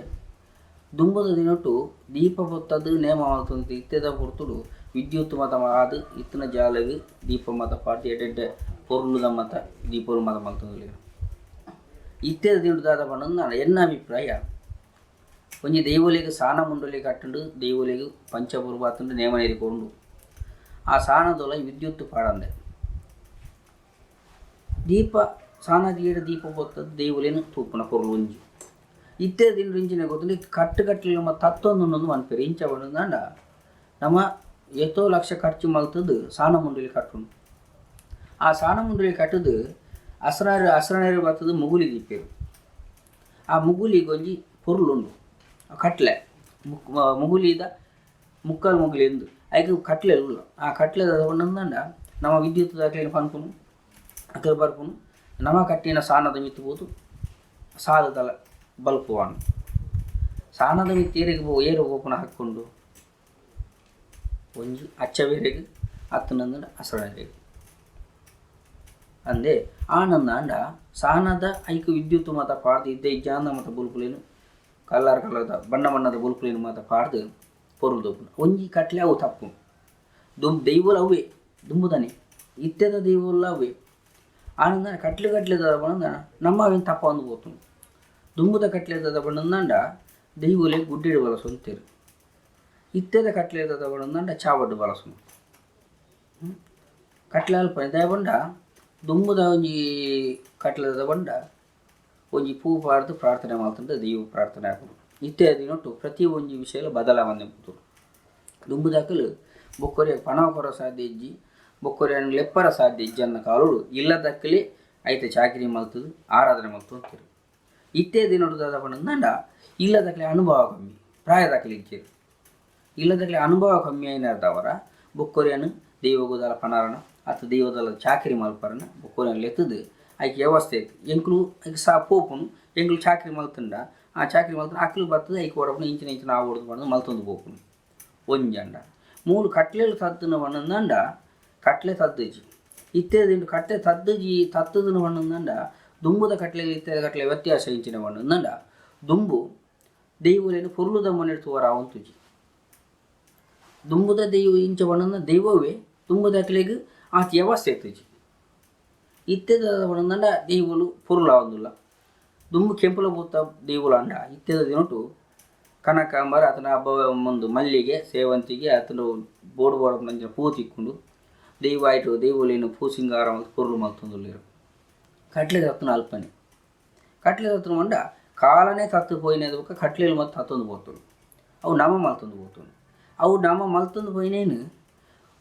ದುಂಬದ ದಿನೊಟ್ಟು ದೀಪ ಬೊತ್ತದು ನೇಮ ಮಲ್ತೊಂದು ಇತ್ತೆದ ಪೊರ್ತುಡು ವಿದ್ಯುತ್ ಮತ ಆದು ಇತ್ತಿನ ಜಾಲಗೆ ದೀಪ ಮತ ಪಾಟಿ ಎಡ್ಡೆ ಪೊರ್ಲುದ ಮತ ದೀಪಲು ಮತ ಮಲ್ತೊಂದು ಇತ್ತೆದ ದಿನದಾದ ಬಣ್ಣ ಎನ್ನ ಅಭಿಪ್ರಾಯ ಒಂಜಿ ದೈವಲಿಗೆ ಸಾನ ಮುಂಡಲಿ ಕಟ್ಟುಂಡು ದೈವಲಿಗೆ ಪಂಚಪುರ್ಬಾತುಂಡು ನೇಮ ನೆರಿಕೊಂಡು ಆ ಸಾನದೊಲ ವಿದ್ಯುತ್ ಪಾಡಂದೆ ದೀಪ ಸಾನದಿಯಡ ದೀಪ ಬೊತ್ತದ್ದು ದೈವಲೇನು ತೂಪುನ ಪೊರ್ಲು ಒಂಜಿ ಇತ್ತೇ ದಿನ ಇಂಚಿನ ಗೊತ್ತುಂಡು ಕಟ್ಟುಕಟ್ಟಲು ನಮ್ಮ ತತ್ವೊಂದು ಮನ್ಪೇರು ಇಂಚ ಬಂದಂಡ ನಮ್ಮ ಎಷ್ಟೋ ಲಕ್ಷ ಖರ್ಚು ಮಲ್ತದ್ದು ಸಾನ ಮುಂಡಲಿ ಕಟ್ಟುಂಡು ಆ ಸಾನ ಮುಂಡಲಿ ಕಟ್ಟುದು ಹಸ್ರನೇರು ಬರ್ತದ್ದು ಮುಗುಲಿ ದೀಪೇರು ಆ ಮುಗುಲಿಗೆ ಒಂಜಿ ಪೊರ್ಲುಂಡು ಕಟ್ಲೆ ಮುಗುಲಿದ ಮುಕ್ಕಾಲು ಮುಗುಲಿ ಎಂದು ಅದಕ್ಕೆ ಕಟ್ಲೆ ಉಳ್ಳು ಆ ಕಟ್ಲೆ ಒಂದೊಂದಂಡ ನಮ್ಮ ವಿದ್ಯುತ್ ದಾಖಲೆ ಪನ್ಪುನು ಅಕಲ್ ಬರ್ಪುನು ನಮ ಕಟ್ಟಿನ ಸಾನದ ಮಿತ್ತುಬೋದು ಸಾಲದಲ್ಲ ಬಲ್ಪುವಾನು ಸಾನದ ಮಿತ್ತು ಏರು ಓಪನ ಹಾಕ್ಕೊಂಡು ಒಂಜಿ ಅಚ್ಚ ಬೇರೆಗೆ ಹತ್ತನಂದ ಹಸಳೆಗೆ ಅಂದೆ ಆನಂದ ಅಂಡ ಸಾನದ ಐಕು ವಿದ್ಯುತ್ ಮತ ಪಾಡ್ದು ಇದ್ದ ಇಜ್ಜಾನ ಮತ ಬುಲ್ಪುಲೇನು ಕಲ್ಲರದ ಬಣ್ಣದ ಬುಲ್ಪುಲೇನು ಮತ ಪಾಡ್ದು ಪೊರುಳು ದೊಪ್ಪು ಒಂಜಿ ಕಟ್ಲೆ ಅವು ತಪ್ಪು ದೈವಲ ಅವೇ ದುಂಬುದಾನೆ ಇತ್ತೆದ ದೈವಲ್ಲ ಅವೇ ಆನಂದ ಕಟ್ಲೆದ ಬಣ್ಣ ನಮ್ಮ ಅವೇನು ತಪ್ಪ ಒಂದು ಹೋತು ದುಂಬುದ ಕಟ್ಲೆದ ಬಣ್ಣಂದ ದೈವಲೆ ಗುಡ್ಡಿಡು ಬಲಸು ಅಂತೇರು ಇತ್ತೆದ ಕಟ್ಲೆದ ಬಣ್ಣಂದ ಚಾವಡ್ಡು ಬಲಸು ಕಟ್ಲೆ ಅಲ್ಪ ಇದ ಬಂಡ ದುಂಬುದ ಒಂಜಿ ಕಟ್ಲೆದ ಬಂಡ ಒಂಜಿ ಪೂ ಪಾಡ್ದು ಪ್ರಾರ್ಥನೆ ಮಾಡ್ತಂಡ ದೈವ ಪ್ರಾರ್ಥನೆ ಹಾಕೋದು ಇತ್ತೆದ ದಿನೊಟ್ಟು ಪ್ರತಿ ಒಂಜಿ ವಿಷಯ ಬದಲಾವಣೆ ಪುತ್ತರು ದುಂಬುದಾಕಲು ಬೊಕ್ಕೊರೆ ಪಣ ಕೊರ ಸಾಧ್ಯ ಇಜ್ಜಿ ಬೊಕ್ಕೊರೆ ಲೆಪ್ಪರ ಸಾಧ್ಯ ಇಜ್ಜನ್ನ ಕಾಲುಡು ಇಲ್ಲದಕ್ಕಲೇ ಐತೆ ಚಾಕಿರಿ ಮಲ್ತದು ಆರಾಧನೆ ಮಲ್ತು ಅಂತೀರು ಇತ್ತೇ ದಿನೊಡ್ದಾದ ಬಂದಂಡ ಇಲ್ಲದಕ್ಕಲೆ ಅನುಭವ ಕಮ್ಮಿ ಪ್ರಾಯದಾಕಲೆ ಇಜ್ಜೇರು ಇಲ್ಲದಕ್ಕಲೆ ಅನುಭವ ಕಮ್ಮಿ ಏನಾರ್ದವರ ಬೊಕ್ಕೊರೆಯನ್ನು ದೈವಗೋದಾಲ ಪಣಾರಣ ಅಥವಾ ದೈವದಲ್ಲ ಚಾಕಿರಿ ಮಲ್ಪರನ ಬೊಕ್ಕೊರೆಯನ್ನು ಲೆತ್ತದು ಆಯ್ಕೆ ವ್ಯವಸ್ಥೆ ಐತೆ ಎಂಕ್ಲು ಸಾ ಪೋಪುನು ಎಂಕ್ಲು ಚಾಕಿರಿ ಮಲ್ತಂಡ ಆ ಚಾಕಿರಿ ಮಲ್ತಂಡ ಅಕ್ಲು ಬರ್ತದೆ ಐಕೆ ಹೊಡಪುನ ಇಂಚಿನ ಆ ಹೊಡೆದು ಬಂದು ಮಲ್ತೊಂದು ಪೋಪುನು ಒಂಜಂಡ ಮೂಲು ಕಟ್ಲೆಲು ತದ್ದನ ಬಣ್ಣಂದಂಡ ಕಟ್ಲೆ ತದ್ದಜಿ ಇತ್ತೆದಿಂಡು ಕಟ್ಲೆ ತತ್ತದನ ಬಣ್ಣಂದಂಡ ದುಂಬುದ ಕಟ್ಲೆಗೆ ಇತ್ತೆದ ಕಟ್ಲೆ ವ್ಯತ್ಯಾಸ ಇಂಚಿನ ಬಣ್ಣಂದಂಡ ದುಂಬು ದೈವಲೇನು ಪೊರ್ಲುದ ಮನೆಡು ತೋರ ಅವಂತುಜಿ ದುಂಬುದ ದೈವ ಇಂಚ ಬಣ್ಣದ ದೈವವೇ ದುಂಬುದ ಕಟ್ಲೆಗೆ ಆತ ವ್ಯವಸ್ಥೆ ಎತ್ತುಜಿ ಇತ್ತೆದ ಬಣ್ಣಂದಂಡ ದೈವಲು ಪೊರ್ಲು ಆವಂದುಲ್ಲ ದುಂಬು ಕೆಂಪುಲ ಬೂತ ದೈವಲು ಅಂಡ ಇತ್ತೆದ ದಿನೊಟ್ಟು ಕನಕಾಂಬರ ಆತನ ಹಬ್ಬ ಒಂದು ಮಲ್ಲಿಗೆ ಸೇವಂತಿಗೆ ಆತನ ಬೋಡು ನಂಜಿನ ಪೂ ತಿಕ್ಕೊಂಡು ದೈವ ಆಯಿತು ದೈವಲೇನು ಪೂ ಸಿಂಗಾರ ಮತ್ತು ಪೊರ್ಲು ಮಲ್ತೊಂದುಲ್ಲೇರು ಕಟ್ಲೆ ತತ್ತನ ಅಲ್ಪನೆ ಕಟ್ಲೆ ತತ್ತನ ಮಂಡ ಕಾಲನೇ ತತ್ತು ಪೋಯಿನೇದ ಕಟ್ಲೆಲು ಮತ್ತು ಹತ್ತೊಂದು ಬೋತನು ಅವು ನಮ ಮಲ್ತೊಂದು ಬೋತನು ಅವು ನಮ ಮಲ್ತೊಂದು ಪೋಯಿನೇನು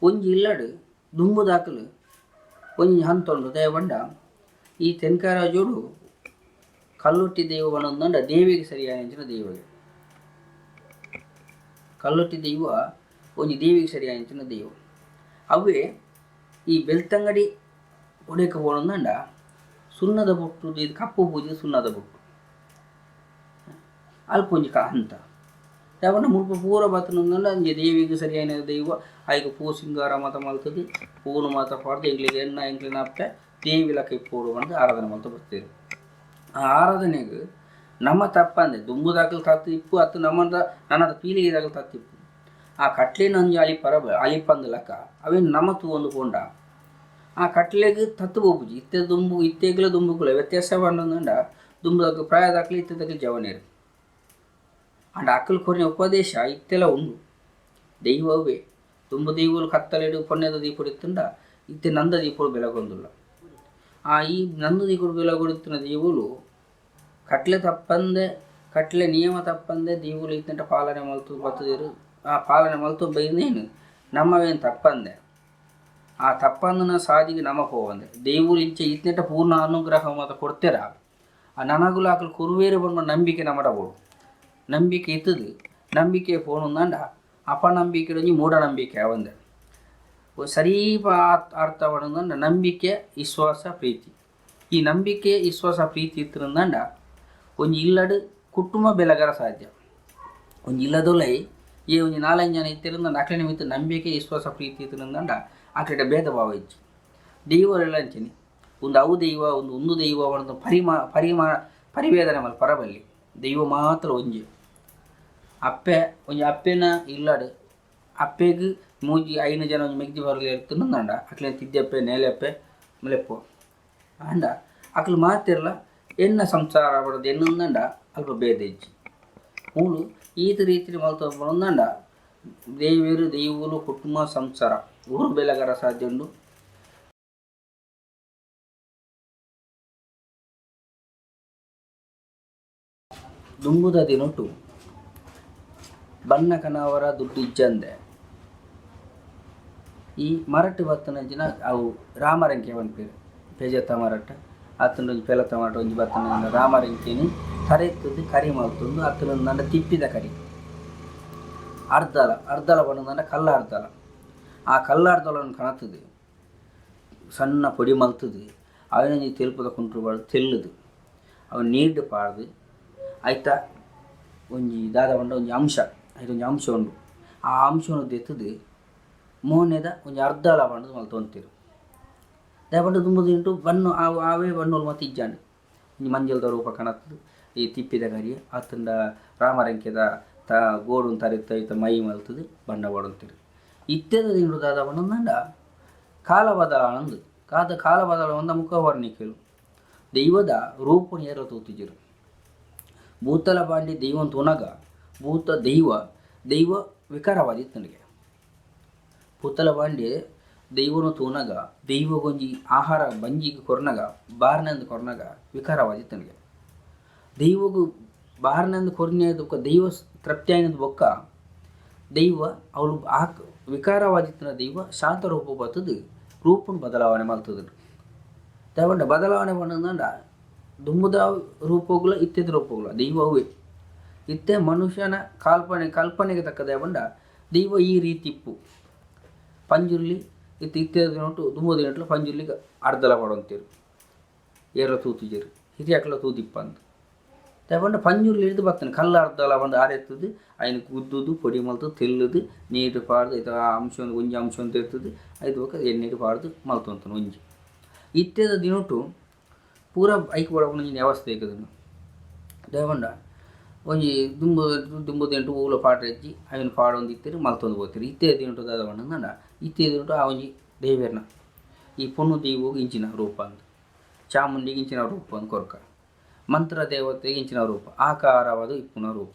ಒಂಜಿ ಇಲ್ಲಡು ದುಂಬುದಾಕಲು ಒಂಜಿ ಹಂತೊಂಡು ದಯ ಬಂಡ ಈ ತೆನ್ಕಾರಾಜೋಡು ಕಲ್ಲೊಟ್ಟಿ ದೈವ ಬಣ್ಣಂದಂಡ ದೇವಿಗೆ ಸರಿಯಾಗಿಂಚಿನ ದೈವಗೆ ಕಲ್ಲೊಟ್ಟಿ ದೈವ ಒಂಜಿ ದೇವಿಗೆ ಸರಿಯಾಗಿಂಚಿನ ದೈವ ಅವೇ ಈ ಬೆಳ್ತಂಗಡಿ ಒಡೆಕ ಬೋಡಂದಂಡ ಸುಣ್ಣದ ಬೊಟ್ಟು ಇದು ಕಪ್ಪು ಪೂಜೆ ಸುಣ್ಣದ ಬೊಟ್ಟು ಅಲ್ಪ ಒಂಜಿ ಅಂತ ಯಾವಣ್ಣ ಮುಲ್ಪ ಪೂರ ಬತ್ತನಂದ ಅಂಜೆ ದೇವಿಗೆ ಸರಿಯಾದ ದೈವ ಆಯ್ಕೆ ಪೂ ಸಿಂಗಾರ ಮಾತ ಮಲ್ತದ್ದು ಪೂನು ಮಾತ ಪಾಡ್ದು ಎಂಗ್ಲಿಗೆ ಎಂಗ್ಲಿನ ಅಪ್ಪೆ ದೇವಿ ಲಕ್ಕ ಪೂರು ಬಂದು ಆರಾಧನೆ ಮಾಡ್ತಾ ಬರ್ತೀರಿ. ಆ ಆರಾಧನೆಗೆ ನಮ್ಮ ತಪ್ಪಂದೆ ದುಂಬುದಾಗಲು ತತ್ತು ಇಪ್ಪು ಅತ್ತು ನಮ್ಮಂದ ನನ್ನದು ಪೀಲಿಗೆದಾಗಲು ತತ್ತಿಪ್ಪು ಆ ಕಟ್ಲಿನ ಒಂಜಿ ಅಲಿಪಂದು ಲಕ್ಕ ಅವೇನು ನಮ್ಮ ಒಂದು ಕೊಂಡ ಆ ಕಟ್ಲೆಗೆ ತತ್ತು ಹೋಗುಜಿ ಇತ್ತೆ ದುಂಬು ಇತ್ತೆಗ್ಲ ದುಂಬುಗಳ ವ್ಯತ್ಯಾಸ ಬಂದಂಡ ದುಂಬುದಾಗ ಪ್ರಾಯದಾಗಲಿ ಇತ್ತದಾಗಲಿ ಜವನೇರು ಅಂಡ್ ಅಕ್ಕಲು ಕೊನೆ ಉಪದೇಶ ಇತ್ತೆಲ್ಲ ಉಂಡು ದೈವವೇ ತುಂಬ ದೈವಗಳು ಕತ್ತಲೆಡು ಪೊನ್ನೆದ ದೀಪಡು ಇತ್ತಂಡ ಇತ್ತೆ ನಂದ ದೀಪಗಳು ಬೆಳಗೊಂದಿಲ್ಲ. ಆ ಈ ನಂದು ದೀಪಗಳು ಬೆಳಗೊಡುತ್ತಿನ ದೀಪಗಳು ಕಟ್ಲೆ ತಪ್ಪಂದೆ ಕಟ್ಲೆ ನಿಯಮ ತಪ್ಪಂದೆ ದೀಪಗಳು ಇತ್ತಂಟ ಪಾಲನೆ ಮಲ್ತು ಬತ್ತದಿರು ಆ ಪಾಲನೆ ಮಲ್ತು ಬೈನೇನು ನಮ್ಮವೇನು ತಪ್ಪಂದೆ ಆ ತಪ್ಪಂದನ ಸಾದಿಗೆ ನಮಗೆ ಹೋಗಂದೆ ದೇವುలు ಇಂಚೆ ಇತ್ತಂಟ ಪೂರ್ಣ ಅನುಗ್ರಹ ಮಾತ ಕೊಡ್ತೀರ ಆ ನನಗುಲು ಆಕಲು ಕುರುವೇರು ಬಂದ ನಂಬಿಕೆ ನಮ್ಮಡಬೋಡು ನಂಬಿಕೆ ಇತ್ತದು ನಂಬಿಕೆ ಪೋಣಂದ ಅಪನಂಬಿಕೆ ಮೂಢನಂಬಿಕೆ ಅವಂದೆ ಸರೀಪ ಅರ್ಥ ಪಡೋದಂಡ ನಂಬಿಕೆ ವಿಶ್ವಾಸ ಪ್ರೀತಿ ಈ ನಂಬಿಕೆ ವಿಶ್ವಾಸ ಪ್ರೀತಿ ಇತ್ತಂದಂಡ ಒಂಜಿ ಇಲ್ಲಡು ಕುಟುಂಬ ಬೆಳಗರ ಸಾಧ್ಯ ಒಂಜಿ ಇಲ್ಲದೊಲೈ ಈ ಒಂಜಿ 4-5 ಜನ ಇತ್ತಿರಂದ ಅಕ್ಲೆ ನಿಮಿತ್ತ ನಂಬಿಕೆ ವಿಶ್ವಾಸ ಪ್ರೀತಿ ಇತ್ತಂದಂಡ ಅಕ್ಲೆಡ ಭೇದ ಭಾವ ಇಚ್ಚು ದೈವರೆಲ್ಲ ಅಂಚನಿ ಒಂದು ಅವು ದೈವ ಒಂದು ದೈವ ಒಂದು ಪರಿವೇದನೆ ಮಲ್ಲ ಪರಬಲ್ಲಿ ದೈವ ಮಾತ್ರ ಒಂಜಿ ಅಪ್ಪೆ ಒಂಜಿ ಅಪ್ಪೆನ ಇಲ್ಲಡು ಅಪ್ಪೆಗೆ ಮೂಜಿ 5 ಜನ ಒಂಜಿ ಮೆಗ್ದಿ ಬರಲಿ ಇರ್ತಂದಂಡ ಅಕ್ಲೆ ತಿದ್ದಪ್ಪೆ ನೇಲೆಪ್ಪೆ ಮೆಲೆಪ್ಪು ಅಂಡ ಅಕ್ಲು ಮಾತಿರಲ್ಲ ಎನ್ನ ಸಂಸಾರ ಬರೋದು ಎನ್ನಂದಂಡ ಅಲ್ಪ ಭೇದ ಇಚ್ಚಿ ಮೂಲು ಈತ ರೀತಿ ಮಲ್ತ ಬಂದಂಡ ದೇವೇರು ದೈವಗಳು ಕುಟುಂಬ ಸಂಸಾರ ಊರು ಬೆಳಗರ ಸಾಧ್ಯ ಉಂಡು. ದುಂಬುದ ದಿನೊಟ್ಟು ಬಣ್ಣ ಕನವರ ದುಡ್ಡು ಇಜ್ಜಂದೆ ಈ ಮರಟ್ಟು ಬತ್ತನಂಚಿನ ಅವು ರಾಮರಂಕೆ ಬಂದ್ಪೇರು ಪೇಜತ್ತ ಮರಟ್ಟ ಅತ್ತನೊಂದು ಪೆಲತ ಮರಟ ಒಂಜಿ ಬತ್ತನ ರಾಮರಂಕೆನಿ ಕರೆತ್ತದು ಕರಿ ಮಲ್ತೊಂದು ಅತ್ತನೊಂದು ನಂಡ ತಿಪ್ಪಿದ ಕರಿ ಅರ್ಧಲ ಬಂದಂಡ ಕಲ್ಲ ಅರ್ಧಲ ಆ ಕಲ್ಲ ಅರ್ಧಲನ್ನು ಕಾಣ್ತದೆ ಸಣ್ಣ ಪೊಡಿ ಮಲ್ತದೆ ಅವನೊಂದು ತೆಲುಪದ ಕುಂಟ್ರು ಬಾರ್ದು ತೆಲ್ಲದು ಅವನು ನೀರು ಪಾಡ್ದು ಆಯ್ತಾ ಒಂಜಿ ದಾದ ಬಂಡ ಒಂಜಿ ಅಂಶ ಐದೊಂಜಿ ಅಂಶ ಉಂಡು ಆ ಅಂಶವನ್ನು ಎತ್ತದು ಮೋನೆದ ಒಂಜಿ ಅರ್ಧಲ ಬಂಡದು ಮಲ್ತೊಂತೀರು ದಯಪಂಡು ತುಂಬ ತಿಂಟು ಬಣ್ಣು ಅವೇ ಬಣ್ಣಗಳು ಮತ್ತೆ ಇಜ್ಜಾಂಡು ಒಂಜಿ ಮಂಜಲ್ದ ರೂಪ ಕಾಣತ್ತದು ಈ ತಿಪ್ಪಿದ ಕರಿಯ ಅತ್ತಂಡ ರಾಮರಂಕೆದ ಗೋಡು ತರಿತ ಮೈ ಮಲ್ತದು ಬಣ್ಣ ಬಡಂತೀರು ಇತ್ತೆದ ತಿಂಡು ದಾದ ಬಣ್ಣಂದ ಕಾಲ ಬದಲಾವಣಂದು ಕಾಲ ಬದಲಾವಣದ ಮುಖವರ್ಣಿಕೆಲು ದೈವದ ರೂಪು ಏರ ತೂತಿಜಿರು ಭೂತಲ ಬಾಂಡಿ ದೈವಂತ ಉನಗ ಭೂತ ದೈವ ವಿಕಾರವಾದಿತ್ತು ನನಗೆ ಭೂತಲ ಬಾಂಡಿ ದೈವನು ತೂನಗ ದೈವಗೊಂಜಿ ಆಹಾರ ಬಂಜಿಗೆ ಕೊರ್ನಗ ಬಾರ್ನೆಂದು ಕೊರ್ನಗ ವಿಕಾರವಾದಿತ್ತು ನನಗೆ ದೈವಗೂ ಬಾರ್ನೆಂದು ಕೊರ್ನೆದು ದೈವ ತೃಪ್ತಿ ಆಯ್ನದು ಬೊಕ್ಕ ದೈವ ಅವಳು ವಿಕಾರವಾದಿತ್ತನ ದೈವ ಶಾಂತ ರೂಪ ಬರ್ತದು ರೂಪನ್ನು ಬದಲಾವಣೆ ಮಾಡ್ತದೆ ದಯವಂಡ ಬದಲಾವಣೆ ಬಂದಂಡ ದುಂಬುದ ರೂಪಗಳ ಇತ್ಯದ ರೂಪಗಳ ದೈವ ಅವೇ ಇತ್ತೆ ಮನುಷ್ಯನ ಕಲ್ಪನೆಗೆ ತಕ್ಕ ದಯವಂಡ ದೈವ ಈ ರೀತಿ ಇಪ್ಪು ಪಂಜುರ್ಲಿ ಇತ್ಯದ ನೋಟು ದುಂಬುದ ನೋಟ್ಲು ಪಂಜುರ್ಲಿಗೆ ಅರ್ಧಲ ಪಡೋಂತೀರು ಏರ ತೂತಿಜರು ಹಿರಿಯಾಕಲ ತೂತಿಪ್ಪ ಅಂತ ದಯವಂಡ ಪಂಜುರ್ಲಿ ಹಿಡಿದು ಬರ್ತಾನೆ ಕಲ್ಲ ಅರ್ಧಲ ಬಂದು ಆರೆತ್ತದು ಐನು ಗುದ್ದುದು ಪೊಡಿ ಮಲ್ತು ತೆಲ್ಲದು ನೀರು ಪಾಡ್ದು ಆಯ್ತು ಆ ಅಂಶ ಒಂಜಿ ಅಂಶ ಅಂತ ಇರ್ತದೆ ಐದು ಬೇಕಾದ ಎಣ್ಣೆ ಪಾಡ್ದು ಮಲ್ತೊಂತಾನೆ ಒಂಜಿ ಇತ್ಯದ ದಿನೊಟ್ಟು ಪೂರ ಐಕ್ ಬಡವನ ವ್ಯವಸ್ಥೆ ಇಕ್ಕದನ್ನು ದಯವಂಡ ಒಂಜಿ ದುಂಬುದೆಂಟು ಹೂಲ ಪಾಟ ಹೆಚ್ಚಿ ಅವನು ಪಾಡೊಂದು ಇತ್ತೀರಿ ಮಲ್ತೊಂದು ಹೋಗ್ತೀರಿ ಇತ್ತೇ ದಿನಟು ದಾದವಣ್ಣ ಇತ್ತೇ ದಿನಟು ಆ ಒಂಜಿ ದೇವೇರ್ನ ಈ ಪೊಣ್ಣು ದೈವಗೆ ಇಂಚಿನ ರೂಪ ಅಂತ ಚಾಮುಂಡಿಗೆ ಇಂಚಿನ ರೂಪ ಅಂತ ಕೊರ್ಕ ಮಂತ್ರ ದೇವತೆಗೆ ಇಂಚಿನ ರೂಪ ಆಕಾರವಾದ ಇಪ್ಪುನ ರೂಪ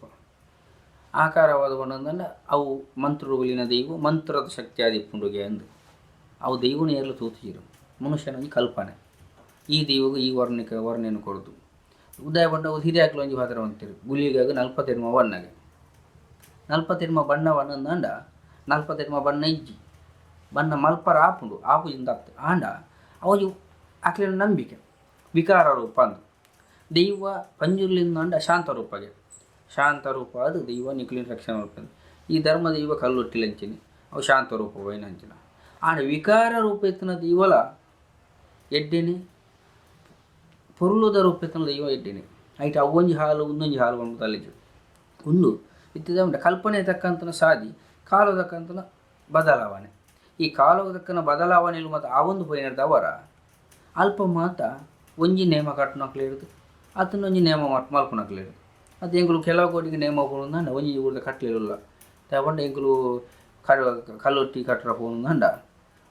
ಆಕಾರವಾದ ಬಂದಂದ ಅವು ಮಂತ್ರಗಳಿನ ದೈವ ಮಂತ್ರದ ಶಕ್ತಿಯಾದ ಇಪ್ಪುಂಡುಗೆ ಅಂದು ಅವು ದೈವನ ಏರ್ಲು ತೂತಿರು ಮನುಷ್ಯನ ಕಲ್ಪನೆ ಈ ದೈವಗೂ ಈ ವರ್ಣೆಯನ್ನು ಕೊಡೋದು ಉದಯ ಬಂಡ ಹಿರಿಯಾಕಲು ಒಂಜಿ ಪಾತ್ರ ಅಂತೀರಿ ಗುಳಿಗಾಗ 40 ಬಣ್ಣಗೆ 40 ಬಣ್ಣ ಬಣ್ಣಂದ 40 ಬಣ್ಣ ಇಜ್ಜಿ ಬಣ್ಣ ಮಲ್ಪರ ಆಪುಜಿಂದ ಆಗ್ತದೆ ಆಂಡ ಅವಜು ಆಕಲಿನ ನಂಬಿಕೆ ವಿಕಾರ ರೂಪ ಅಂದು ದೈವ ಪಂಜುರ್ಲಿಂದ ಅಂಡ ಶಾಂತ ರೂಪಗೆ ಶಾಂತ ರೂಪ ಅದು ದೈವ ನಿಕ್ಲಿನ ರಕ್ಷಣೆ ರೂಪ ಈ ಧರ್ಮ ದೈವ ಕಲ್ಲೊಟ್ಟಿಲಂಚಿನಿ ಅವು ಶಾಂತ ರೂಪ ವೈನಂಚಿನ ಆಂಡ ವಿಕಾರ ರೂಪ ಎತ್ತಿನ ದೈವಲ ಎಡ್ಡೆನೆ ಪೊರ್ಲುದ ರೂಪೆತ್ತನ ದೈವ ಎಡ್ಡಿನಿ ಐಟ್ ಅವೊಂಜಿ ಹಾಲು ಒಂದೊಂಜಿ ಹಾಲು ಬಂದು ತಲೆಜು ಉಂಡು ಇತ್ತಿದ ಉಂಡ ಕಲ್ಪನೆ ತಕ್ಕಂತನ ಸಾದಿ ಕಾಲ ತಕ್ಕಂತನ ಬದಲಾವಣೆ ಈ ಕಾಲವು ತಕ್ಕನ ಬದಲಾವಣೆಲು ಮತ್ತು ಆ ಒಂದು ಪೋಯಿನದವರ ಅಲ್ಪ ಮಾತ ಒಂಜಿ ನೇಮ ಕಟ್ಟುನಕ್ಲೇರುದು ಅತನೊಂಜಿ ನೇಮ ಮಲ್ಪುನಕ್ಲೇರುದು ಅದು ಎಂಕುಲು ಕೆಲವು ಕೋಟಿಗೆ ನೇಮ ಪೋನುಂದಂಡ ಒಂಜಿ ಊರದ ಕಟ್ಲೇರುಲ್ಲ ತಗೊಂಡು ಎಂಕುಲು ಕಲ್ಲೊಟ್ಟಿ ಕಟ್ಟರ ಪೋನುಂದಂಡ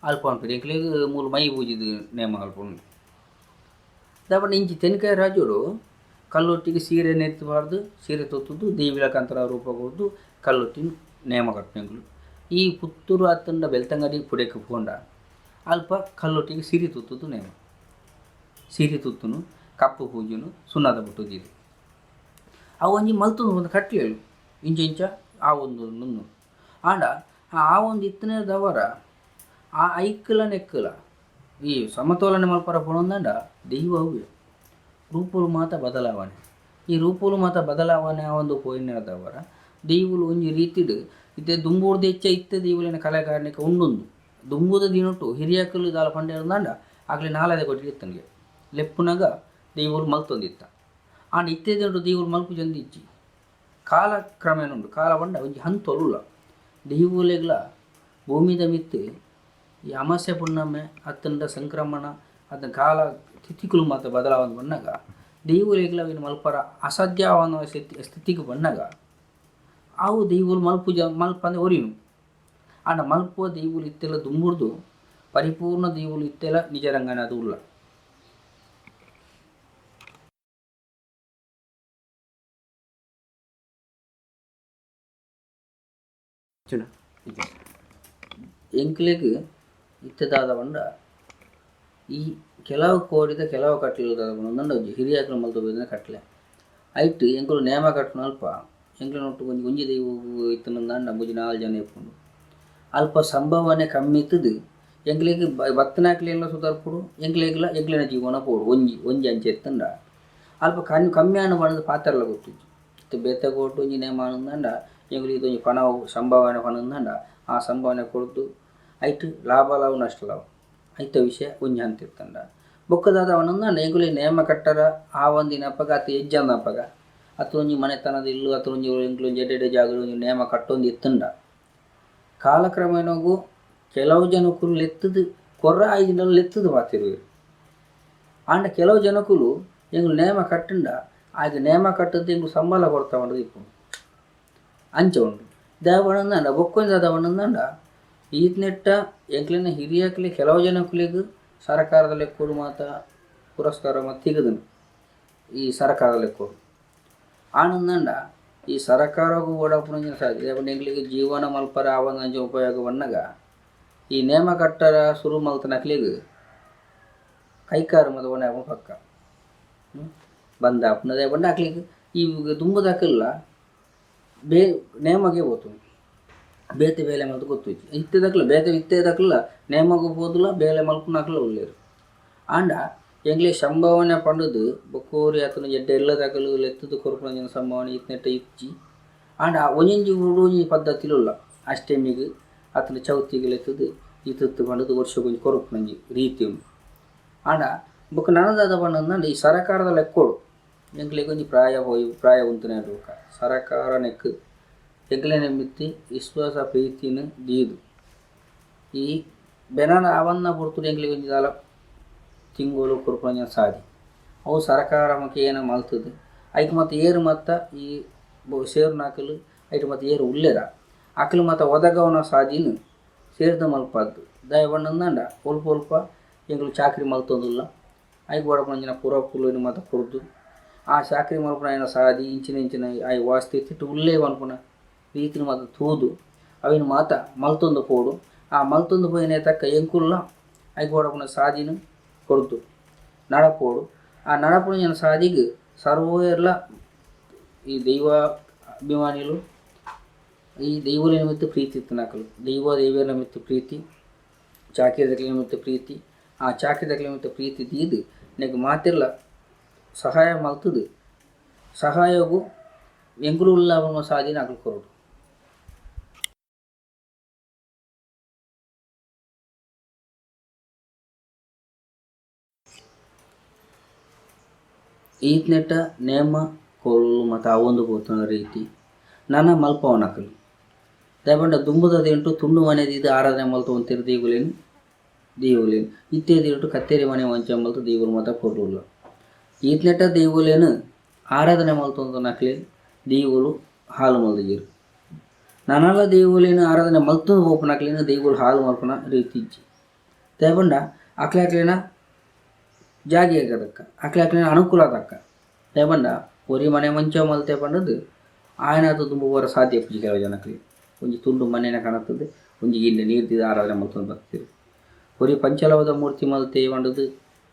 ಅಲ್ಪ ಅನ್ಪೇರು ಎಂಕ್ಲೆಗ್ ಮೂಲು ಮೈ ಪೂಜಿದು ನೇಮ ಅಲ್ಪುಂಡು ತಗೊಂಡು ಇಂಚಿ ತೆನಕಾಯಿ ರಾಜರು ಕಲ್ಲೊಟ್ಟಿಗೆ ಸೀರೆ ನೆತ್ತಬಾರ್ದು ಸೀರೆ ತೊತ್ತುದು ದೇವಿಲಕಂತರ ರೂಪ ಕೊದ್ದು ಕಲ್ಲೊಟ್ಟಿನ ನೇಮ ಕಟ್ಟುನೆಂಕುಲು ಈ ಪುತ್ತೂರು ಅತ್ತಂಡ ಬೆಳ್ತಂಗಡಿ ಪುಡೆಕ್ಕೆ ಪೋಂಡ ಅಲ್ಪ ಕಲ್ಲೊಟ್ಟಿಗೆ ಸಿರಿ ತುತ್ತುದು ನೇಮ ಸಿರಿ ತುತ್ತುನು ಕಪ್ಪು ಪೂಜೆನು ಸುಣ್ಣದ ಬುಟ್ಟುದಿರು ಅವು ಒಂಜಿ ಮಲ್ತುನು ಒಂದು ಕಟ್ಲೇಳು ಇಂಚ ಇಂಚ ಆ ಒಂದು ನುಣ್ಣು ಆಂಡ ಆ ಒಂದು ಇತ್ತನೇದವರ ಆ ಐಕ್ಕಲ ನೆಕ್ಕಲ ಈ ಸಮತೋಲನೆ ಮಲ್ಪರ ಪೋಣಂದಂಡ ದೈವ ಅವ್ಯ ರೂಪುಲು ಮಾತ ಬದಲಾವಣೆ ಈ ರೂಪುಲು ಮಾತ ಬದಲಾವಣೆ ಆ ಒಂದು ಪೋಯಿನದವರ ದೈವಲು ಒಂಜಿ ರೀತಿಡ್ ಇತ್ತೆ ದುಂಬೂರ್ದು ಹೆಚ್ಚ ಇತ್ತೆ ದೈವಲಿನ ಕಲಾಕಾರಣಿಕ ಉಂಡೊಂದು ದುಂಬುದ ದಿನೊಟ್ಟು ಹಿರಿಯಕಲ್ಲು ದಾಲ ಪಂಡೆ ಅಂದಂಡ ಆಗಲೇ ನಾಲದೆ ಕೊಟ್ಟು ಇತ್ತನಿಗೆ ಲೆಪ್ಪುನಾಗ ದೈವಲು ಮಲ್ತೊಂದಿತ್ತ ಆಂಡ ಇತ್ತೆ ದಿನಟ್ಟು ದೈವಲು ಮಲ್ಪು ಚಂದಿಚ್ಚಿ ಕಾಲ ಕ್ರಮೇಣ ಉಂಡು ಕಾಲ ಬಂಡ ಒಂಜಿ ಹಂತೊಲ್ಲ ದೈವಲೆಗ್ಲ ಭೂಮಿದ ಮಿತ್ತು ಈ ಅಮಾಸ್ಯೆ ಪುಣ್ಣಮ್ಮೆ ಅತ್ತಂಡ ಸಂಕ್ರಮಣ ಅದನ್ನ ಕಾಲ ತಿಥಿಕುಲು ಮಾತ ಬದಲಾವಣೆ ಬಂದಾಗ ದೈವಲೆಗ್ಲ ಅವಿನ ಮಲ್ಪರ ಅಸಾಧ್ಯವಾದ ಸ್ಥಿತಿಗೆ ಬಂದಾಗ ಅವು ದೈವಲು ಮಲ್ಪ ಅಂದರೆ ಒರಿನು ಆಂಡ ಮಲ್ಪುವ ದೈವಲು ಇತ್ತೆಲ್ಲ ದುಂಬುರ್ದು ಪರಿಪೂರ್ಣ ದೈವಲು ಇತ್ತೆಲ್ಲ ನಿಜ ರಂಗನ ಅದು ಉಲ್ಲ ಎಂಕ್ಲೆಗ್ ಇತ್ತದಾದ ಬಂಡ ಈ ಕೆಲವು ಕೋರಿದ ಕೆಲವು ಕಟ್ಲಿಲ್ಲದ ಬಂದಂಡ ಹಿರಿಯಾಕಲು ಮಲ್ತೊಬ್ಬ ಕಟ್ಲೆ ಐಟ್ ಎಂಕುಲು ನೇಮ ಕಟ್ಟುನ ಅಲ್ಪ ಎಂಕ್ಲೆನ ಒಟ್ಟು ಒಂಜಿ ದೈವ ಇತ್ತನಂದಂಡ ಮುಜಿ 4 ಜನ ಇಪ್ಪುಂಡು ಅಲ್ಪ ಸಂಭಾವನೆ ಕಮ್ಮಿ ಇತ್ತದು ಎಂಕ್ಲೆಗ್ ಬತ್ತನಾಕ್ಲೆಲ್ಲ ಸುಧಾರ್ಪುಡು ಎಂಕ್ಲೆಗ್ಲ ಎಂಕ್ಲೆನ ಜೀವನ ಪೋಡು ಒಂಜಿ ಅಂಚೆ ಎತ್ತಂಡ ಅಲ್ಪ ಕಮ್ಮಿ ಅನ್ನ ಬಣ್ಣದ ಪಾತ್ರಲ್ಲ ಗೊತ್ತಿದ್ದು ಇತ್ತು ಬೆತ್ತ ಕೊಟ್ಟು ಒಂಜಿ ನೇಮ ಅನ್ನಂದಂಡ ಎಂಕ್ಲು ಇದೊಂಜಿ ಪಣವು ಸಂಭಾವನೆ ಪಣಂದಂಡ ಆ ಸಂಭಾವನೆ ಕೊಡ್ದು ಐಟ್ ಲಾಭ ಲಾವು ನಷ್ಟ ಲಾವು ಐತ ವಿಷಯ ಒಂಜಿ ಹಂತ ಇತ್ತಂಡ ಬೊಕ್ಕದಾದ ಅವನಂದಂಡ ಎಂಕ್ಲೆ ನೇಮ ಕಟ್ಟರ ಆ ಒಂದಿನ ಅಪ್ಪಗ ಅತ್ತ ಎಜ್ಜಂದ ಅಪ್ಪಗ ಅತ್ತ ಒಂಜಿ ಮನೆತನದ ಇಲ್ಲು ಅತ್ತ ಒಂಜಿ ಎಂಕ್ಲು ಒಂಜಿ ಎಡ್ಡೆ ಜಾಗ ಒಂಜಿ ನೇಮ ಕಟ್ಟೊಂದು ಎತ್ತಂಡ ಕಾಲಕ್ರಮೇಣಗೂ ಕೆಲವು ಜನಕ್ಕುಲು ಲೆತ್ತದು ಕೊರ್ರ 5 ದಿನದಲ್ಲಿ ಲೆತ್ತದು ಮಾತಿರುವೆರು ಆಂಡ ಕೆಲವು ಜನಕ್ಕುಲು ಎಂಕ್ಲು ನೇಮ ಕಟ್ಟಂಡ ಆಗ ನೇಮ ಕಟ್ಟದ್ದು ಎಂಕ್ಲು ಸಂಬಳ ಕೊಡ್ತಾ ಉಂಡು ಇಪ್ಪುಂಡು ಅಂಚ ಉಂಡು ದೇವಣ್ಣಂದಂಡ ಬೊಕ್ಕೊಂದು ದೇವಣ್ಣಂದಂಡ ಈತ್ನೆಟ್ಟ ಎಂಕ್ಲೆನ ಹಿರಿಯಕ್ಲೆ ಕೆಲವು ಜನಕ್ಕುಲೆಗ್ ಸರಕಾರದ ಲೆಕ್ಕೋಡು ಮಾತ ಪುರಸ್ಕಾರ ಮತ್ತು ತೆಗೆದನು ಈ ಸರಕಾರದ ಲೆಕ್ಕೋಡು ಆನಂದಂಡ ಈ ಸರಕಾರಗೂ ಓಡಾಪುನ ಸಾಧ್ಯ ಎಂಕ್ಲೆಗ್ ಜೀವನ ಮಲ್ಪರ ಆ ಒಂದು ಅಂಚ ಉಪಯೋಗ ಬಂದಾಗ ಈ ನೇಮ ಕಟ್ಟರ ಶುರು ಮಲ್ತನಕ್ಲೆಗ್ ಕೈಕಾರ ಮದ ಒಣ ಪಕ್ಕ ಬಂದ ಅಪ್ಪನದೇ ಬಂಡ ಅಕ್ಲೆಗ್ ಈ ದುಂಬುದಾಕಲ್ಲ ನೇಮಗೆ ಹೋತು ಬೇತೆ ಬೇಲೆ ಮಲ್ತು ಗೊತ್ತುಚ್ಚಿ ಇತ್ತದಕ್ಲ ಬೇತೆ ಇತ್ತೇದಕ್ಲ ನೇಮಗೂ ಹೋದಲ್ಲ ಬೇಲೆ ಮಲ್ಪುನಕ್ಲ ಒಳ್ಳೆರು ಆಂಡ ಎಂಗ್ಲೆ ಸಂಭಾವನೆ ಪಂಡುದು ಬೊಕ್ಕೋರಿ ಅತನ ಎಡ್ಡೆ ಎಲ್ಲದಾಕಲು ಲೆತ್ತದು ಕೊರ್ಪುನ ಸಂಭಾವನೆ ಇತ್ನೆಟ್ಟ ಇಚ್ಚಿ ಆಂಡ ಒಂಜಿ ಒಂಜಿ ಪದ್ಧತಿಲುಲ್ಲ ಅಷ್ಟಮಿಗೆ ಅತನ ಚೌತಿಗೆ ಲೆತ್ತದು ಇತ್ತು ಪಂಡುದು ವರ್ಷಕ್ಕೊಂಜಿ ಕೊರಪುನಂಜಿ ರೀತಿ ಉಂಟು ಆಂಡ ಬೊಕ್ಕ ನನದಾದ ಪಂಡಂದಂಡ ಈ ಸರಕಾರದ ಲೆಕ್ಕೋಡು ಎಂಕ್ಲೆಗೊಂಜಿ ಪ್ರಾಯ ಉಂತನೇ ಇರ್ಬೇಕ ಸರಕಾರ ನೆಕ್ ಎಂಕ್ಲೆನ ಮಿತ್ತಿ ವಿಶ್ವಾಸ ಪ್ರೀತಿನ ದೀದು ಈ ಬೆನನ ಅವನ್ನ ಪೊರ್ತುಡು ಎಂಕ್ಲೆಗೊಂಜಿ ದಾಲ ತಿಂಗಳು ಕೊರ್ಪುನ ಸಾದಿ ಅವು ಸರಕಾರ ಮಕ್ಕೆ ಏನ ಮಲ್ತದೆ ಐಕ್ ಮತ್ತು ಏರು ಮತ್ತ ಈ ಸೇರು ನಾಕಲು ಐಟ್ ಮತ್ತು ಏರು ಉಲ್ಲೆರ ಅಕಲು ಮತ್ತು ಒದಗವನ ಸಾದಿನ ಸೇರ್ದ ಮಲ್ಪದ್ದು ದಯ ಬಣ್ಣಂದಂಡ ಒಲ್ಪ ಎಂಕ್ಲು ಚಾಕ್ರಿ ಮಲ್ತೊಂದುಲ್ಲ ಐಕ್ ಬಡಪಂಜಿನ ಪುರ ಪುಲ್ಲು ಮತ್ತು ಕೊರ್ದು ಆ ಚಾಕ್ರಿ ಮಲ್ಪನ ಸಾದಿ ಇಂಚಿನ ಐ ವಾಸ್ತಿ ತಿಟ್ಟು ಉಲ್ಲೇ ಅನ್ಪುನ ರೀತಿನ ಮಾತ ತೂದು ಅವಿನ ಮಾತ ಮಲ್ತೊಂದು ಪೋಡು ಆ ಮಲ್ತೊಂದು ಪೋಯಿನ ತಕ್ಕ ಎಂಕುಲ್ಲ ಐಕ್ ಬಡಪುನ ಸಾದಿನ ಕೊರ್ದು ನಡಪೋಡು ಆ ನಡಪುನ ಸಾದಿಗೆ ಸರ್ವೇರ್ಲ ಈ ದೈವ ಅಭಿಮಾನಿಗಳು ಈ ದೈವల ನಿಮಿತ್ತ ಪ್ರೀತಿ ಇತ್ತನಕಲು ದೇವಿಯರ ನಿಮಿತ್ತ ಪ್ರೀತಿ ಚಾಕಿರದ ನಿಮಿತ್ತ ಪ್ರೀತಿ ಆ ಚಾಕಿರದ ನಿಮಿತ್ತ ಪ್ರೀತಿ ತೀದು ನೆಗ್ ಮಾತಿರ್ಲ ಸಹಾಯ ಮಲ್ತದು ಸಹಾಯವು ಎಂಗುಲು ಉಲ್ಲಾಭ ಸಾದಿನ ಅಕಲು ಕೊರಡು ಈತ್ನೆಟ್ಟ ನೇಮ ಕೊಲ್ಲು ಮತ್ತು ಅವೊಂದು ಪೋತನ ರೀತಿ ನನ್ನ ಮಲ್ಪವನಕಲು ದಯಪಂಡ ದುಂಬುದದೇಂಟು ತುಂಡು ಮನೆದು ಇದು ಆರಾಧನೆ ಮಲ್ತು ಅಂತಿರು ದೀವುಲೇನು ಇತ್ತೆದಿಂಟು ಕತ್ತೇರಿ ಮನೆ ವಂಚ ಮಲ್ತು ದೀವುಲು ಮಾತ ಕೊರ್ಲುಲ್ಲ ಈತ್ನೆಟ್ಟ ದೀವುಲೇನು ಆರಾಧನೆ ಮಲ್ತು ನಕ್ಲೆ ದೀವುಲು ಹಾಲು ಮಲ್ದಿರು ನನ್ನಲ್ಲ ದೀವುಲೇನು ಆರಾಧನೆ ಮಲ್ತು ಹೋಪನಕ್ಲೇನು ದೀವುಲು ಹಾಲು ಮಲ್ಪನ ರೀತಿ ಇಜ್ಜಿ ದಯಪಂಡ ಅಕ್ಲೇನ ಜಾಗಿ ಆಗದಕ್ಕ ಅಕ್ಲೇನ ಅನುಕೂಲ ಅದಕ್ಕ ದಯಪಂಡ ಒರಿ ಮನೆ ಮಂಚ ಮಲ್ತೆ ಪಂಡದು ಆಯನದು ತುಂಬ ಬರ ಸಾಧ್ಯ ಪೂಜೆ ಕೆಲವು ಜನಕ್ಕೆ ಒಂಜಿ ತುಂಡು ಮನೆಯ ಕಾಣುತ್ತದೆ ಒಂಜಿ ಇಲ್ಲಿ ನೀರ್ದಿದ ಆರಾಧನೆ ಮಲ್ತೊಂದು ಬರ್ತೀರಿ ಒರಿ ಪಂಚಲವದ ಮೂರ್ತಿ ಮಲ್ತೆ ಪಂಡದು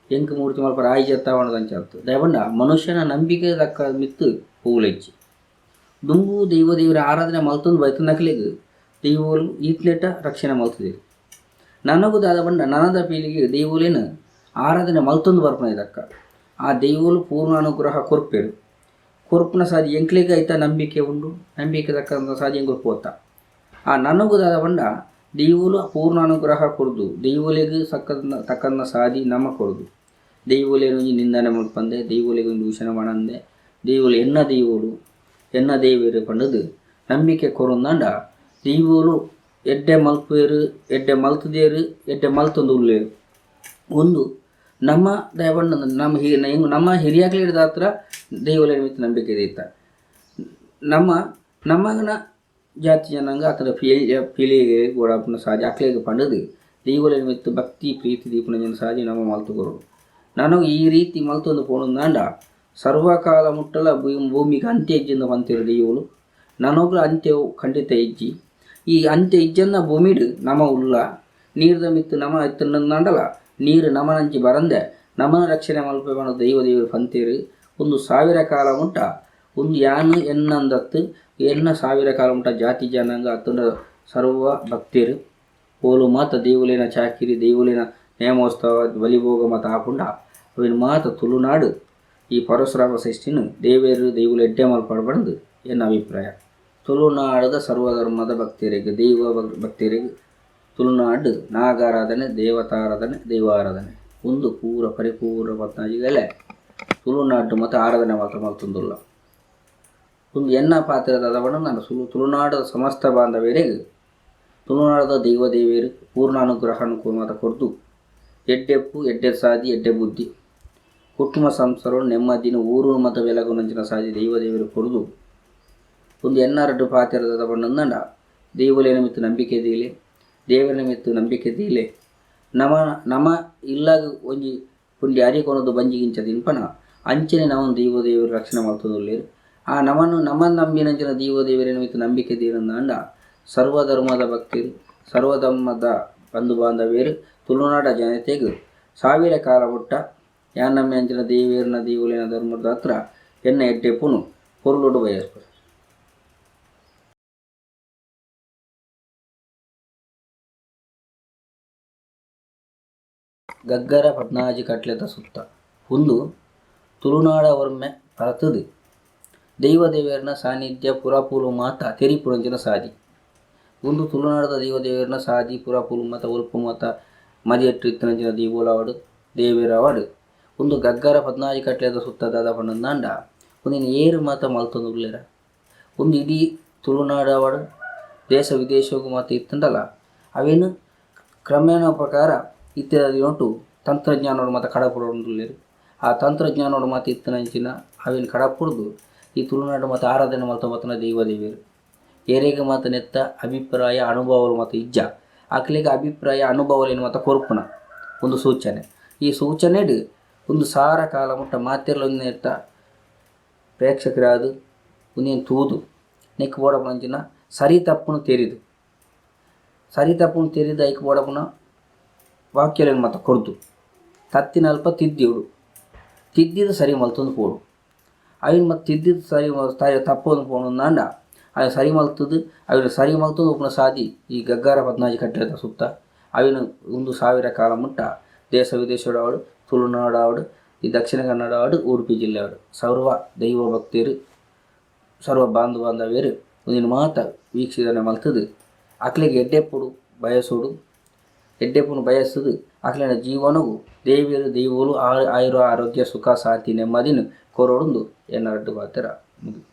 ಎಂಕು ಮೂರ್ತಿ ಮಲ್ಪರ ಆಯಿ ಜತ್ತ ಪಂಡದಂಚ ಆಗ್ತದೆ ದಯಪಂಡ ಮನುಷ್ಯನ ನಂಬಿಕೆ ದಕ್ಕ ಮಿತ್ತು ಹೂಲೆಚ್ಚಿ ದುಂಬು ದೇವರ ಆರಾಧನೆ ಮಲ್ತೊಂದು ಬೈತು ನಕಲಿಗೆ ದೈವಲು ಈತ್ಲೆಟ ರಕ್ಷಣೆ ಮಲ್ತದೆ ನನಗೂ ದಾದ ಬಂಡ ನನದ ಪೀಳಿಗೆ ದೈವಲೇನು ಆರಾಧನೆ ಮಲ್ತೊಂದು ಬರ್ಪಣ ಇದಕ್ಕ ಆ ದೈವಲು ಪೂರ್ಣ ಅನುಗ್ರಹ ಕೊರ್ಪೇರು ಕೊರ್ಪನ ಸಾದಿ ಎಂಕ್ಲಿಗೆ ಐತ ನಂಬಿಕೆ ಉಂಡು ನಂಬಿಕೆ ತಕ್ಕಂಥ ಸಾದಿ ಎಂಗೆ ಕೊರ್ಪೋತ ಆ ನನಗೂ ದಾದ ಬಂಡ ದೈವಲು ಪೂರ್ಣ ಅನುಗ್ರಹ ಕೊಡ್ದು ದೈವಲಿಗೆ ತಕ್ಕಂಥ ಸಾದಿ ನಮ್ಮ ಕೊಡ್ದು ದೈವಲೇನು ನಿಂದನೆ ಮಲ್ಪಂದೆ ದೈವಲಿಗೆ ಒಂದು ದೂಷಣೆ ಮಾಡಂದೆ ದೈವಲು ಎನ್ನ ದೇವರು ಪಂಡದು ನಂಬಿಕೆ ಕೊರಂದಂಡ ದೈವಲು ಎಡ್ಡೆ ಮಲ್ಪೇರು ಎಡ್ಡೆ ಮಲ್ತದೇರು ಎಡ್ಡೆ ಮಲ್ತೊಂದು ಉಳ್ಳೇರು ಒಂದು ನಮ್ಮ ದಯಪಂಡ ನಮ್ಮ ಹಿರಿಯಾಗ್ಲಿ ಹಿಡಿದ ಹತ್ರ ದೈವಲ ನಿಮಿತ್ತ ನಂಬಿಕೆ ಇದೈತ ನಮ್ಮಗನ ಜಾತಿ ಜನಾಂಗ ಆತರ ಪೀಳಿಗೆ ಗೋಡಾಪನ ಸಾಜಿ ಅಕ್ಲೆಗೆ ಪಂಡದು ದೈವಲ ನಿಮಿತ್ತ ಭಕ್ತಿ ಪ್ರೀತಿ ದೀಪನ ಜನ ಸಾಜಿ ನಮ್ಮ ಮಲ್ತುಕೊರೋಡು ನನಗೆ ಈ ರೀತಿ ಮಲ್ತೊಂದು ಪೋಣಂದಾಂಡ ಸರ್ವಕಾಲ ಮುಟ್ಟಲ ಭೂಮಿಗೆ ಅಂತ್ಯ ಇಜ್ಜಿಂದ ಬಂತಿರೋ ದೈವಲು ನನೊಬ್ರು ಅಂತ್ಯವು ಖಂಡಿತ ಇಜ್ಜಿ ಈ ಅಂತ್ಯ ಇಜ್ಜನ್ನ ಭೂಮಿಡು ನಮ ಉಲ್ಲ ನೀರ್ದ ಮಿತ್ತು ನಮ ಎತ್ತಂಡಲ ನೀರು ನಮನಂಚಿ ಬರಂದೆ ನಮನ ರಕ್ಷಣೆ ಮಲ್ಪೆ ದೇವರು ಪಂತೇರು ಒಂದು 1000 ಕಾಲ ಮುಟ್ಟ ಒಂದು ಯಾನು ಎನ್ನಂದತ್ತು ಎನ್ನ 1000 ಕಾಲ ಮುಟ್ಟ ಜಾತಿ ಜನಾಂಗ ಅತ್ತಂಡ ಸರ್ವ ಭಕ್ತರು ಪೋಲು ಮಾತ ದೇವುಲೇನ ಚಾಕಿರಿ ದೇವುಲೇನ ನೇಮೋತ್ಸವ ಬಲಿಭೋಗ ಮತ ಆಪುಂಡ ಅವಿನ ಮಾತ ತುಳುನಾಡು ಈ ಪರಶುರಾಮ ಷಷ್ಠಿನ ದೇವುಲು ಎಡ್ಡೆ ಮಲ್ಪಡಬಂದು ಎನ್ನ ಅಭಿಪ್ರಾಯ ತುಳುನಾಡದ ಸರ್ವಧರ್ಮದ ಭಕ್ತರಿಗೆ ದೈವ ಭಕ್ತರಿಗೆ ತುಳುನಾಡು ನಾಗಾರಾಧನೆ ದೇವತಾರಾಧನೆ ದೈವಾರಾಧನೆ ಒಂದು ಪೂರ ಪರಿಪೂರ್ಣ ಪತ್ನಾಜಿಗಲೇ ತುಳುನಾಡು ಮತ್ತು ಆರಾಧನೆ ಮಾತ್ರ ಮಲ್ತೊಂದುಲ್ಲ ಒಂದು ಎನ್ನ ಪಾತ್ರದ ಬಣ್ಣ ನಾನು ತುಳುನಾಡದ ಸಮಸ್ತ ಬಾಂಧವ್ಯರಿಗೆ ತುಳುನಾಡದ ದೇವಿಯರು ಪೂರ್ಣ ಅನುಗ್ರಹ ಮಾತ ಕೊಡ್ದು ಎಡ್ಡೆಪ್ಪು ಎಡ್ಡೆ ಸಾದಿ ಎಡ್ಡೆ ಬುದ್ಧಿ ಕುಟುಂಬ ಸಂಸಾರ ನೆಮ್ಮದಿನ ಊರು ಮತ್ತು ಬೆಳಗುನಂಚಿನ ಸಾದಿ ದೇವಿಯರು ಕೊಡ್ದು ಒಂದು ಎನ್ನಾರಡ್ಡು ಪಾತ್ರದ ಬಣ್ಣಂದಂಡ ದೇವಲ ನಿಮಿತ್ತ ನಂಬಿಕೆ ದೀಲೆ ದೇವರ ನಿಮಿತ್ತ ನಂಬಿಕೆ ದೀಲೆ ನಮ ಇಲ್ಲಾಗ ಒಂಜಿ ಪುಂಡಿ ಅರಿಕೊನದು ಬಂಜಿಗಿಂಚ ದಿನ್ಪನ ಅಂಚನೆ ನಮ್ಮನ್ನು ದೇವರು ರಕ್ಷಣೆ ಮಾಡ್ತದಲ್ಲೇರು ಆ ನಮ್ಮನ್ನು ನಂಬಿನಂಚಿನ ದೇವರ ನಿಮಿತ್ತ ನಂಬಿಕೆ ದೀರಂದಾಂಡ ಸರ್ವಧರ್ಮದ ಭಕ್ತರು ಸರ್ವಧರ್ಮದ ಬಂಧು ಬಾಂಧವ್ಯರು ತುಳುನಾಡ ಜನತೆಗೆ 1000 ಕಾಲ ಮುಟ್ಟ ಯಾನ್ ನಮ್ಮಿ ಅಂಚಿನ ದೇವಲಿನ ಧರ್ಮದ ಹತ್ರ ಎನ್ನ ಎಡ್ಡೆಪ್ಪುನು ಪೊರ್ಲುಡು ಬಯಸ್ಪರು ಗಗ್ಗರ 14 ಕಟ್ಲೆದ ಸುತ್ತ ಒಂದು ತುಳುನಾಡ ವರ್ಮೆ ಪರತದು ದೇವರನ ಸಾನ್ನಿಧ್ಯ ಪುರಾಪೂಲು ಮಾತ ತೆರಿಪುರಂಜಿನ ಸಾದಿ ಒಂದು ತುಳುನಾಡದ ದೇವರನ ಸಾದಿ ಪುರಾಪೂಲು ಮಾತ ಒಲ್ಪ ಮಾತ ಮದಿಯಟ್ಟು ಇತ್ತನಂಚಿನ ದೀಬೋಲವಾಡು ದೇವೇರವಾಡು ಒಂದು ಗಗ್ಗರ 14 ಕಟ್ಲೆದ ಸುತ್ತ ದಾದ ಪಂಡಂದಾಂಡ ಒಂದಿನ ಏರು ಮಾತ ಮಲ್ತೊಂದು ಉಳ್ಳೇರ ಒಂದು ಇಡೀ ತುಳುನಾಡವಾಡು ದೇಶ ವಿದೇಶಗೂ ಮಾತ ಇತ್ತಂಡಲ್ಲ ಅವೇನು ಕ್ರಮೇಣ ಪ್ರಕಾರ ಇತ್ಯಾದಿ ಉಂಟು ತಂತ್ರಜ್ಞಾನೋಡು ಮತ್ತು ಕಡಪುಡುಳ್ಳೇರು ಆ ತಂತ್ರಜ್ಞಾನೋಡು ಮತ್ತು ಇತ್ತನಂಚಿನ ಅವೇನು ಕಡಪುಡ್ದು ಈ ತುಳುನಾಡು ಮತ್ತು ಆರಾಧನೆ ಮಲ್ತೊಂಬತ್ತನ ದೇವಿಯರು ಏರೆಗೆ ಮಾತ ನೆತ್ತ ಅಭಿಪ್ರಾಯ ಅನುಭವಗಳು ಮತ್ತು ಇಜ್ಜ ಆಕಲಿಗೆ ಅಭಿಪ್ರಾಯ ಅನುಭವಲೇನು ಮತ್ತು ಕೊರ್ಪುನ ಒಂದು ಸೂಚನೆ ಈ ಸೂಚನೆಡು ಒಂದು 1000 ಕಾಲ ಮುಟ್ಟ ಮಾತೆರ್ಲೊಂದು ನೆತ್ತ ಪ್ರೇಕ್ಷಕರಾದು ಒಂದೇನು ತೂದು ನೆಕ್ ಬೋಡಪುನಂಚಿನ ಸರಿ ತಪ್ಪುನು ತೆರಿದು ಐಕ್ ಬೋಡಪುನ ವಾಕ್ಯಲೇನು ಮತ್ತು ಕೊಡ್ದು ತತ್ತಿನ ಅಲ್ಪ ತಿದ್ದಿದ್ದು ಸರಿ ಮಲ್ತೊಂದು ಪೋಡು ಅವಿನ ಮತ್ತು ತಿದ್ದಿದ್ದು ಸರಿ ತಪ್ಪೊಂದು ಪೋಣಂದಾಂಡ ಅವು ಸರಿ ಮಲ್ತದ್ದು ಅವಿನ ಸರಿ ಮಲ್ತೊಂದು ಉಪನ ಸಾದಿ ಈ ಗಗ್ಗಾರ 14 ಕಟ್ಟೆದ ಸುತ್ತ ಅವಿನ ಒಂದು 1000 ಕಾಲ ಮುಟ್ಟ ದೇಶ ವಿದೇಶವಾಡು ತುಳುನಾಡಾಡು ಈ ದಕ್ಷಿಣ ಕನ್ನಡ ಉಡುಪಿ ಜಿಲ್ಲೆ ಸರ್ವ ದೈವ ಭಕ್ತರು ಸರ್ವ ಬಾಂಧವ್ಯರು ಒಂದಿನ ಮಾತ ವೀಕ್ಷಿಸನೆ ಮಲ್ತದು ಅಕ್ಲಿಗೆ ಎಡ್ಡೆಪ್ಪುಡು ಬಯಸೋಡು ಎಡ್ಡೆಪುನು ಬಯಸುದು ಅಕ್ಲಿನ ಜೀವನವು ದೇವಿಯರು ದೈವಗಳು ಆಯುರ ಆರೋಗ್ಯ ಸುಖ ಶಾಂತಿ ನೆಮ್ಮದಿನ ಕೋರೋಡು ಎನ್ನ ರಡ್ಡು ಬಾತೆರ ಮುಗಿತು.